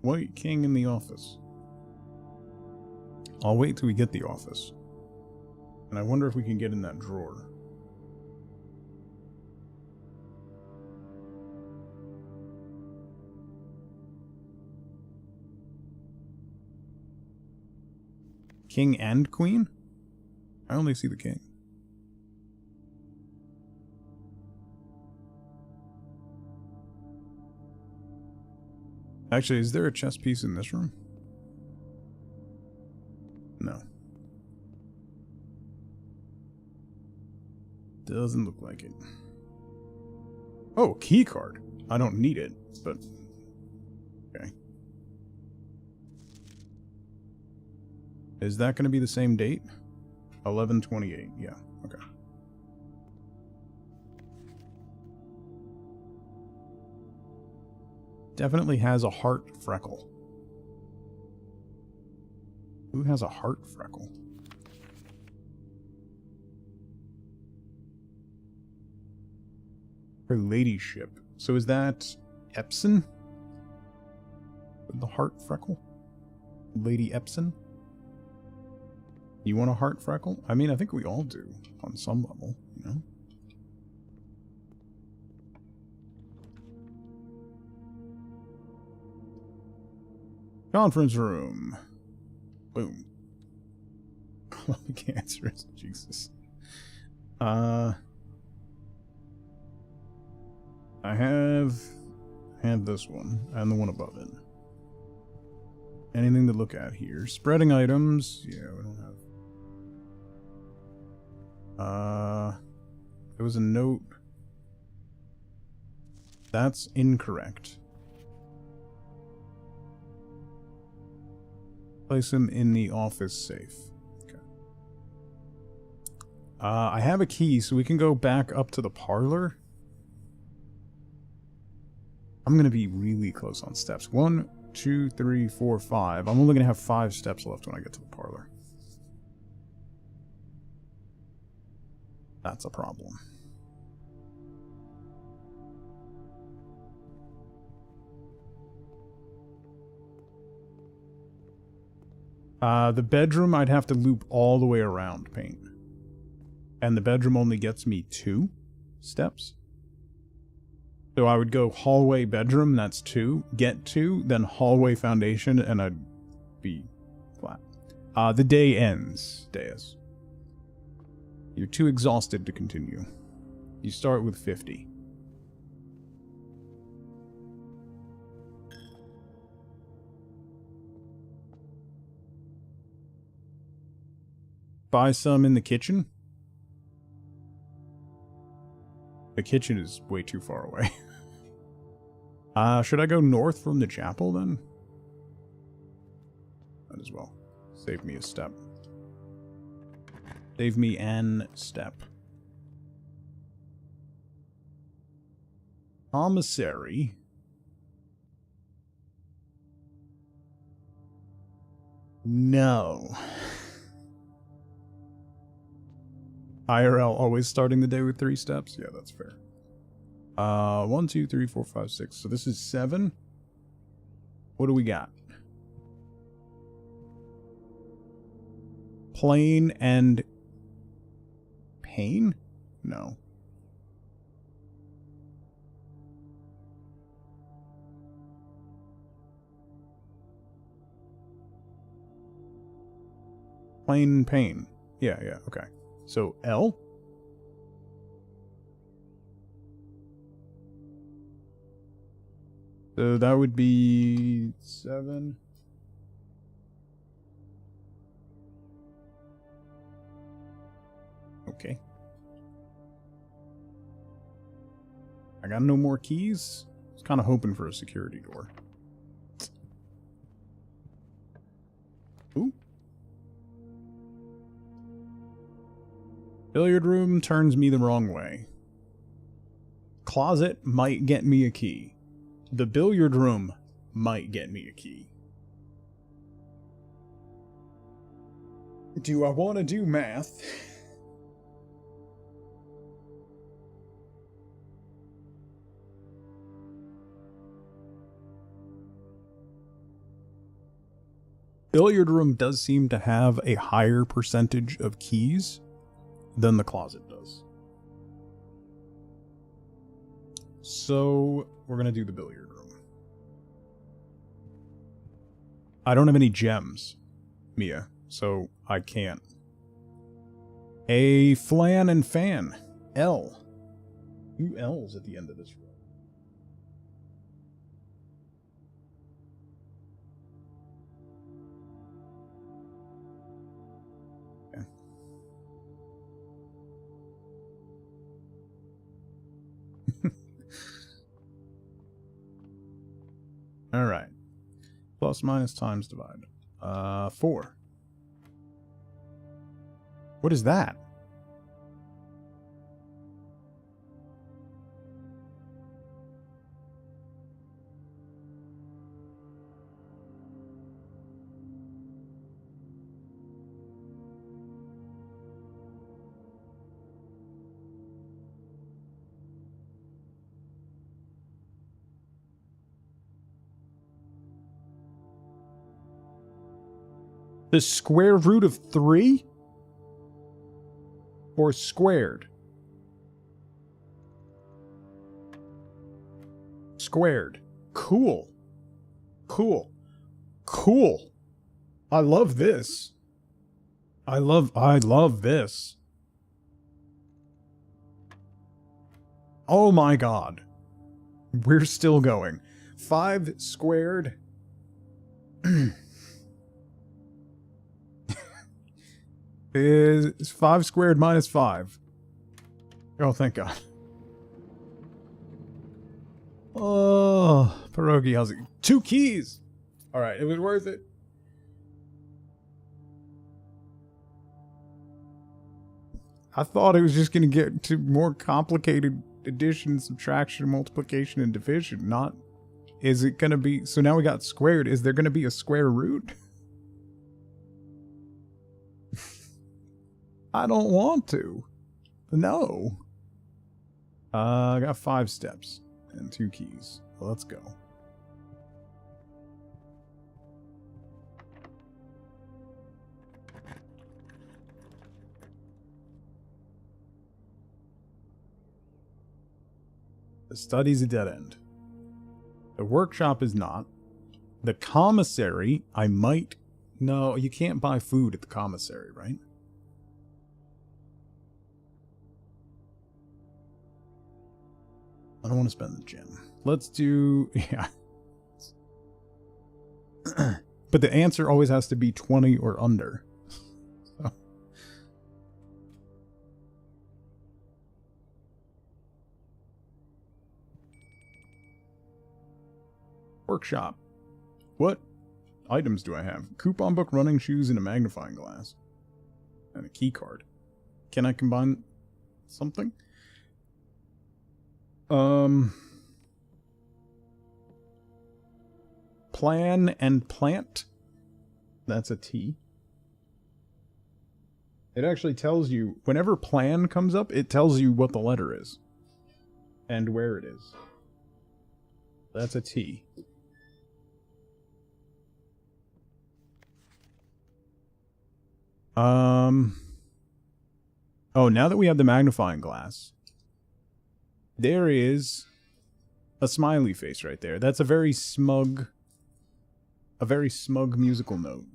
White king in the office. I'll wait till we get the office. And I wonder if we can get in that drawer. King and queen? I only see the king. Actually, is there a chess piece in this room? No. Doesn't look like it. Oh, key card. I don't need it, but okay. Is that going to be the same date? 11/28. Yeah. Okay. Definitely has a heart freckle. Who has a heart freckle? Her ladyship. So is that Epson? With the heart freckle? Lady Epson? You want a heart freckle? I mean, I think we all do, on some level, you know? Conference room. Boom. The cancers, Jesus. I have this one, and the one above it. Anything to look at here? Spreading items. Yeah, we don't have. There was a note. That's incorrect. Place him in the office safe. Okay. I have a key, so we can go back up to the parlor. I'm gonna be really close on steps. 1, 2, 3, 4, 5. I'm only gonna have 5 steps left when I get to the parlor. That's a problem. The bedroom, I'd have to loop all the way around paint. And the bedroom only gets me 2 steps. So I would go hallway bedroom, that's 2. Get 2, then hallway foundation, and I'd be flat. The day ends, Deus. You're too exhausted to continue. You start with 50. Buy some in the kitchen? The kitchen is way too far away. Should I go north from the chapel then? Might as well. Save me a step. Save me an step. Commissary. No. IRL always starting the day with 3 steps? Yeah, that's fair. 1, 2, 3, 4, 5, 6. So this is 7. What do we got? Plain and pain? No. Plain and pain. Yeah, okay. So L? So that would be 7. Okay. I got no more keys. I was kind of hoping for a security door. Ooh. Billiard room turns me the wrong way. Closet might get me a key. The billiard room might get me a key. Do I want to do math? billiard room does seem to have a higher percentage of keys than the closet does. So we're going to do the billiard room. I don't have any gems, Mia, so I can't. A flan and fan. L. 2 L's at the end of this row. All right. Plus, minus, times, divide. 4. What is that? The square root of 3? Or squared? Squared. Cool. Cool. Cool. I love this. I love this. Oh my god. We're still going. 5 squared. Is 5 squared minus 5. Oh, thank God. Oh, pierogi, how's it? 2 keys! Alright, it was worth it. I thought it was just going to get to more complicated addition, subtraction, multiplication, and division. Not, is it going to be... So now we got squared. Is there going to be a square root? I don't want to. No. I got 5 steps and 2 keys. Well, let's go. The study's a dead end. The workshop is not. The commissary, I might... No, you can't buy food at the commissary, right? I don't want to spend the gem. Let's do... Yeah. But the answer always has to be 20 or under. So. Workshop. What items do I have? Coupon book, running shoes, and a magnifying glass. And a key card. Can I combine something? Plan and plant. That's a T. It actually tells you, whenever plan comes up, it tells you what the letter is. And where it is. That's a T. Oh, now that we have the magnifying glass, there is a smiley face right there. That's a very smug musical note.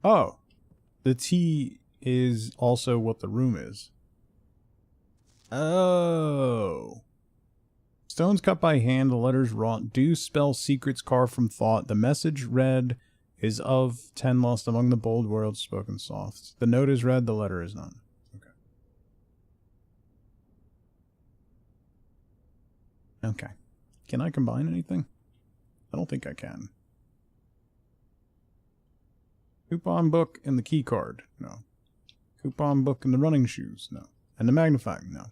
Oh, the T is also what the room is. Oh. Stones cut by hand, the letters wrought, do spell secrets carved from thought. The message read is of 10 lost among the bold words spoken soft. The note is read, the letter is none. Okay. Okay. Can I combine anything? I don't think I can. Coupon book and the key card. No. Coupon book and the running shoes. No. And the magnifying. No.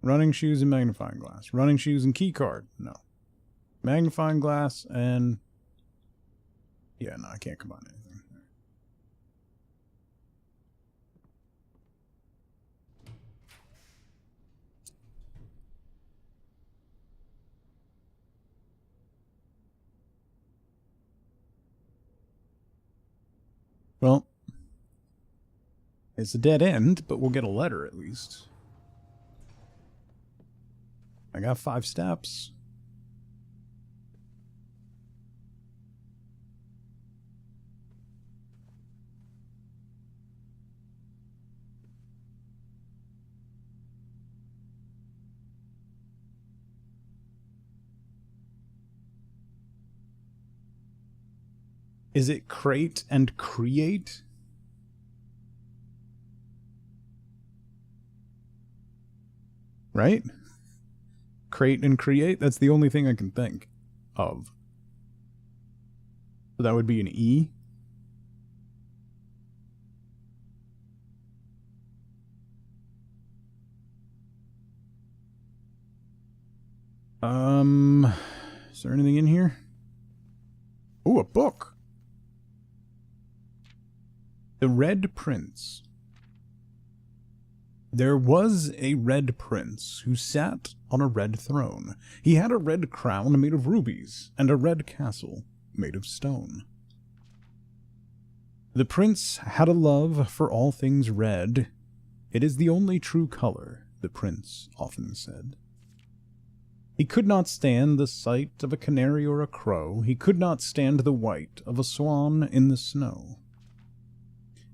Running shoes and magnifying glass. Running shoes and key card. No. Magnifying glass and Yeah, no, I can't combine anything. Well, it's a dead end, but we'll get a letter at least. I got 5 steps. Is it crate and create? Right? Crate and create? That's the only thing I can think of. So that would be an E. Is there anything in here? Oh, a book. The Red Prince. There was a red prince who sat on a red throne. He had a red crown made of rubies and a red castle made of stone. The prince had a love for all things red. It is the only true color, the prince often said. He could not stand the sight of a canary or a crow. He could not stand the white of a swan in the snow.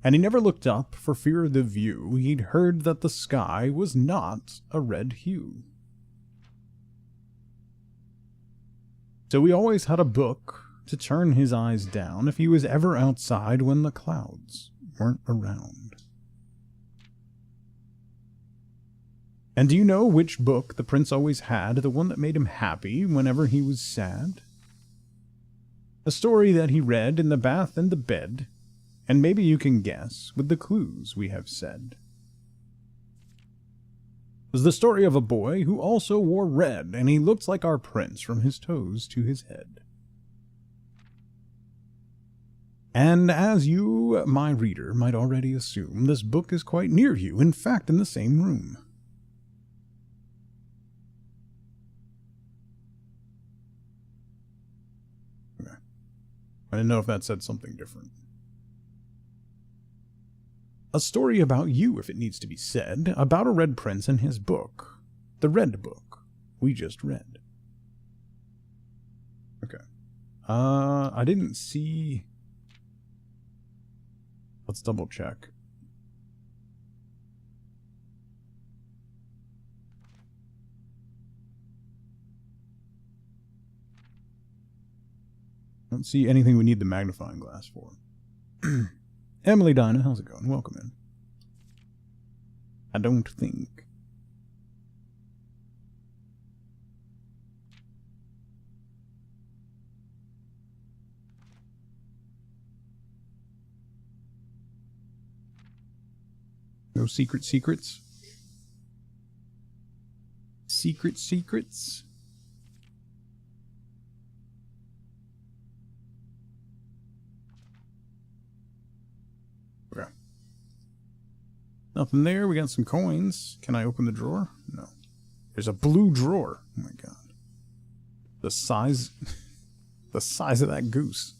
And he never looked up for fear of the view. He'd heard that the sky was not a red hue. So he always had a book to turn his eyes down if he was ever outside when the clouds weren't around. And do you know which book the prince always had, the one that made him happy whenever he was sad? A story that he read in the bath and the bed, and maybe you can guess with the clues we have said. It was the story of a boy who also wore red, and he looked like our prince from his toes to his head. And as you, my reader, might already assume, this book is quite near you, in fact in the same room. Okay. I didn't know if that said something different. A story about you, if it needs to be said, about a red prince and his book. The red book we just read. Okay. I didn't see... Let's double check. I don't see anything we need the magnifying glass for. Emily Dinah, how's it going? Welcome in. I don't think. No secrets. Secrets. Okay. Nothing there. We got some coins. Can I open the drawer? No. There's a blue drawer. Oh my god. The size of that goose.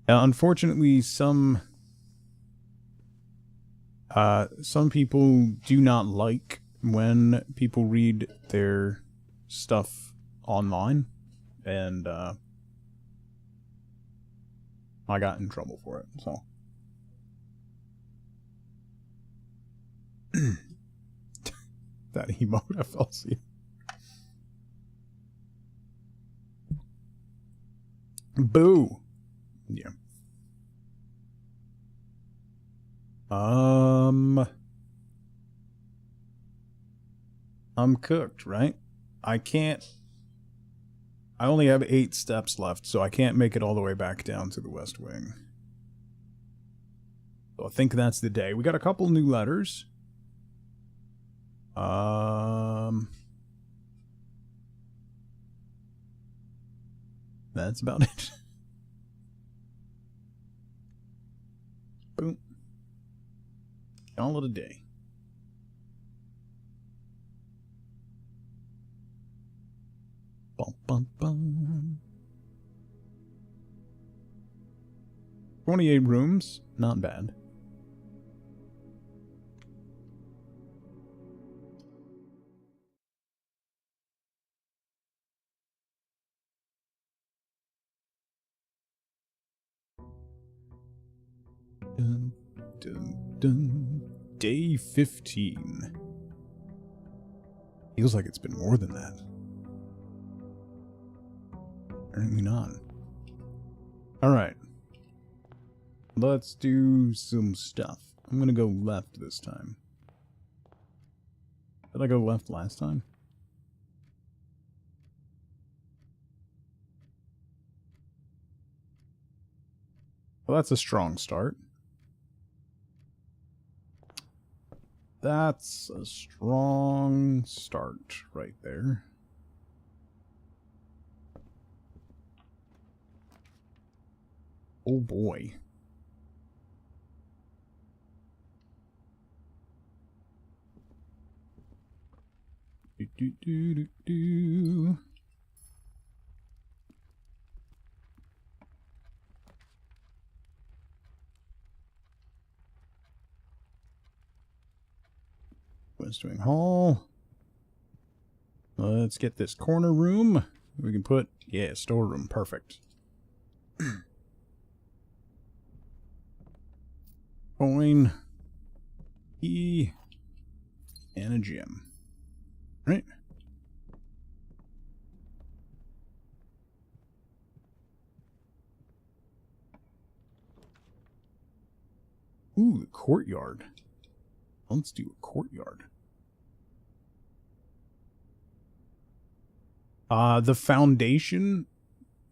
Unfortunately, some people do not like when people read their stuff online, and I got in trouble for it, so. That emote, FLC. Boo! Yeah. I'm cooked, right? I only have 8 steps left, so I can't make it all the way back down to the West Wing. So I think that's the day. We got a couple new letters. That's about it. Boom. Call it a day. Bum, bum, bum. 28 rooms, not bad. Dun, dun, dun. Day 15. Feels like it's been more than that. Apparently not. Alright. Let's do some stuff. I'm gonna go left this time. Did I go left last time? Well, that's a strong start. That's a strong start right there. Oh boy. Do, do, do, do, do. West Wing Hall. Let's get this corner room. We can put, yeah, storeroom. Perfect. Coin. Key. And a gem. Right. Ooh, the courtyard. Let's do a courtyard. The foundation,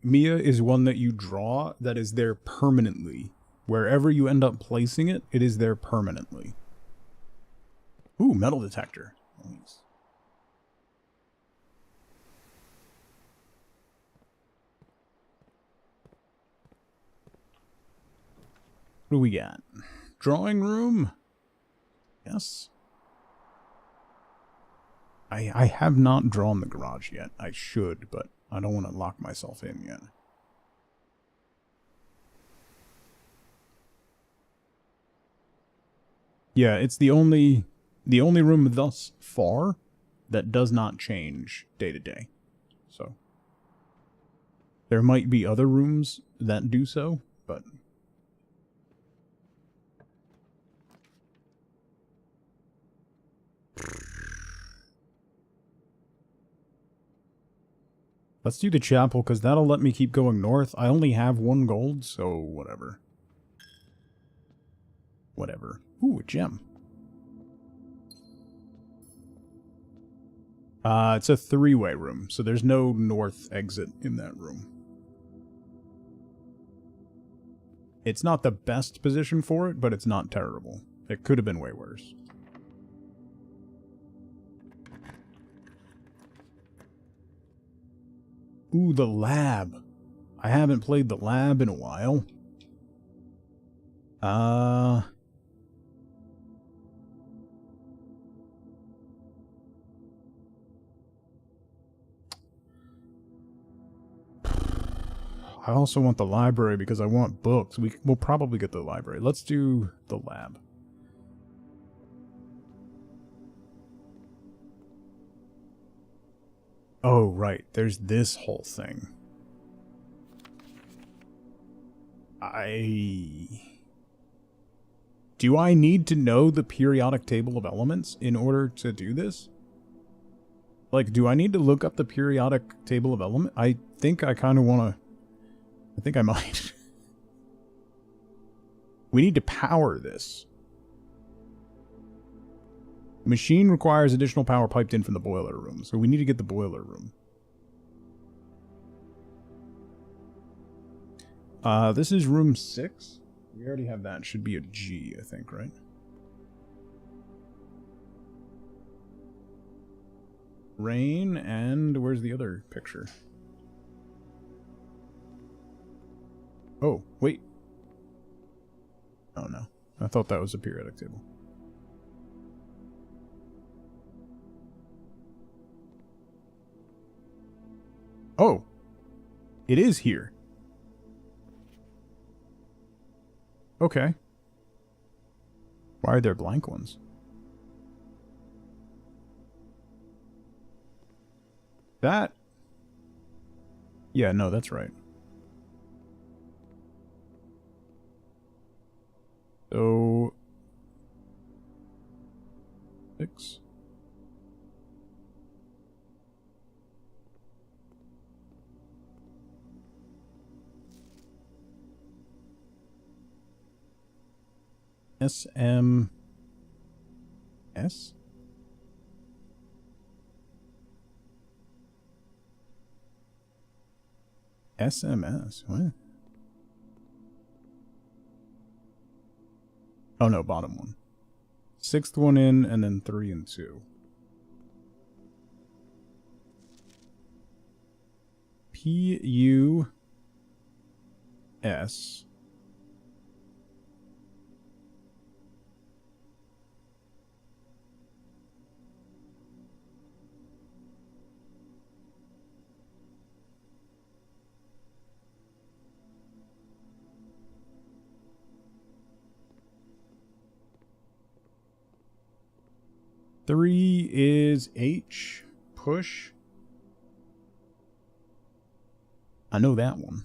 Mia, is one that you draw that is there permanently. Wherever you end up placing it, it is there permanently. Ooh, metal detector. Nice. What do we got? Drawing room? Yes. I have not drawn the garage yet. I should, but I don't want to lock myself in yet. Yeah, it's the only room thus far that does not change day to day. So there might be other rooms that do so, but let's do the chapel, because that'll let me keep going north. I only have 1 gold, so whatever. Whatever. Ooh, a gem. It's a 3-way room, so there's no north exit in that room. It's not the best position for it, but it's not terrible. It could have been way worse. Ooh, the lab. I haven't played the lab in a while. I also want the library because I want books. We'll probably get the library. Let's do the lab. Oh, right. There's this whole thing. Do I need to know the periodic table of elements in order to do this? Like, do I need to look up the periodic table of elements? I think I kind of want to... I think I might. We need to power this. Machine requires additional power piped in from the boiler room, so we need to get the boiler room. This is room 6. We already have that. It should be a G, I think, right? Rain, and where's the other picture? Oh, wait. Oh no. I thought that was a periodic table. Oh. It is here. Okay. Why are there blank ones? That... Yeah, no, that's right. So... 6. SMS? SMS? What? Oh no, bottom one. 6th one in, and then 3 and 2. PUS. Three is H. Push. I know that one.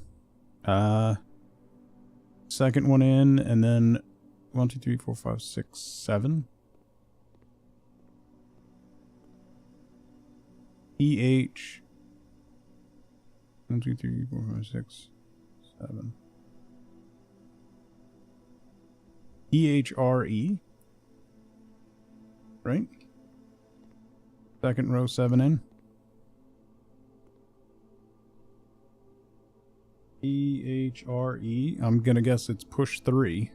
Second one in, and then 1, 2, 3, 4, 5, 6, 7. EH. 1, 2, 3, 4, 5, 6, 7. EHRE. Right? Second row, 7 in. EHRE. I'm gonna guess it's push 3.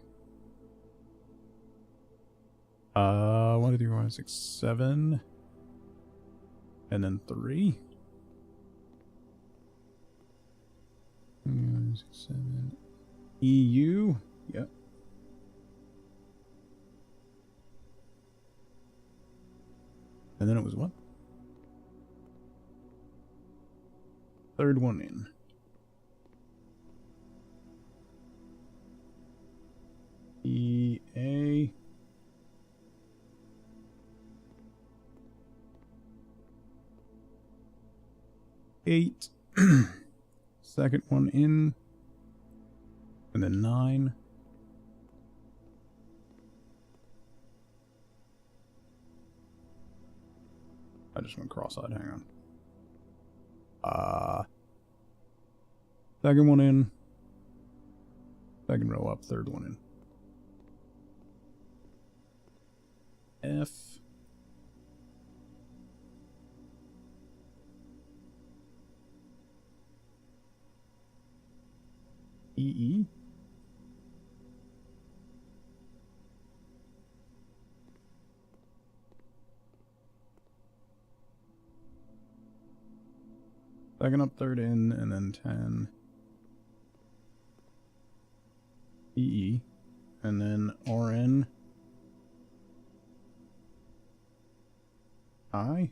1, 2, 3, 4, 5, 6, 7. And then 3. 1, 6, 7. EU. Yep. And then it was what? Third one in. EA. Eight. Second one in. And then 9. I just went cross-eyed, hang on. Second one in. Second row up, third one in. F. EE. Second up, third in, and then 10. EE. And then RN. I.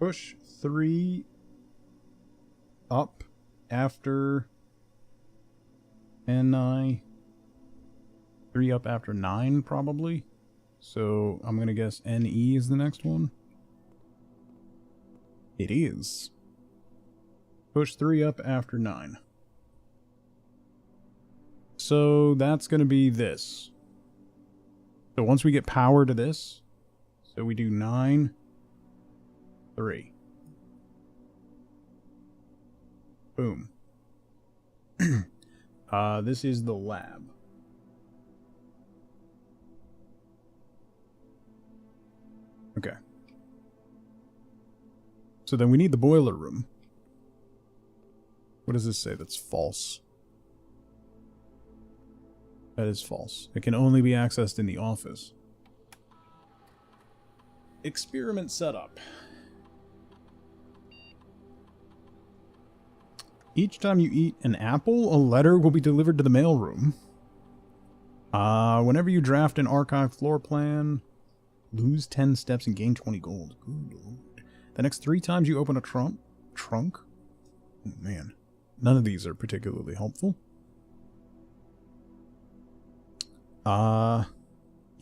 Push 3 up after NI. 3 up after 9, probably. So I'm going to guess NE is the next one. It is. Push 3 up after 9. So that's going to be this. So once we get power to this, so we do 9, 3. Boom. This is the lab. Okay. So then we need the boiler room. What does this say? That's false. That is false. It can only be accessed in the office. Experiment setup. Each time you eat an apple, a letter will be delivered to the mailroom. Whenever you draft an archive floor plan, lose 10 steps and gain 20 gold. Good lord. The next 3 times you open a trunk? Oh man. None of these are particularly helpful.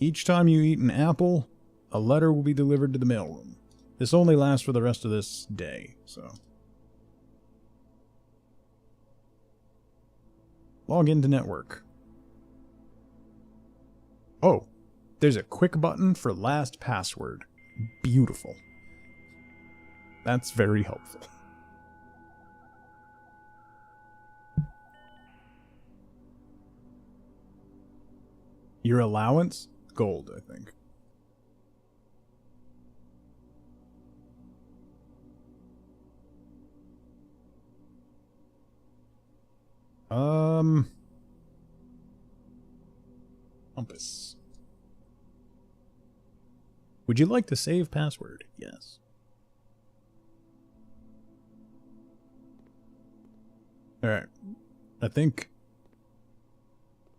Each time you eat an apple, a letter will be delivered to the mailroom. This only lasts for the rest of this day, so. Log into network. Oh, there's a quick button for last password. Beautiful. That's very helpful. Your allowance? Gold, I think. Compass. Would you like to save password? Yes. Alright. I think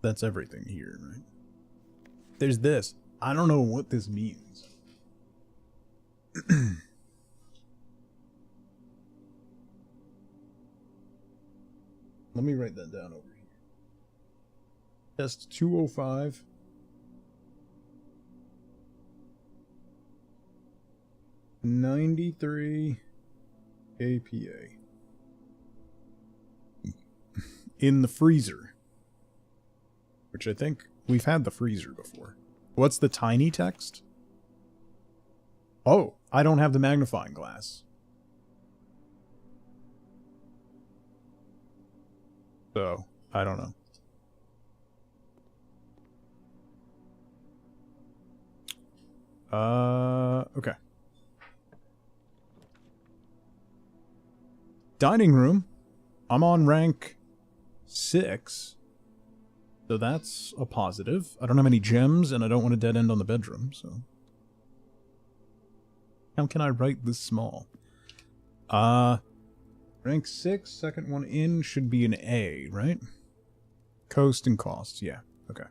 that's everything here, right? There's this. I don't know what this means. Let me write that down over here. Test 205. $93 APA. In the freezer. Which I think we've had the freezer before. What's the tiny text? Oh, I don't have the magnifying glass. So, I don't know. Okay. Dining room. I'm on rank 6. So that's a positive. I don't have any gems, and I don't want a dead end on the bedroom, so. How can I write this small? Rank 6, second one in should be an A, right? Coast and costs, yeah, okay.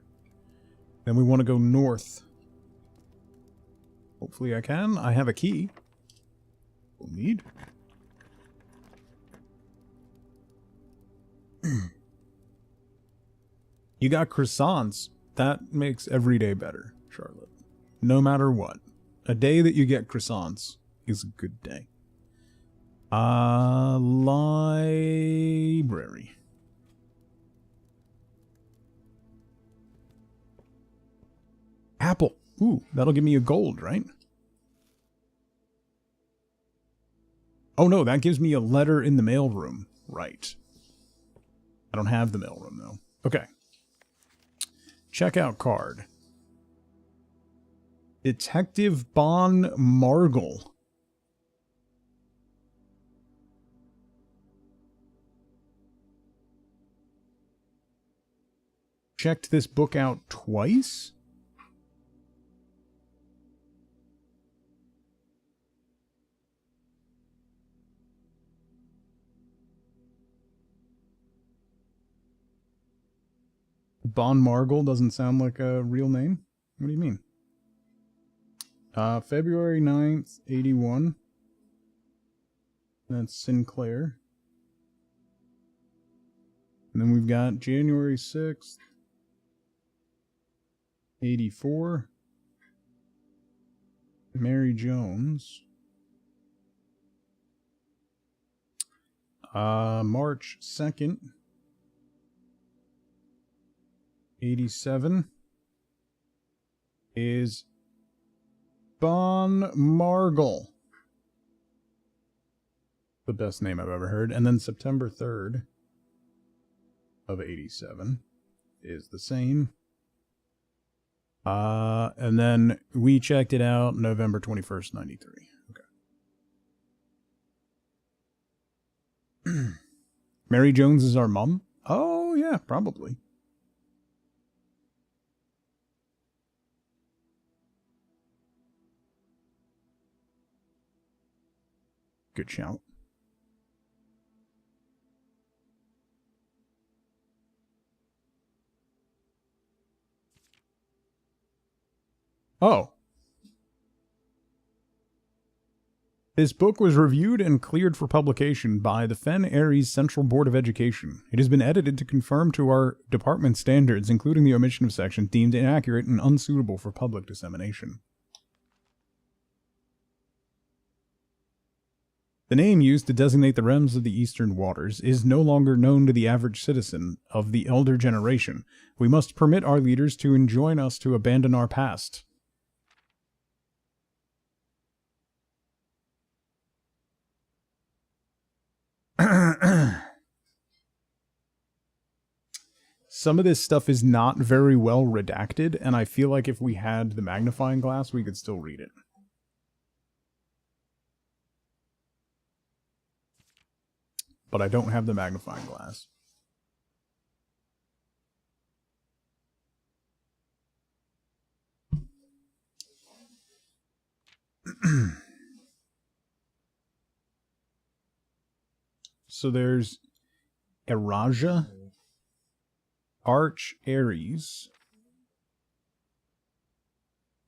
Then we want to go north. Hopefully I can. I have a key. We'll need. You got croissants. That makes every day better, Charlotte. No matter what. A day that you get croissants is a good day. Library. Apple. Ooh, that'll give me a gold, right? Oh no, that gives me a letter in the mailroom. Right. I don't have the mailroom though. Okay. Checkout card. Detective Bon Margle. Checked this book out twice? Bon Margle doesn't sound like a real name? What do you mean? February 9th, 81. That's Sinclair. And then we've got January 6th, 84. Mary Jones. March 2nd, 87 is Bon Margle. The best name I've ever heard. And then September 3rd of 87 is the same. And then we checked it out November 21st, 93. Okay. Mary Jones is our mom? Oh, yeah, probably. Good shout. Oh. This book was reviewed and cleared for publication by the Fen Aries Central Board of Education. It has been edited to conform to our department standards, including the omission of sections deemed inaccurate and unsuitable for public dissemination. The name used to designate the realms of the Eastern Waters is no longer known to the average citizen of the elder generation. We must permit our leaders to enjoin us to abandon our past. Some of this stuff is not very well redacted, and I feel like if we had the magnifying glass, we could still read it. But I don't have the magnifying glass. So there's Eraja, Arch Aries.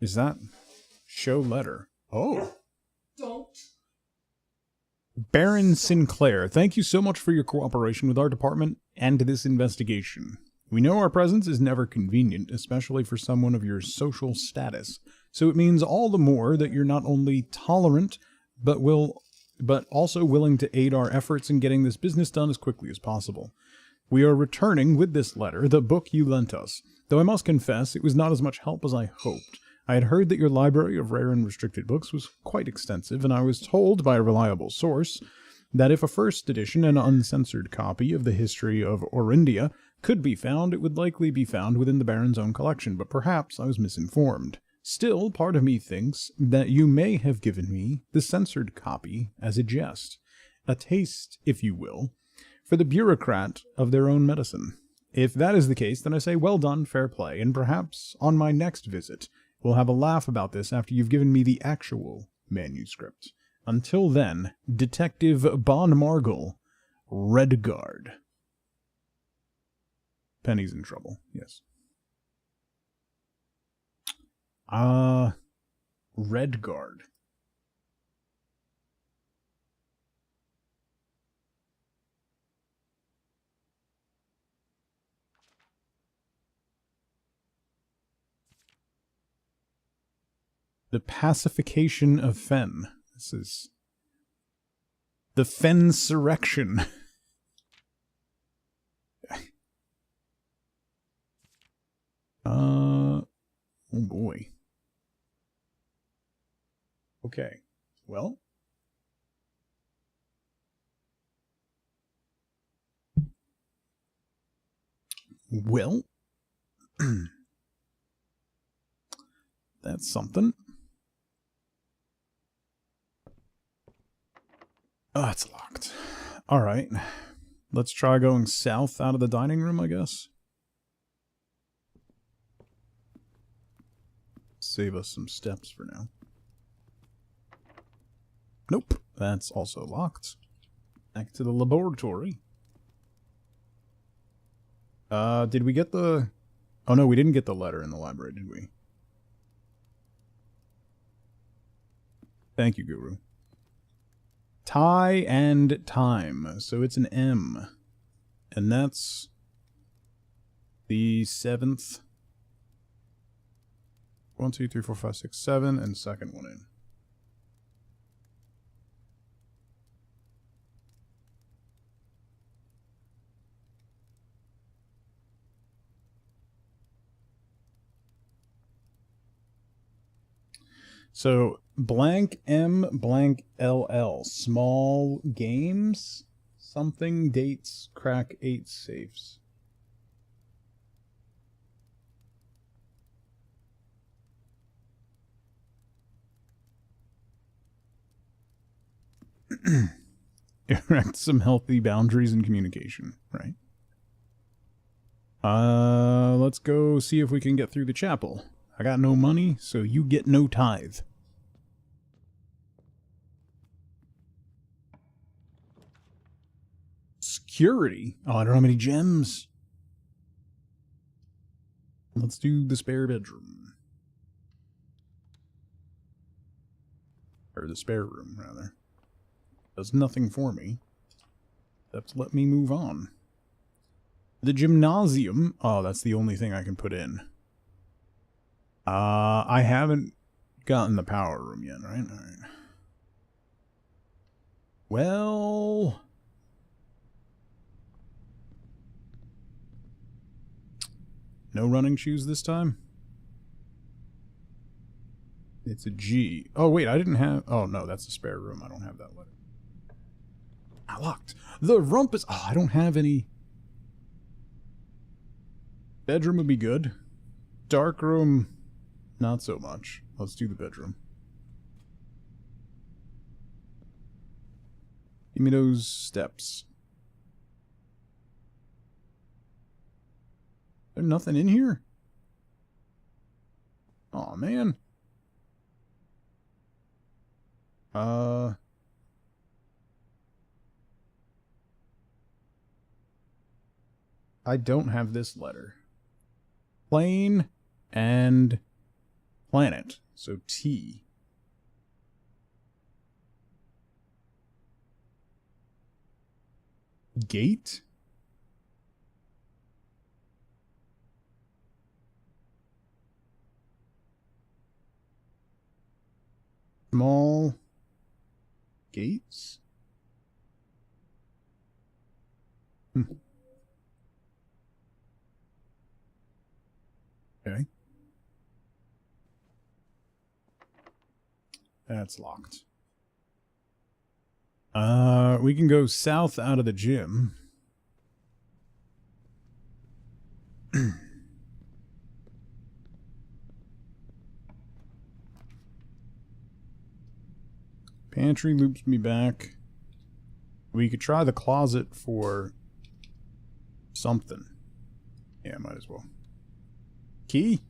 Is that show letter? Oh. Don't. Baron Sinclair, thank you so much for your cooperation with our department and this investigation. We know our presence is never convenient, especially for someone of your social status. So it means all the more that you're not only tolerant, but also willing to aid our efforts in getting this business done as quickly as possible. We are returning with this letter the book you lent us, though I must confess it was not as much help as I hoped. I had heard that your library of rare and restricted books was quite extensive, and I was told by a reliable source that if a first edition and uncensored copy of the history of Orindia could be found, it would likely be found within the Baron's own collection, but perhaps I was misinformed. Still, part of me thinks that you may have given me the censored copy as a jest, a taste, if you will, for the bureaucrat of their own medicine. If that is the case, then I say well done, fair play, and perhaps on my next visit we'll have a laugh about this after you've given me the actual manuscript. Until then, Detective Bon Margle, Redguard. Penny's in trouble, yes. Redguard. The pacification of Fen. This is the Fensurrection. Oh boy. Okay. Well. That's something. Oh, it's locked. All right. Let's try going south out of the dining room, I guess. Save us some steps for now. Nope. That's also locked. Back to the laboratory. Did we get the... Oh, no, we didn't get the letter in the library, did we? Thank you, Guru. Tie and time. So it's an M. And that's the 7th. 1, 2, 3, 4, 5, 6, 7, and second one in. So blank M blank LL. Small games. Something dates crack 8 safes. Erect some healthy boundaries in communication, right? Let's go see if we can get through the chapel. I got no money, so you get no tithe. security. Oh, I don't have any gems. Let's do the spare bedroom. Or the spare room, rather. Does nothing for me. Except let me move on. The gymnasium. Oh, that's the only thing I can put in. I haven't gotten the power room yet, right? Alright. Well... no running shoes this time? It's a G. Oh, wait, I didn't have... oh, no, that's a spare room. I don't have that letter. I locked. The rumpus... oh, I don't have any... bedroom would be good. Dark room, not so much. Let's do the bedroom. Give me those steps. There's nothing in here? Aw, man. I don't have this letter. Plane and planet. So T. Gate? Small gates? Okay. That's locked. We can go south out of the gym. Pantry loops me back. We could try the closet for something. Yeah, might as well. Key?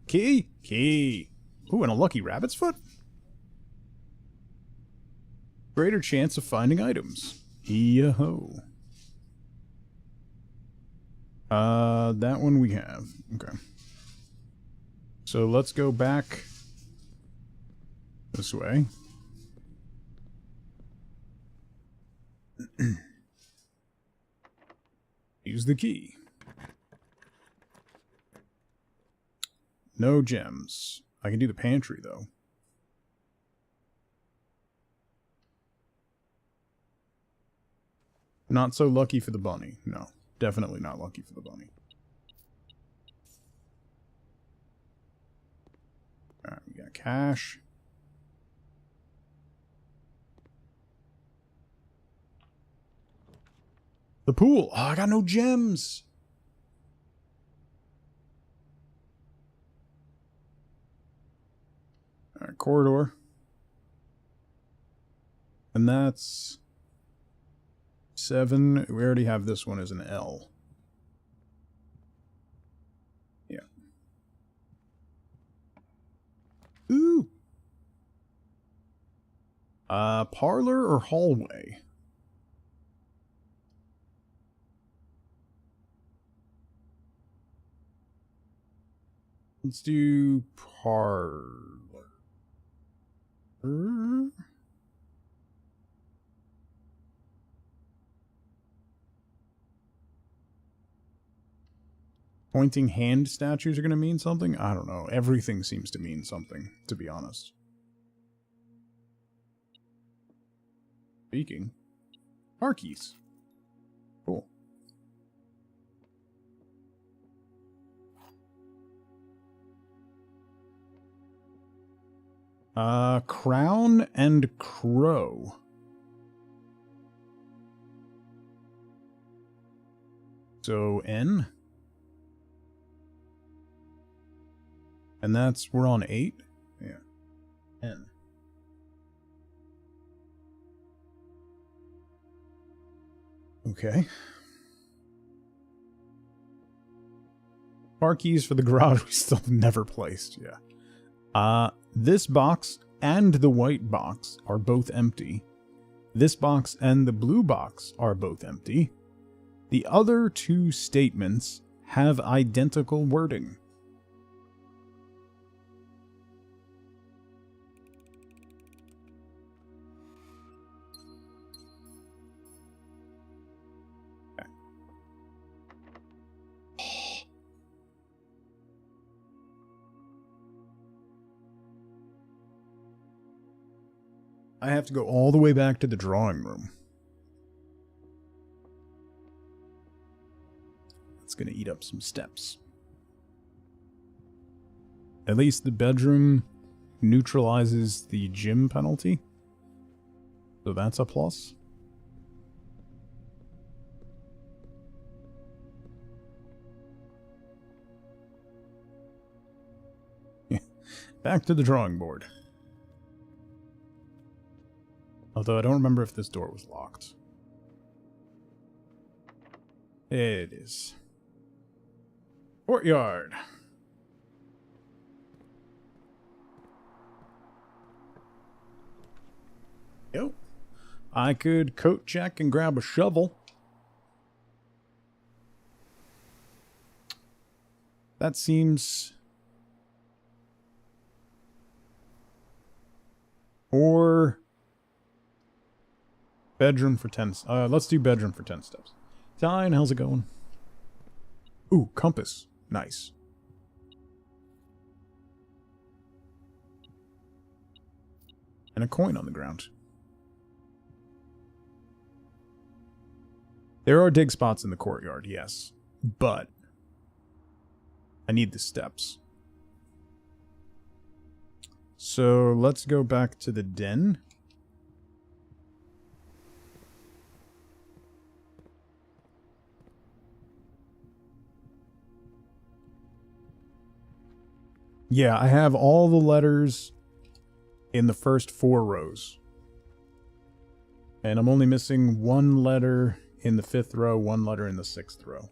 Key? Key. Ooh, and a lucky rabbit's foot? Greater chance of finding items. Yo-ho. That one we have. Okay. So let's go back this way. Use the key. No gems. I can do the pantry, though. Not so lucky for the bunny. No, definitely not lucky for the bunny. Alright, we got cash. The pool. Oh, I got no gems. Alright, corridor. And that's 7. We already have this one as an L. Yeah. Ooh. Parlor or hallway? Let's do parlor. Pointing hand statues are going to mean something? I don't know. Everything seems to mean something, to be honest. Speaking. Car keys. Cool. Crown and crow. So, N. And that's, we're on 8? Yeah. N. Okay. Car keys for the garage we still never placed, yeah. This box and the white box are both empty. This box and the blue box are both empty. The other two statements have identical wording. I have to go all the way back to the drawing room. It's going to eat up some steps. At least the bedroom neutralizes the gym penalty. So that's a plus. Back to the drawing board. Although I don't remember if this door was locked. It is. Courtyard. Yo. I could coat check and grab a shovel. That seems... Or... Bedroom for 10... let's do bedroom for 10 steps. Tyne, how's it going? Ooh, compass. Nice. And a coin on the ground. There are dig spots in the courtyard, yes. But I need the steps. So let's go back to the den. Yeah, I have all the letters in the first 4 rows. And I'm only missing 1 letter in the 5th row, 1 letter in the 6th row.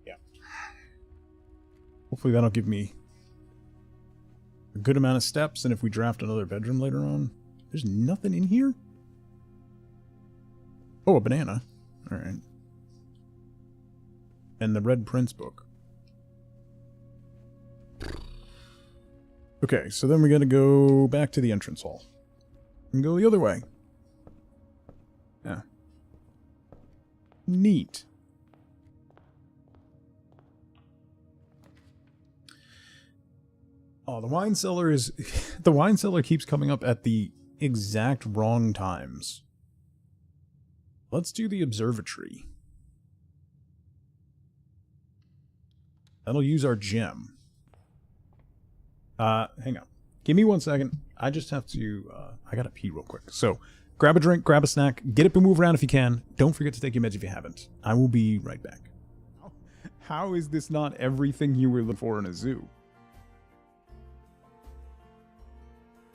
Yeah. Hopefully that'll give me a good amount of steps, and if we draft another bedroom later on... There's nothing in here? Oh, a banana. Alright. And the Red Prince book. Okay, so then we gotta go back to the entrance hall. And go the other way. Yeah. Neat. Oh, the wine cellar is... the wine cellar keeps coming up at the exact wrong times. Let's do the observatory. That'll use our gem. Hang on. Give me 1 second. I just have to, I gotta pee real quick. So, grab a drink, grab a snack, get up and move around if you can. Don't forget to take your meds if you haven't. I will be right back. How is this not everything you were looking for in a zoo?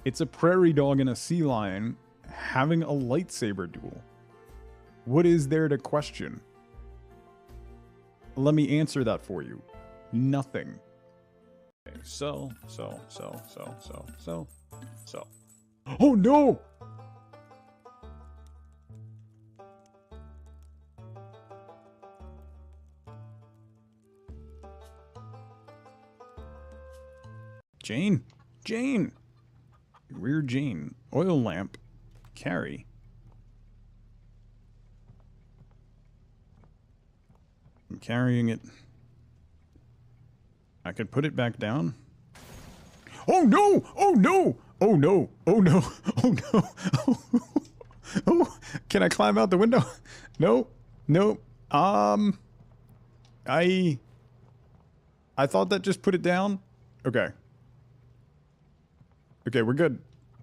It's a prairie dog and a sea lion having a lightsaber duel. What is there to question? Let me answer that for you. Nothing. Okay, so. Oh no! Jane! Jane! Rear Jane. Oil lamp. Carry. I'm carrying it. I could put it back down. Oh no! Oh no! Oh no! Oh no! Oh no! Oh! Can I climb out the window? No. No. I thought that just put it down. Okay. Okay, we're good.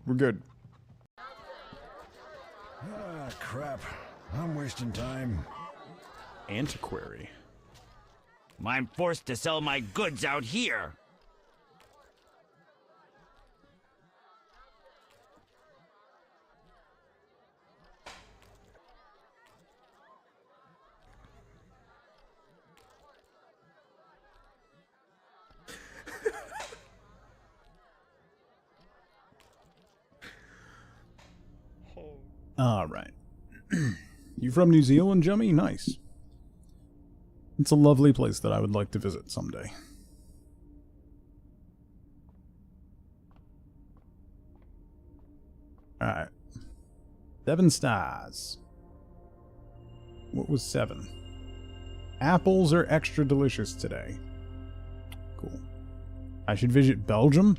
We're good. Ah, crap. I'm wasting time. Antiquary. I'm forced to sell my goods out here. All right. You from New Zealand, Jummy? Nice. It's a lovely place that I would like to visit someday. Alright. 7 stars. What was 7? Apples are extra delicious today. Cool. I should visit Belgium?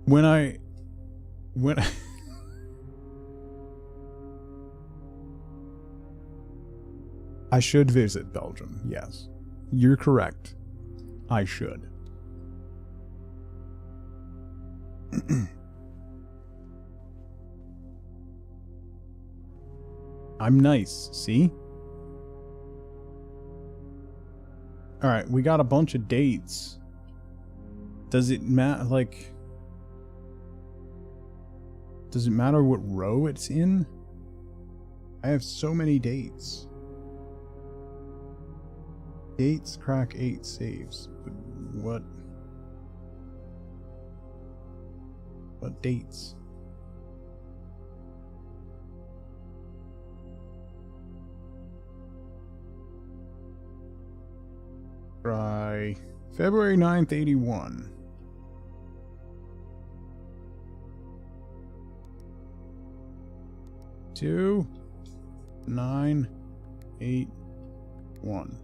When I I should visit Belgium, yes. You're correct. I should. I'm nice, see? Alright, we got a bunch of dates. Does it matter, like... Does it matter what row it's in? I have so many dates. Dates, crack 8 saves. But what? What dates? Try February 9th, 81. 2, 9, 8, 1.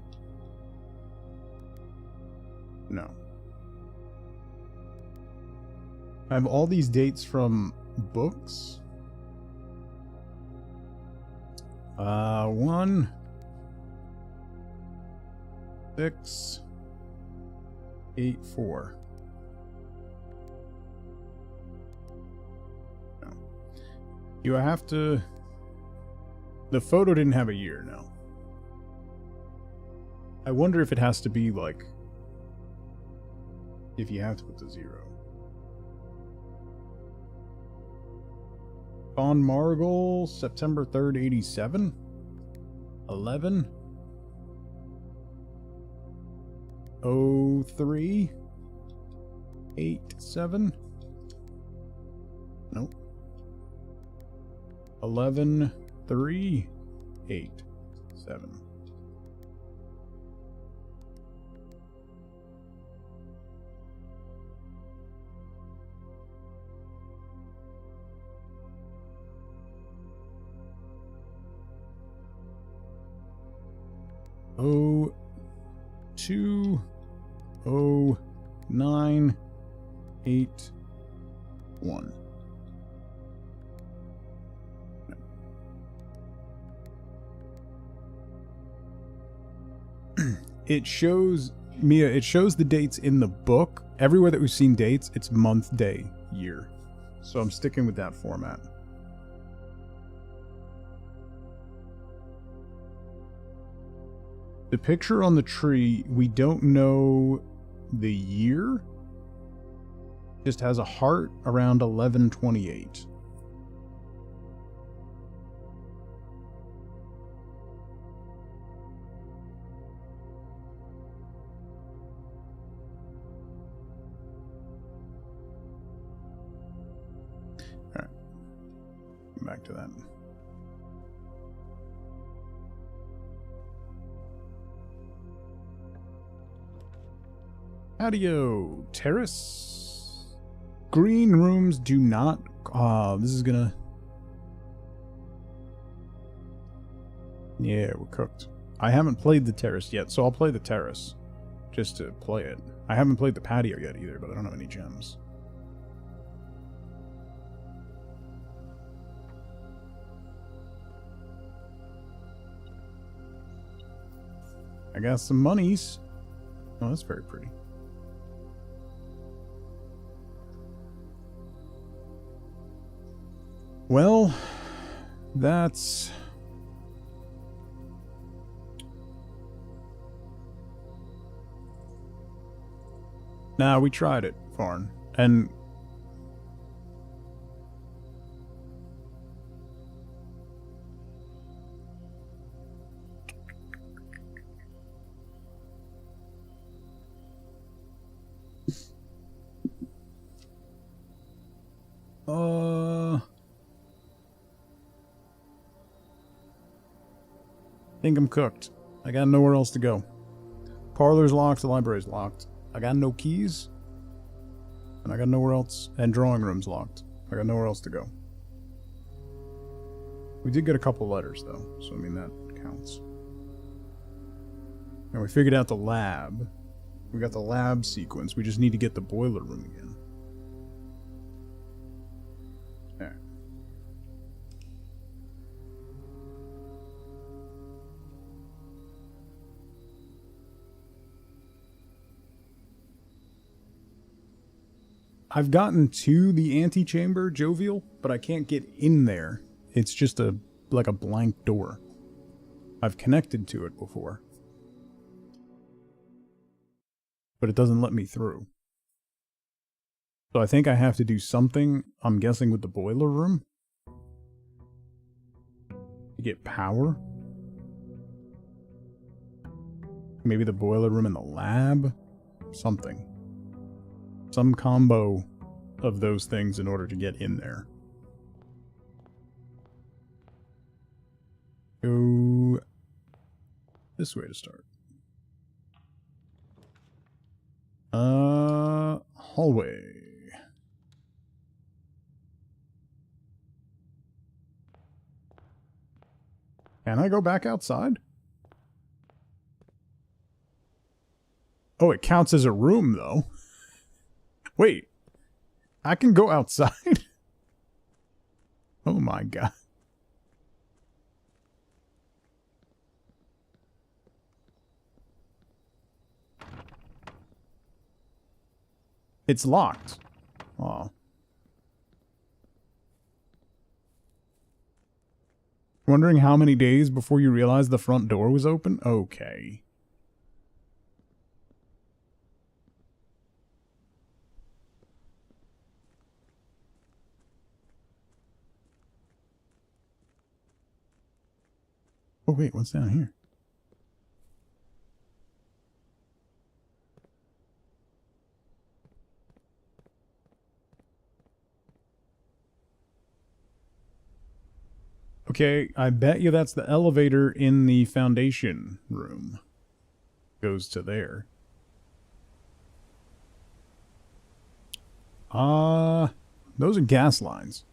No. I have all these dates from books. 1, 6, 8, 4. No. Do I have to... The photo didn't have a year, no. I wonder if it has to be like... If you have to put the 0. Von Margel, September 3rd, 87. 11. 03. 87. Nope. 11. 3, 8, 7. Oh, 2, 0, 9, 8, 1. It shows, Mia, it shows the dates in the book. Everywhere that we've seen dates, it's month, day, year. So I'm sticking with that format. The picture on the tree, we don't know the year. Just has a heart around 1128. Back to that. Patio terrace. Green rooms do not. This is gonna. Yeah, we're cooked. I haven't played the terrace yet, so I'll play the terrace just to play it. I haven't played the patio yet either, but I don't have any gems. I got some monies. Oh, that's very pretty. Well, that's... Nah, we tried it, Farn. And... I think I'm cooked. I got nowhere else to go. Parlor's locked, the library's locked. I got no keys. And I got nowhere else. And drawing room's locked. I got nowhere else to go. We did get a couple letters, though. So, I mean, that counts. And we figured out the lab. We got the lab sequence. We just need to get the boiler room again. There. I've gotten to the antechamber, Jovial, but I can't get in there. It's just like a blank door. I've connected to it before, but it doesn't let me through. So I think I have to do something, I'm guessing, with the boiler room to get power. Maybe the boiler room in the lab? Something. Some combo of those things in order to get in there. Go this way to start. Hallway. Can I go back outside? Oh, it counts as a room, though. Wait. I can go outside? Oh my god. It's locked. Oh. Wondering how many days before you realized the front door was open? Okay. Oh wait, what's down here? Okay, I bet you that's the elevator in the foundation room. Goes to there. Those are gas lines.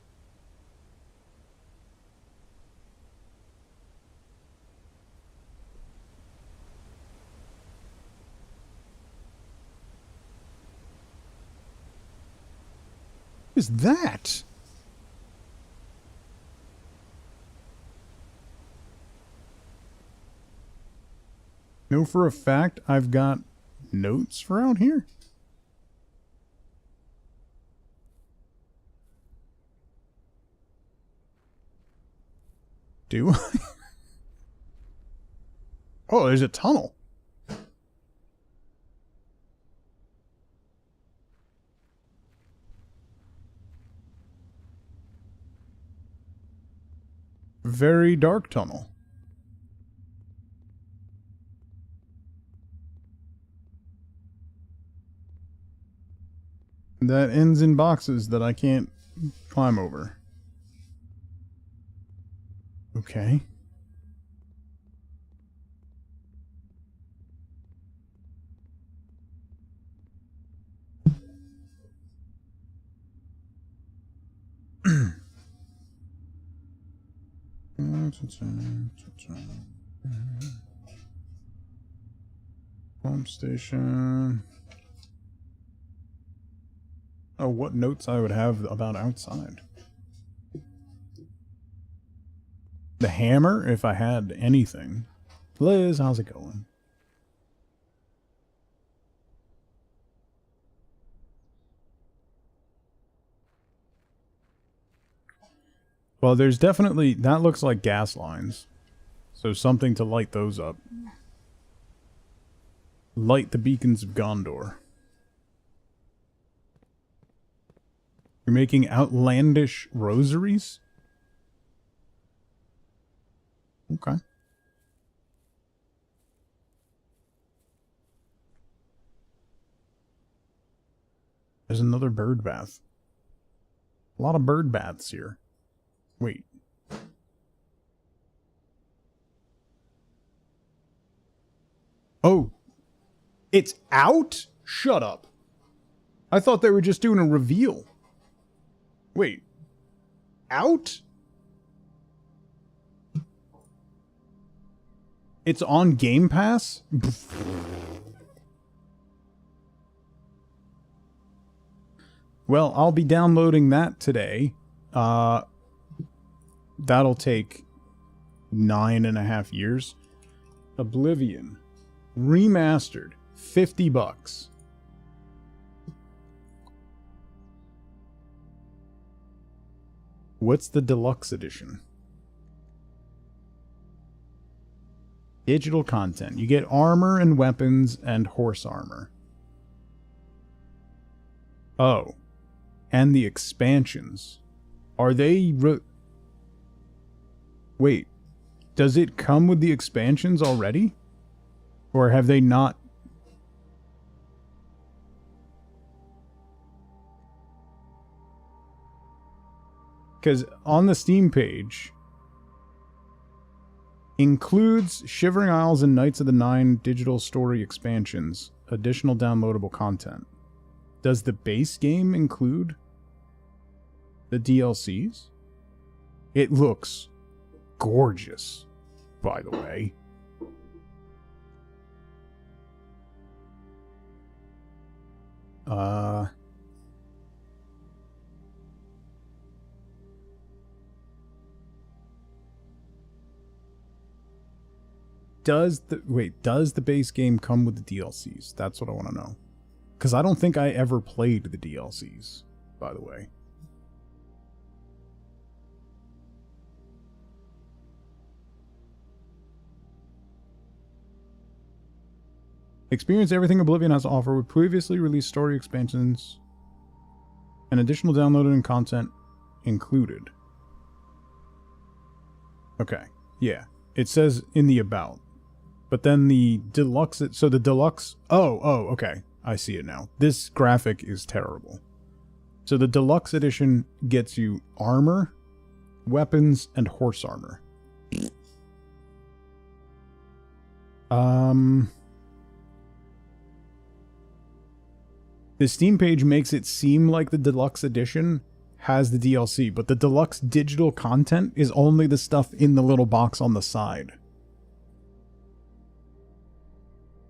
What is that? Know for a fact I've got notes for out here? Do I? Oh, there's a tunnel. Very dark tunnel. That ends in boxes that I can't climb over. Okay. Pump station. Oh, what notes I would have about outside. The hammer, if I had anything. Liz, how's it going? Well, there's definitely... That looks like gas lines. So something to light those up. Light the beacons of Gondor. You're making outlandish rosaries? Okay. There's another bird bath. A lot of bird baths here. Wait. Oh. It's out? Shut up. I thought they were just doing a reveal. Wait. Out? It's on Game Pass? Well, I'll be downloading that today. That'll take 9.5 years. Oblivion. Remastered. $50. What's the deluxe edition? Digital content. You get armor and weapons and horse armor. Oh. And the expansions. Are they... Wait. Does it come with the expansions already? Or have they not... Because on the Steam page... Includes Shivering Isles and Knights of the Nine digital story expansions. Additional downloadable content. Does the base game include the DLCs? It looks gorgeous, by the way. Does the base game come with the DLCs? That's what I want to know. Because I don't think I ever played the DLCs, by the way. Experience everything Oblivion has to offer with previously released story expansions and additional downloaded and content included. Okay, yeah. It says in the about. But then the deluxe... So the deluxe... Oh, okay. I see it now. This graphic is terrible. So the deluxe edition gets you armor, weapons, and horse armor. The Steam page makes it seem like the deluxe edition has the DLC, but the deluxe digital content is only the stuff in the little box on the side.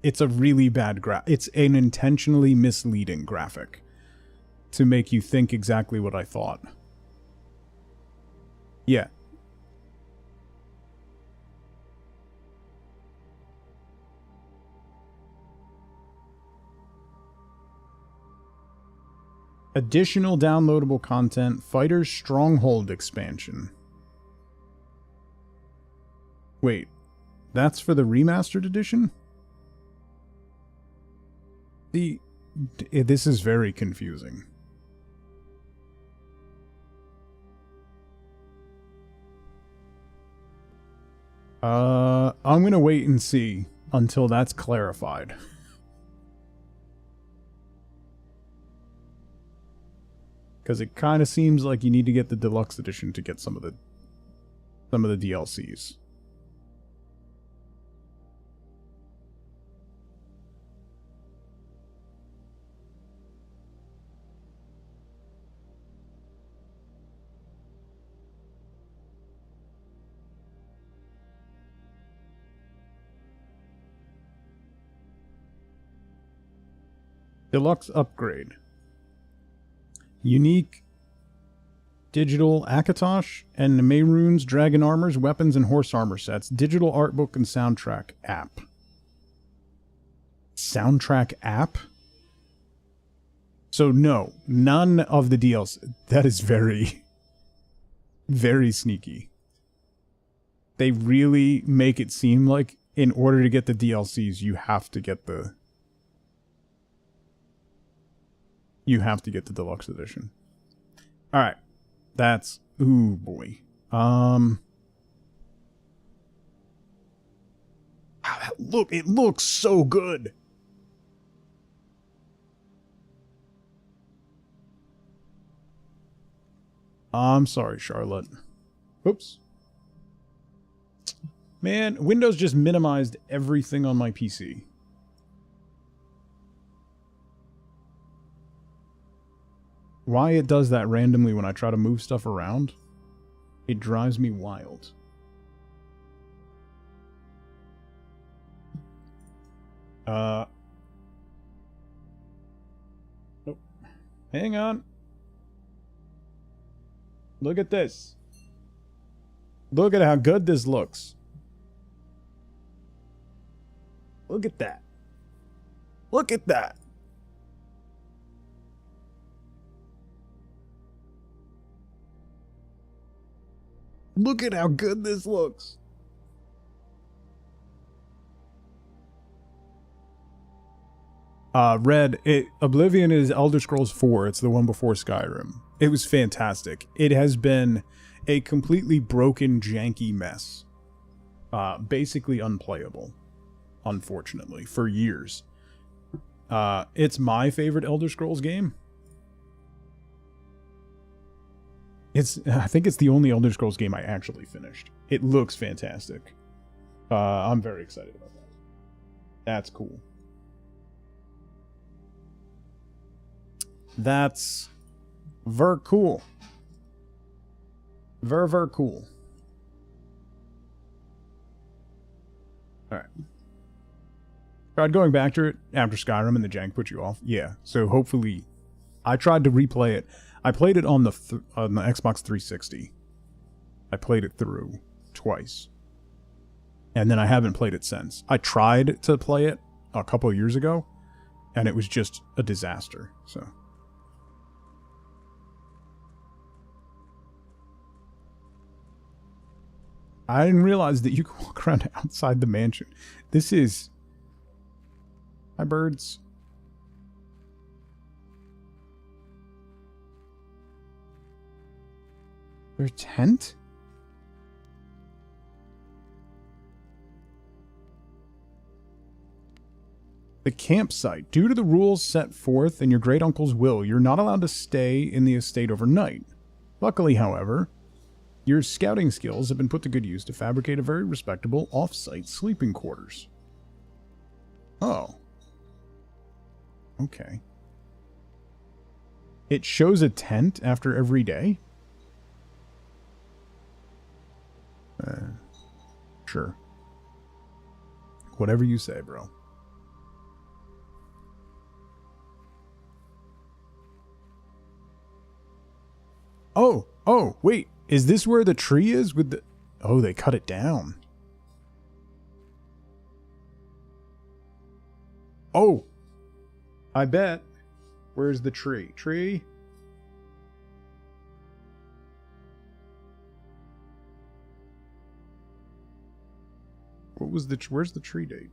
It's a really bad it's an intentionally misleading graphic to make you think exactly what I thought. Yeah. Additional downloadable content, Fighter's Stronghold expansion. Wait, that's for the remastered edition? This is very confusing. I'm gonna wait and see until that's clarified. Because it kind of seems like you need to get the deluxe edition to get some of the DLCs. Deluxe upgrade. Unique digital Akatosh and Mehrunes dragon armors, weapons, and horse armor sets. Digital art book and soundtrack app. Soundtrack app? So no, none of the DLC. That is very... Very sneaky. They really make it seem like in order to get the DLCs, you have to get the deluxe edition. All right. That's ooh boy. Look, it looks so good. I'm sorry, Charlotte. Oops. Man, Windows just minimized everything on my PC. Why it does that randomly when I try to move stuff around, it drives me wild. Nope. Hang on. Look at this. Look at how good this looks. Look at that. Look at that. Look at how good this looks. Oblivion is Elder Scrolls 4. It's the one before Skyrim. It was fantastic. It has been a completely broken, janky mess. Basically unplayable, unfortunately, for years. It's my favorite Elder Scrolls game. I think it's the only Elder Scrolls game I actually finished. It looks fantastic. I'm very excited about that. That's cool. That's ver cool. Ver cool. Alright. Tried going back to it after Skyrim and the jank put you off. Yeah, so hopefully... I tried to replay it. I played it on the Xbox 360. I played it through twice. And then I haven't played it since. I tried to play it a couple of years ago, and it was just a disaster, so... I didn't realize that you could walk around outside the mansion. This is... Hi, birds. Their tent? The campsite. Due to the rules set forth in your great uncle's will, you're not allowed to stay in the estate overnight. Luckily, however, your scouting skills have been put to good use to fabricate a very respectable off-site sleeping quarters. Oh. Okay. It shows a tent after every day? Sure. Whatever you say, bro. Oh, wait. Is this where the tree is with the... Oh, they cut it down. Oh! I bet. Where's the tree? Tree? What was the... Where's the tree date?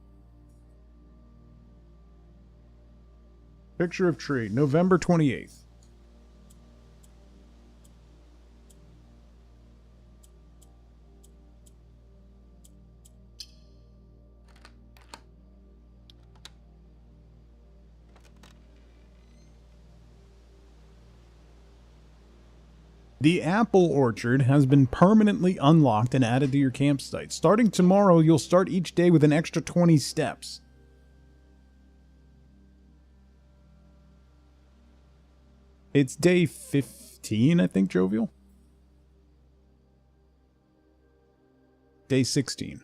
Picture of tree. November 28th. The apple orchard has been permanently unlocked and added to your campsite. Starting tomorrow, you'll start each day with an extra 20 steps. It's day 15, I think, Jovial? Day 16.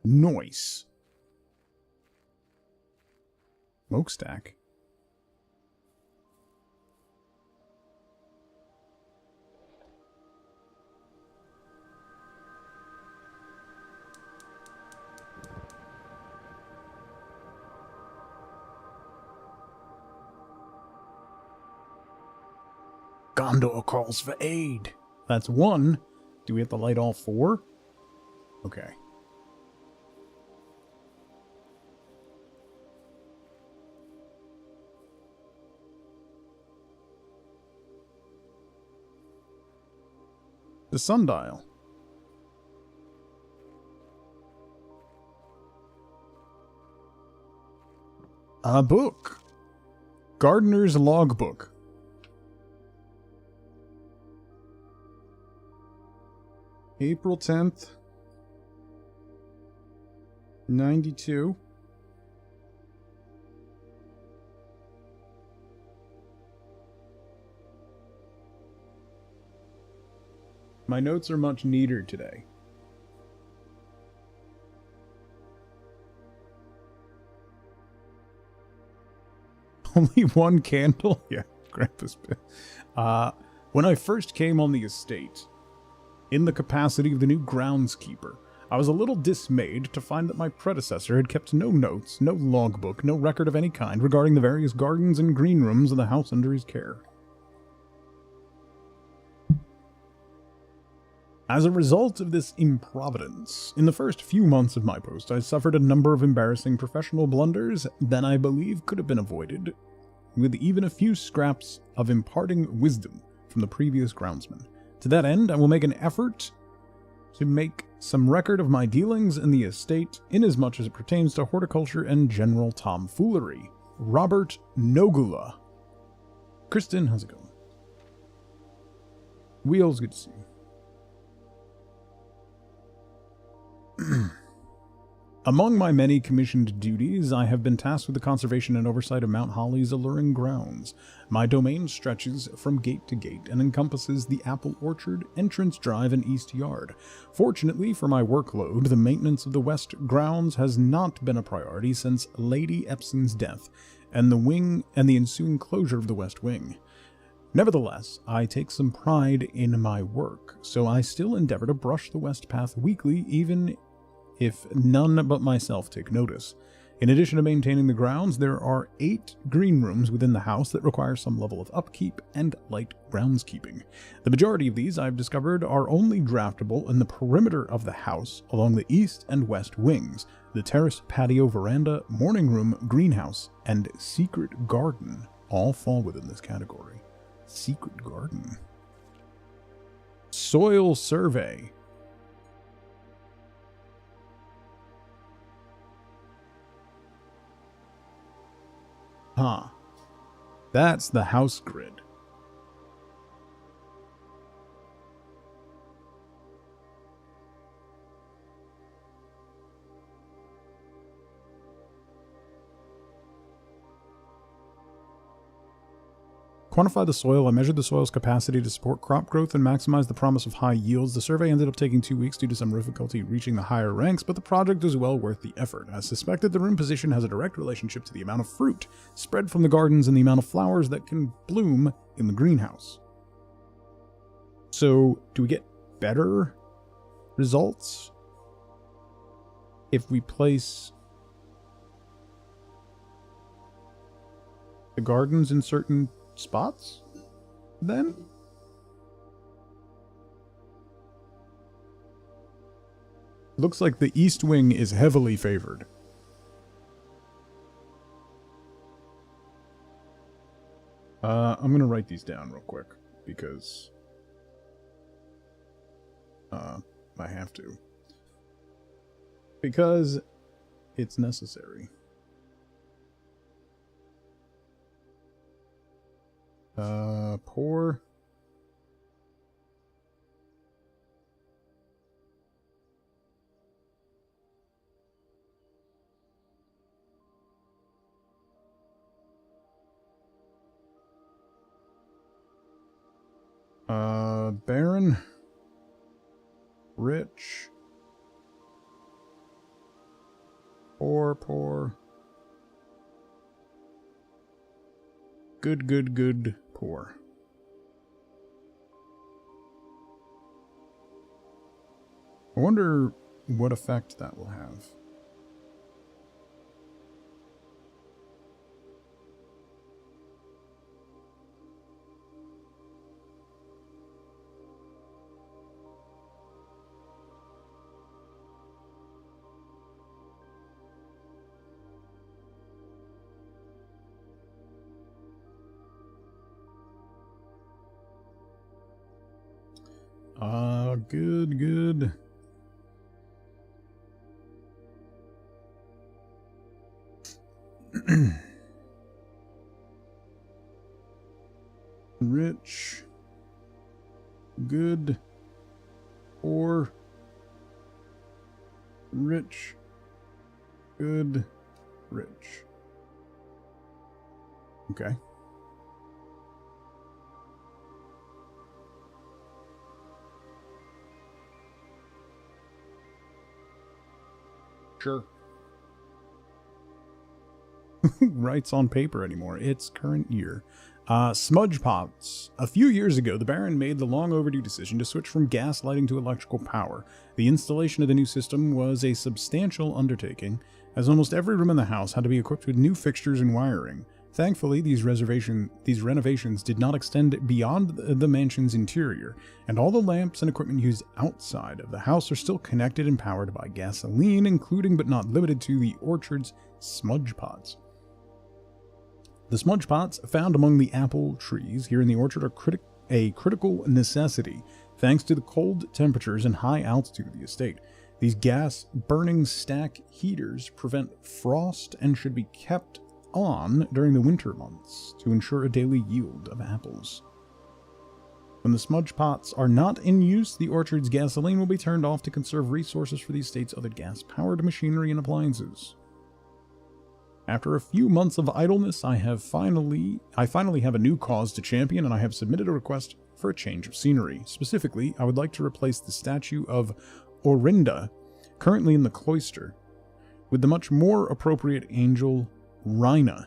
Nice. Smokestack. Condor calls for aid. That's 1. Do we have to light all 4? Okay. The sundial. A book. Gardener's Logbook. April 10th, 92. My notes are much neater today. Only 1 candle? Yeah, Grandpa's bit. When I first came on the estate, in the capacity of the new groundskeeper, I was a little dismayed to find that my predecessor had kept no notes, no logbook, no record of any kind regarding the various gardens and green rooms of the house under his care. As a result of this improvidence, in the first few months of my post, I suffered a number of embarrassing professional blunders that I believe could have been avoided with even a few scraps of imparting wisdom from the previous groundsman. To that end, I will make an effort to make some record of my dealings in the estate inasmuch as it pertains to horticulture and general tomfoolery. Robert Nogula. Kristen, how's it going? Wheels, good to see you. Among my many commissioned duties, I have been tasked with the conservation and oversight of Mount Holly's alluring grounds. My domain stretches from gate to gate and encompasses the apple orchard, entrance drive, and east yard. Fortunately for my workload, the maintenance of the west grounds has not been a priority since Lady Epson's death and the ensuing closure of the west wing. Nevertheless, I take some pride in my work, so I still endeavor to brush the west path weekly, even if none but myself take notice. In addition to maintaining the grounds, there are 8 green rooms within the house that require some level of upkeep and light groundskeeping. The majority of these, I've discovered, are only draftable in the perimeter of the house along the east and west wings. The terrace, patio, veranda, morning room, greenhouse, and secret garden all fall within this category. Secret garden. Soil survey. Huh. That's the house grid. Quantify the soil. I measured the soil's capacity to support crop growth and maximize the promise of high yields. The survey ended up taking 2 weeks due to some difficulty reaching the higher ranks, but the project was well worth the effort. As suspected, the room position has a direct relationship to the amount of fruit spread from the gardens and the amount of flowers that can bloom in the greenhouse. So, do we get better results if we place the gardens in certain spots, then? Looks like the east wing is heavily favored. I'm gonna write these down real quick because I have to. Because it's necessary. Poor. Barren. Rich. Poor. Good, poor. I wonder what effect that will have. Good, good. Rich. Good. Poor. Rich. Good. Rich. Okay. Sure. Writes on paper anymore. It's current year. Smudge pots. A few years ago, the Baron made the long overdue decision to switch from gas lighting to electrical power. The installation of the new system was a substantial undertaking, as almost every room in the house had to be equipped with new fixtures and wiring. Thankfully, these renovations did not extend beyond the mansion's interior, and all the lamps and equipment used outside of the house are still connected and powered by gasoline, including but not limited to the orchard's smudge pots. The smudge pots found among the apple trees here in the orchard are a critical necessity, thanks to the cold temperatures and high altitude of the estate. These gas-burning stack heaters prevent frost and should be kept on during the winter months to ensure a daily yield of apples. When the smudge pots are not in use, the orchard's gasoline will be turned off to conserve resources for the estate's other gas-powered machinery and appliances. After a few months of idleness, I finally have a new cause to champion, and I have submitted a request for a change of scenery. Specifically, I would like to replace the statue of Orinda, currently in the cloister, with the much more appropriate angel Rhina.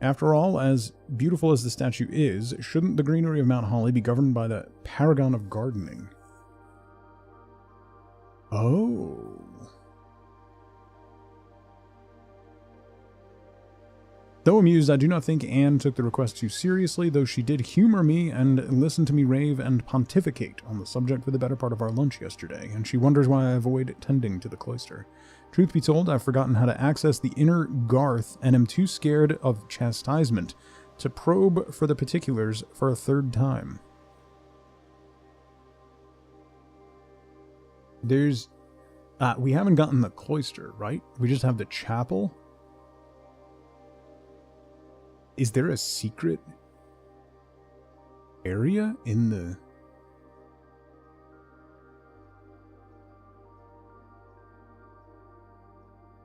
After all, as beautiful as the statue is, shouldn't the greenery of Mount Holly be governed by the paragon of gardening? Oh. Though amused, I do not think Anne took the request too seriously, though she did humor me and listen to me rave and pontificate on the subject for the better part of our lunch yesterday, and she wonders why I avoid tending to the cloister. Truth be told, I've forgotten how to access the inner Garth and am too scared of chastisement to probe for the particulars for a third time. We haven't gotten the cloister, right? We just have the chapel. Is there a secret area in the...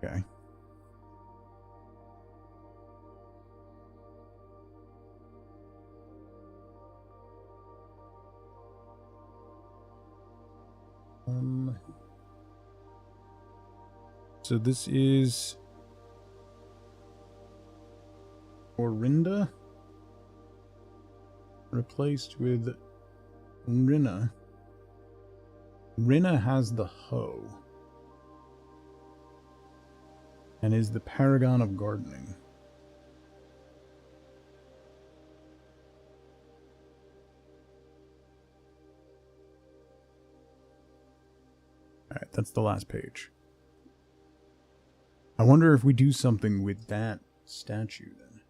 Okay. So this is Orinda replaced with Rinna. Rinna has the hoe and is the paragon of gardening. Alright, that's the last page. I wonder if we do something with that statue then.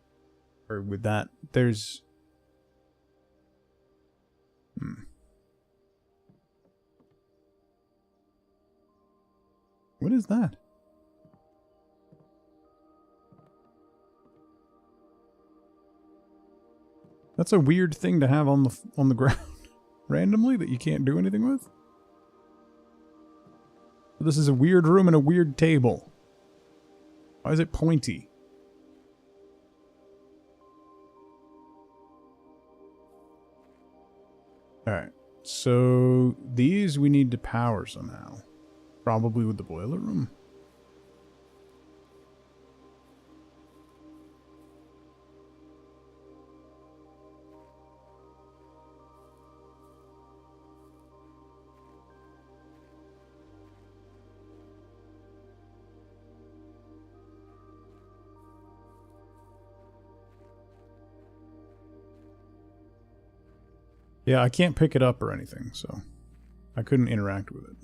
Or with that, there's... What is that? That's a weird thing to have on the ground randomly that you can't do anything with. This is a weird room and a weird table. Why is it pointy? Alright, so these we need to power somehow. Probably with the boiler room. Yeah, I can't pick it up or anything, so I couldn't interact with it.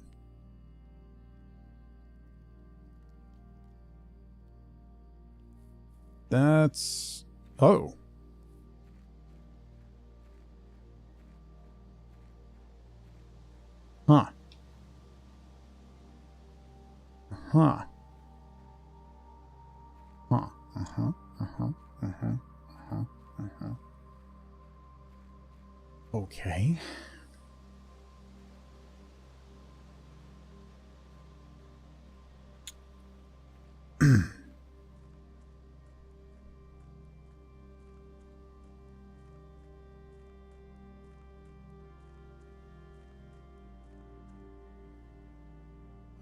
That's... Oh. Huh. Huh. Huh. Uh-huh. Uh-huh. Uh-huh. Uh-huh. Uh-huh. Okay.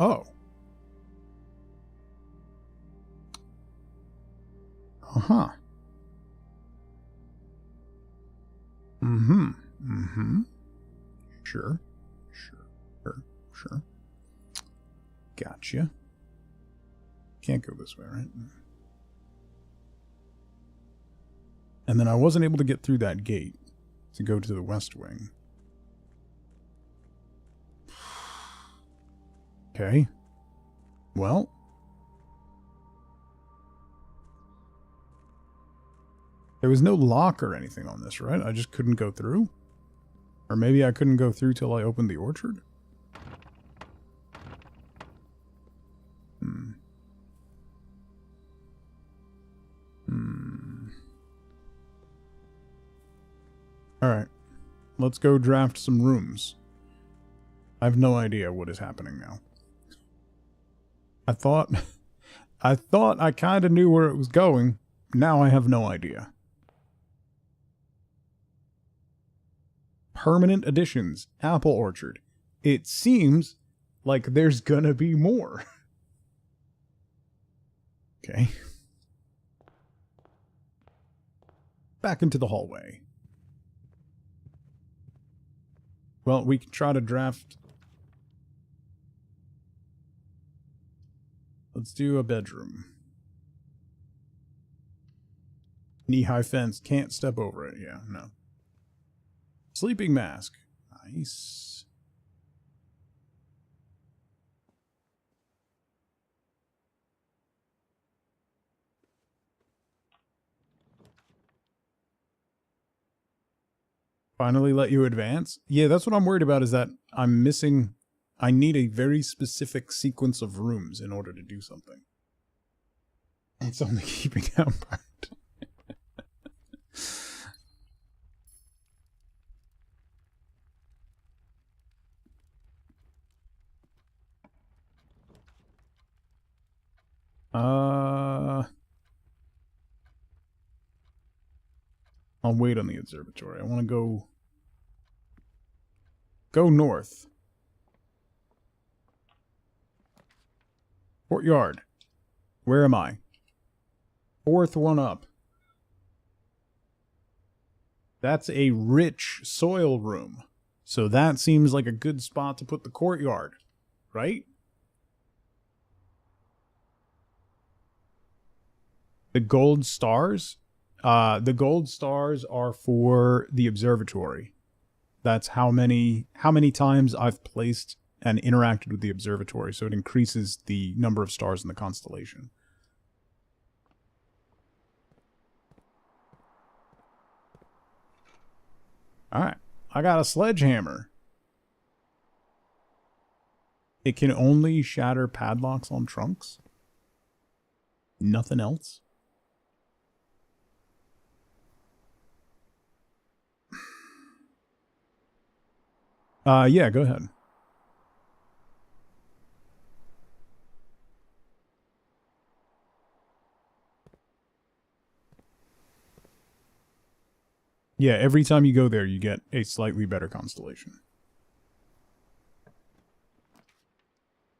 Oh. Uh-huh. Mm-hmm. Mm-hmm. Sure. Sure. Sure. Sure. Gotcha. Can't go this way, right? And then I wasn't able to get through that gate to go to the West Wing. Okay. Well. There was no lock or anything on this, right? I just couldn't go through? Or maybe I couldn't go through till I opened the orchard? Hmm. Hmm. Alright. Let's go draft some rooms. I have no idea what is happening now. I thought I kind of knew where it was going. Now I have no idea. Permanent additions, apple orchard. It seems like there's gonna be more. Okay. Back into the hallway. Well, we can try to draft. Let's do a bedroom. Knee-high fence. Can't step over it. Yeah, no. Sleeping mask. Nice. Finally let you advance? Yeah, that's what I'm worried about, is that I'm missing... I need a very specific sequence of rooms in order to do something. It's only keeping out part. I'll wait on the observatory. I want to go north. Courtyard. Where am I? Fourth one up. That's a rich soil room. So that seems like a good spot to put the courtyard, right? The gold stars? The gold stars are for the observatory. That's how many times I've placed and interacted with the observatory, so it increases the number of stars in the constellation. Alright, I got a sledgehammer. It can only shatter padlocks on trunks? Nothing else? Yeah, go ahead. Yeah, every time you go there, you get a slightly better constellation.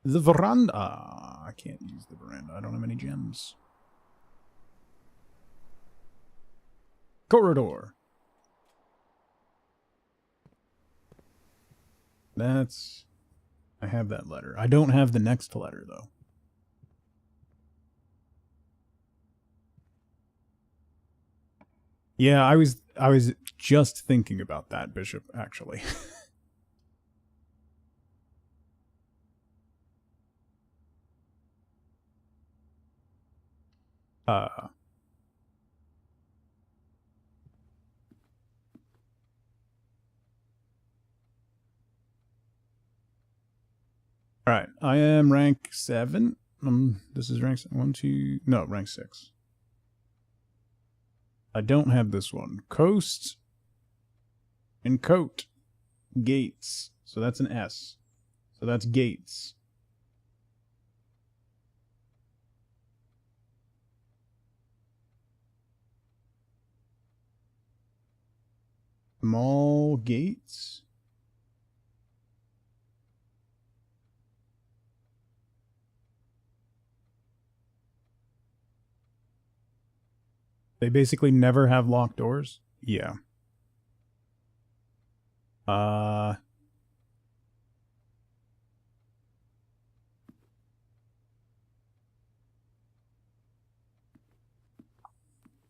The veranda. I can't use the veranda. I don't have any gems. Corridor. That's... I have that letter. I don't have the next letter, though. Yeah, I was just thinking about that, Bishop, actually. Alright, I am rank 7. This is rank 1, 2... No, rank 6. I don't have this one. Coast and coat. Gates. So that's an S. So that's gates. Small gates. They basically never have locked doors? Yeah.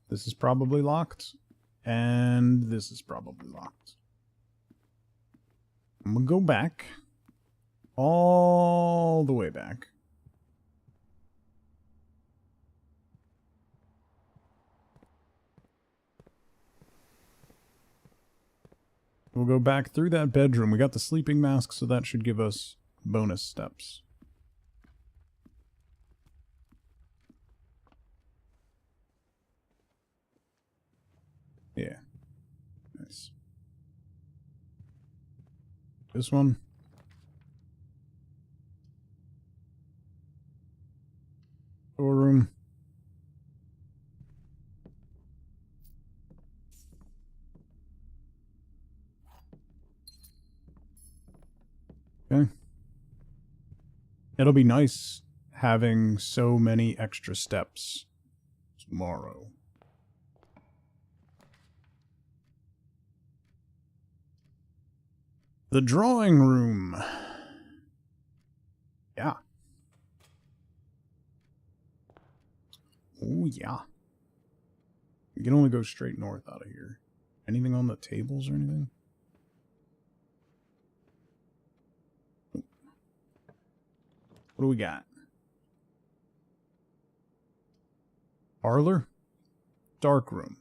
This is probably locked. And this is probably locked. I'm gonna go back. All the way back. We'll go back through that bedroom. We got the sleeping mask, so that should give us bonus steps. Yeah. Nice. This one. Storeroom. Okay. It'll be nice having so many extra steps tomorrow. The drawing room. Yeah. Oh, yeah. We can only go straight north out of here. Anything on the tables or anything? What do we got? Parlor? Dark room.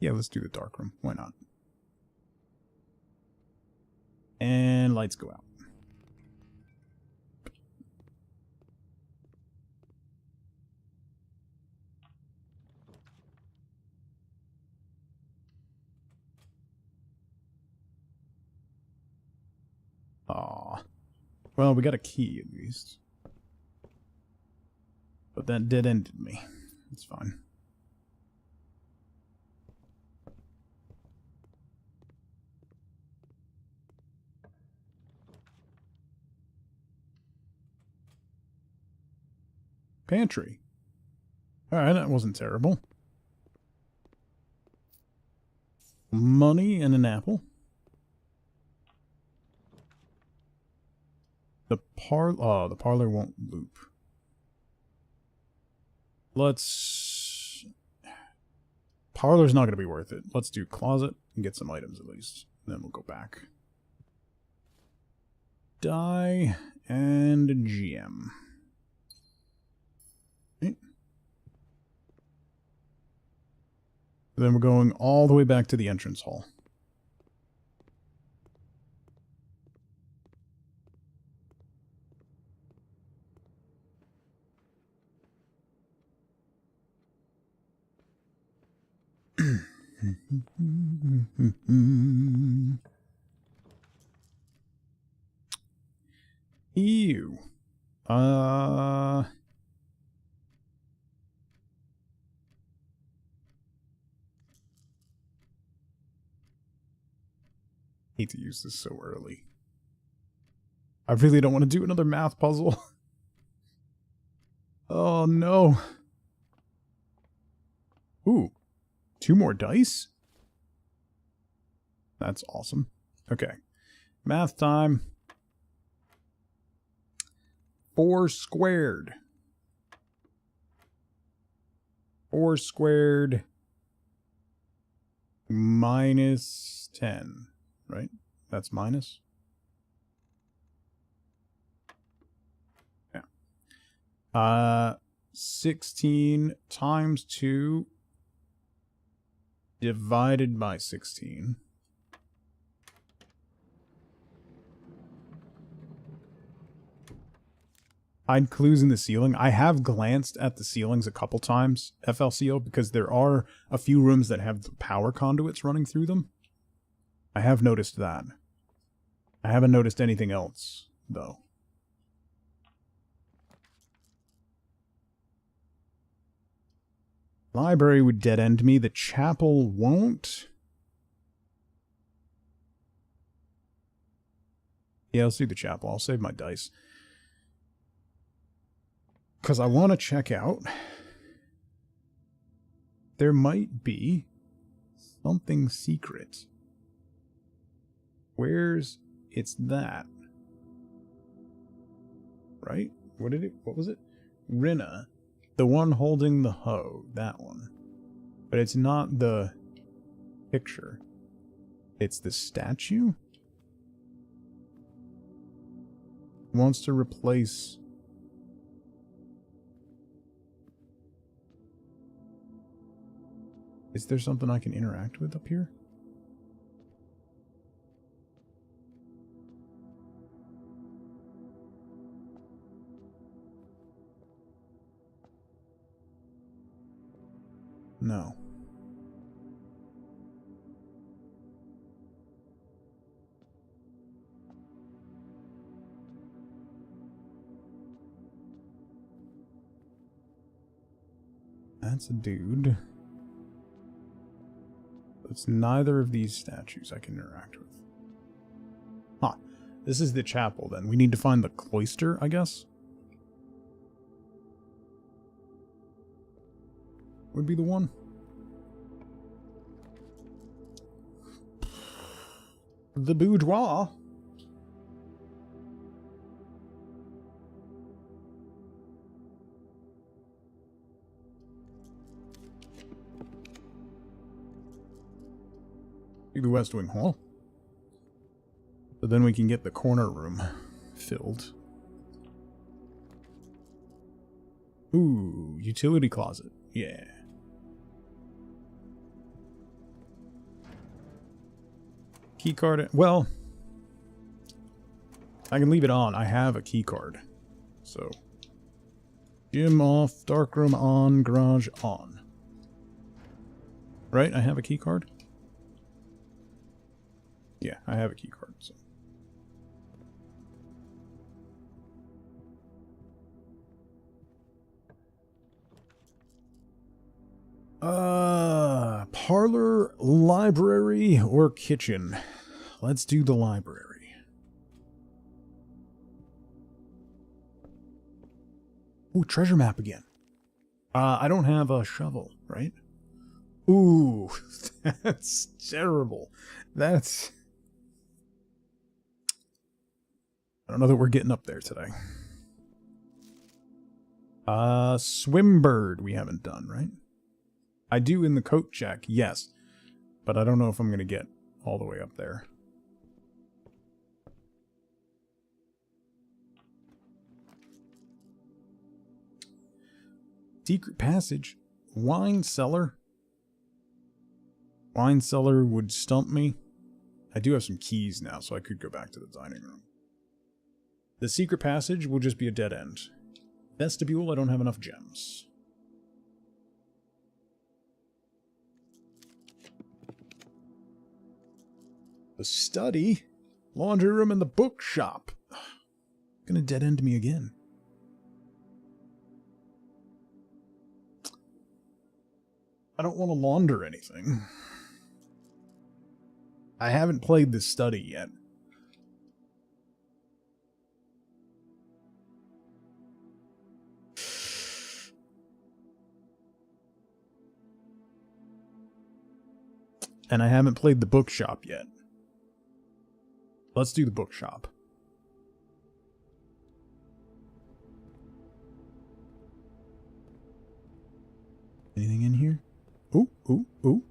Yeah, let's do the dark room. Why not? And lights go out. Aw. Well, we got a key at least. But that dead-ended me. It's fine. Pantry. Alright, that wasn't terrible. Money and an apple. The parlor won't loop. Parlor's not going to be worth it. Let's do closet and get some items at least. Then we'll go back. Die and GM. Okay. Then we're going all the way back to the entrance hall. Ew. Hate to use this so early. I really don't want to do another math puzzle. Oh no. Ooh. 2 more dice? That's awesome. Okay. Math time. 4 squared. 4 squared minus 10, right? That's minus. Yeah. 16 times 2 divided by 16. Hide clues in the ceiling. I have glanced at the ceilings a couple times, FLCO, because there are a few rooms that have the power conduits running through them. I have noticed that. I haven't noticed anything else, though. Library would dead end me. The chapel won't. Yeah, I'll see the chapel. I'll save my dice. Because I want to check out. There might be something secret. Where's... It's that. Right? What was it? Rinna. The one holding the hoe. That one. But it's not the picture. It's the statue? Wants to replace... Is there something I can interact with up here? No. That's a dude. It's neither of these statues I can interact with. Huh. This is the chapel, then. We need to find the cloister, I guess? Would be the one. The boudoir. The West Wing Hall. But then we can get the corner room filled. Ooh, utility closet. Yeah. Key card. Well, I can leave it on. I have a key card. So, gym off, darkroom on, garage on. Right? I have a key card? Yeah, I have a key card. So. Parlor, library, or kitchen? Let's do the library. Ooh, treasure map again. I don't have a shovel, right? Ooh, that's terrible. That's... I don't know that we're getting up there today. Swimbird we haven't done, right? I do in the coat check, yes. But I don't know if I'm going to get all the way up there. Secret passage. Wine cellar. Wine cellar would stump me. I do have some keys now, so I could go back to the dining room. The secret passage will just be a dead end. Vestibule, I don't have enough gems. The study, laundry room, and the bookshop. Gonna dead end me again. I don't want to launder anything. I haven't played the study yet. And I haven't played the bookshop yet. Let's do the bookshop. Anything in here? Ooh, ooh, ooh.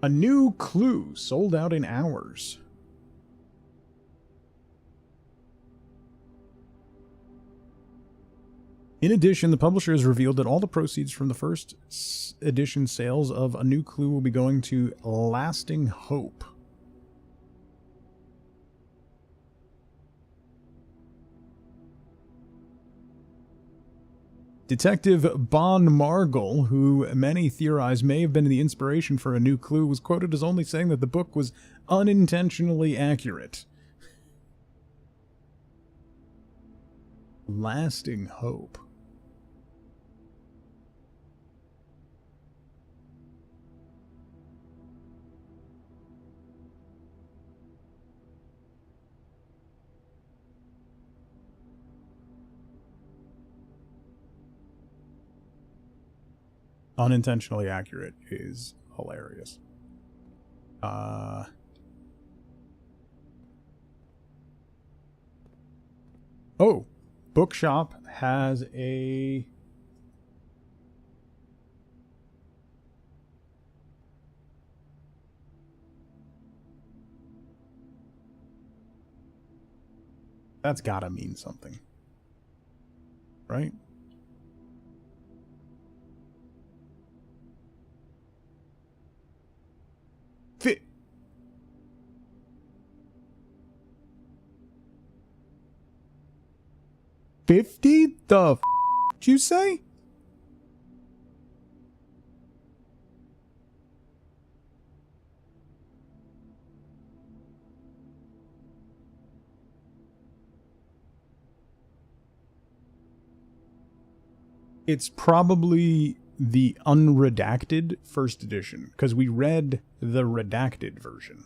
A new clue sold out in hours. In addition, the publisher has revealed that all the proceeds from the first edition sales of A New Clue will be going to Lasting Hope. Detective Bon Margul, who many theorize may have been the inspiration for A New Clue, was quoted as only saying that the book was unintentionally accurate. Lasting Hope. Unintentionally accurate is hilarious. Oh, Bookshop has a... That's gotta mean something. Right? Fit. $50? The f*** did you say? It's probably the unredacted first edition, because we read the redacted version.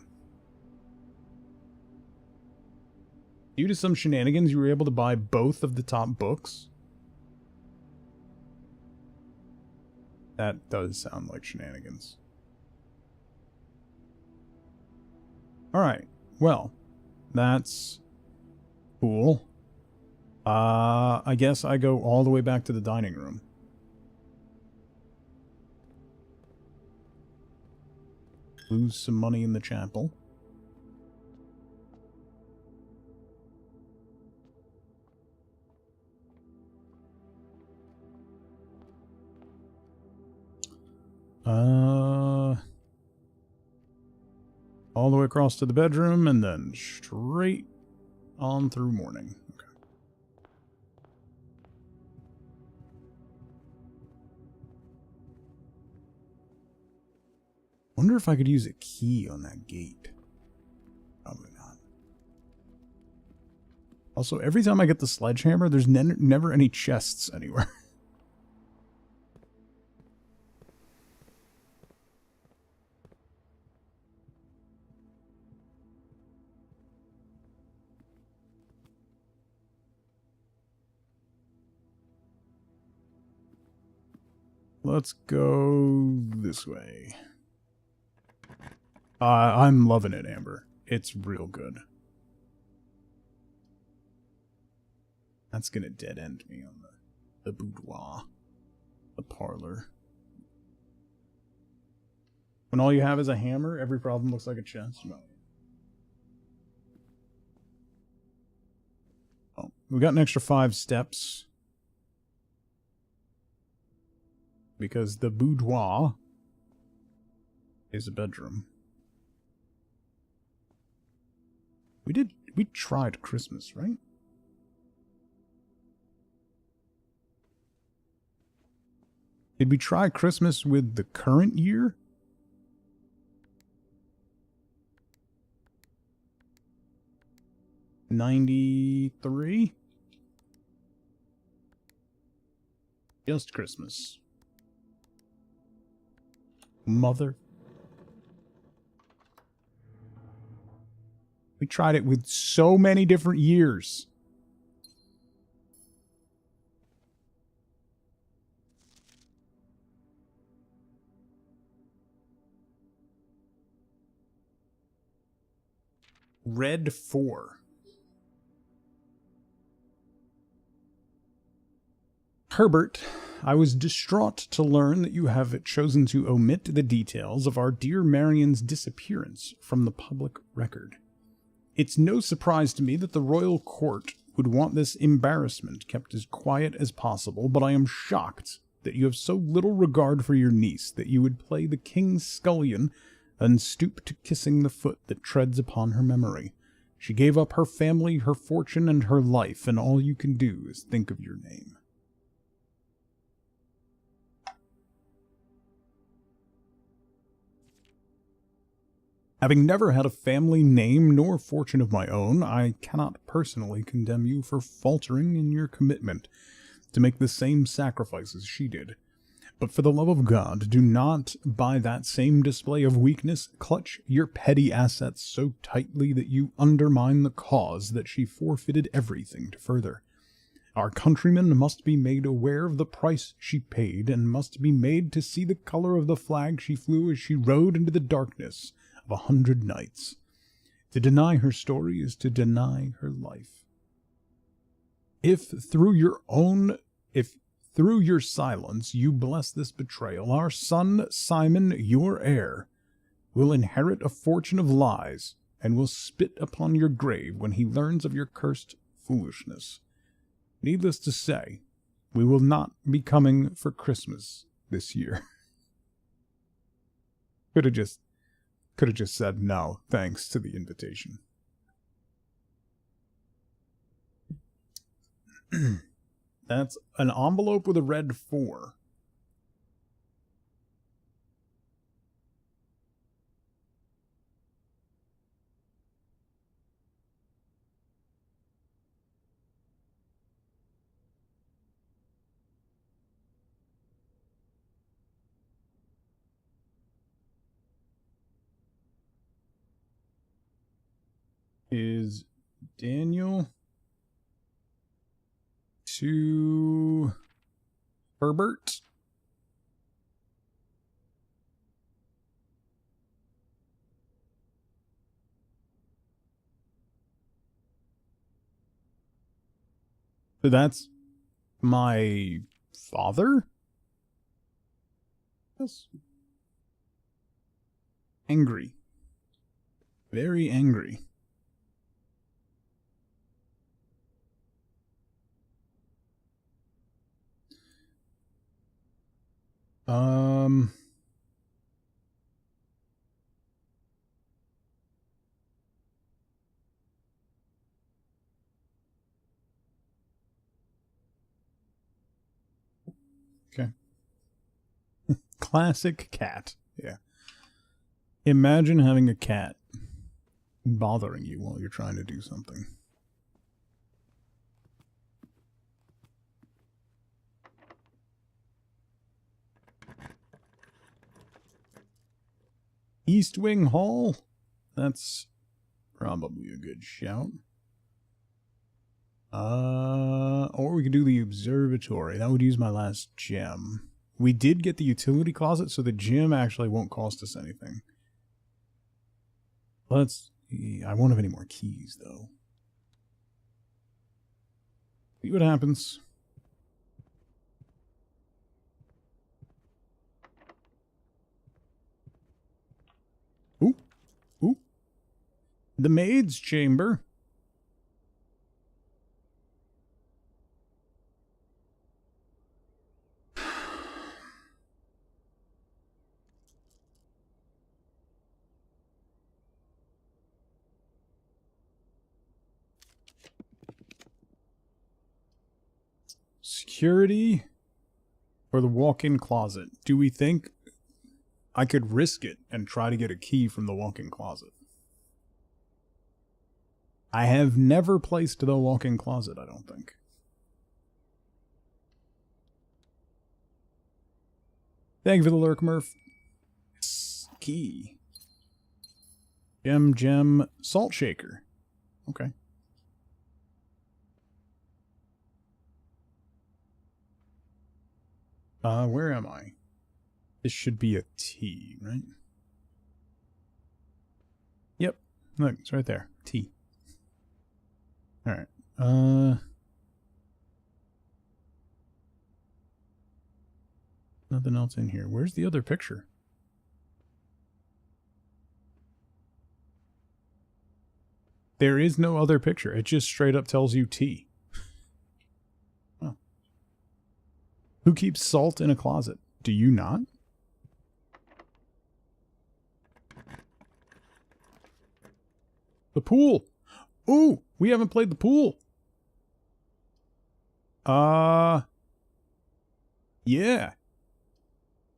Due to some shenanigans, you were able to buy both of the top books. That does sound like shenanigans. Alright, well, that's cool. I guess I go all the way back to the dining room. Lose some money in the chapel. All the way across to the bedroom and then straight on through morning. Okay. Wonder if I could use a key on that gate. Probably not. Also, every time I get the sledgehammer, there's never any chests anywhere. Let's go this way. I'm loving it, Amber. It's real good. That's gonna dead end me on the boudoir. The parlor. When all you have is a hammer, every problem looks like a chest. No. Oh, we got an extra 5 steps. Because the boudoir is a bedroom. We tried Christmas, right? Did we try Christmas with the current year? '93? Just Christmas. Mother. We tried it with so many different years. Red 4. Herbert, I was distraught to learn that you have chosen to omit the details of our dear Marion's disappearance from the public record. It's no surprise to me that the royal court would want this embarrassment kept as quiet as possible, but I am shocked that you have so little regard for your niece that you would play the king's scullion and stoop to kissing the foot that treads upon her memory. She gave up her family, her fortune, and her life, and all you can do is think of your name. Having never had a family name nor fortune of my own, I cannot personally condemn you for faltering in your commitment to make the same sacrifices she did. But for the love of God, do not, by that same display of weakness, clutch your petty assets so tightly that you undermine the cause that she forfeited everything to further. Our countrymen must be made aware of the price she paid, and must be made to see the color of the flag she flew as she rode into the darkness of 100 nights. To deny her story is to deny her life. If through your silence you bless this betrayal, our son Simon, your heir, will inherit a fortune of lies, and will spit upon your grave when he learns of your cursed foolishness. Needless to say, we will not be coming for Christmas this year. Could have just said no, thanks to the invitation. That's an envelope with a red 4. Is Daniel to Herbert? So that's my father? Yes. Angry. Very angry. Okay. Classic cat. Yeah. Imagine having a cat bothering you while you're trying to do something. East Wing Hall? That's probably a good shout. Or we could do the observatory. That would use my last gem. We did get the utility closet, so the gym actually won't cost us anything. Let's see. I won't have any more keys, though. See what happens. Ooh. Ooh. The maid's chamber. Security or the walk-in closet? Do we think I could risk it and try to get a key from the walk-in closet? I have never placed the walk-in closet, I don't think. Thank you for the lurk, Murph. Key. Gem, salt shaker. Okay. Where am I? This should be a T, right? Yep. Look, it's right there. T. Alright. Nothing else in here. Where's the other picture? There is no other picture. It just straight up tells you T. Oh. Who keeps salt in a closet? Do you not? The pool. Ooh, we haven't played the pool. Yeah.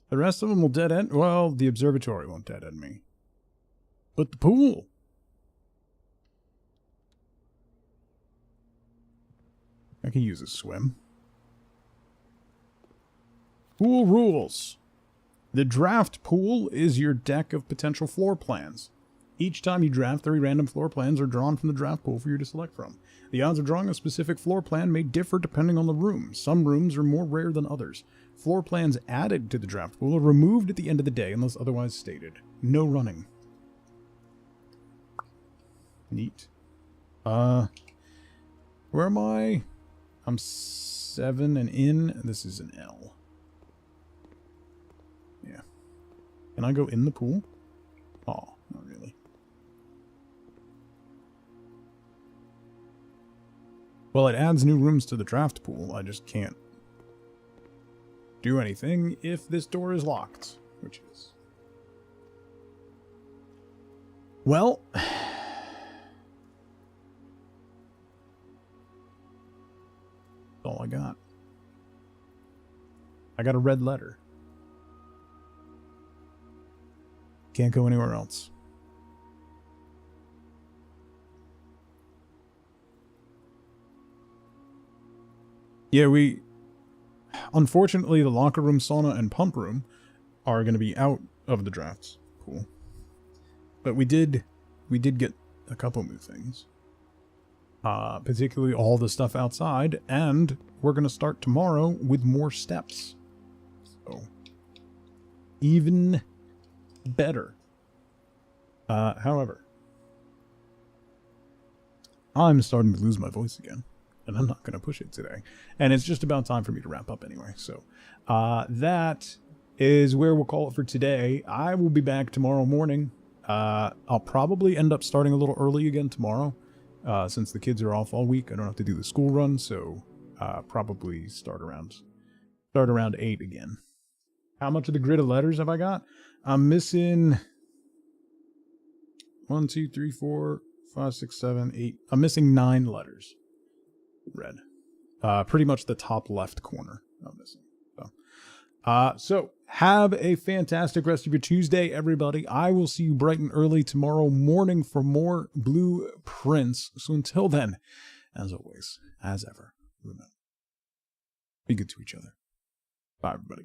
The rest of them will dead end. Well, the observatory won't dead end me. But the pool. I can use a swim. Pool rules. The draft pool is your deck of potential floor plans. Each time you draft, 3 random floor plans are drawn from the draft pool for you to select from. The odds of drawing a specific floor plan may differ depending on the room. Some rooms are more rare than others. Floor plans added to the draft pool are removed at the end of the day unless otherwise stated. No running. Neat. Where am I? I'm 7 and in. This is an L. Yeah. Can I go in the pool? Oh, not really. Well, it adds new rooms to the draft pool. I just can't do anything if this door is locked, which is... Well... That's all I got. I got a red letter. Can't go anywhere else. Yeah, unfortunately, the locker room, sauna, and pump room are going to be out of the drafts pool. But we did get a couple new things. Particularly all the stuff outside, and we're going to start tomorrow with more steps. So, even better. However, I'm starting to lose my voice again, and I'm not going to push it today. And it's just about time for me to wrap up anyway. So, that is where we'll call it for today. I will be back tomorrow morning. I'll probably end up starting a little early again tomorrow. Since the kids are off all week, I don't have to do the school run, so probably start around 8 again. How much of the grid of letters have I got? I'm missing 1, 2, 3, 4, 5, 6, 7, 8. I'm missing 9 letters. Red. Pretty much the top left corner I'm missing. So have a fantastic rest of your Tuesday, everybody. I will see you bright and early tomorrow morning for more Blueprints. So until then, as always, as ever, remember, be good to each other. Bye, everybody.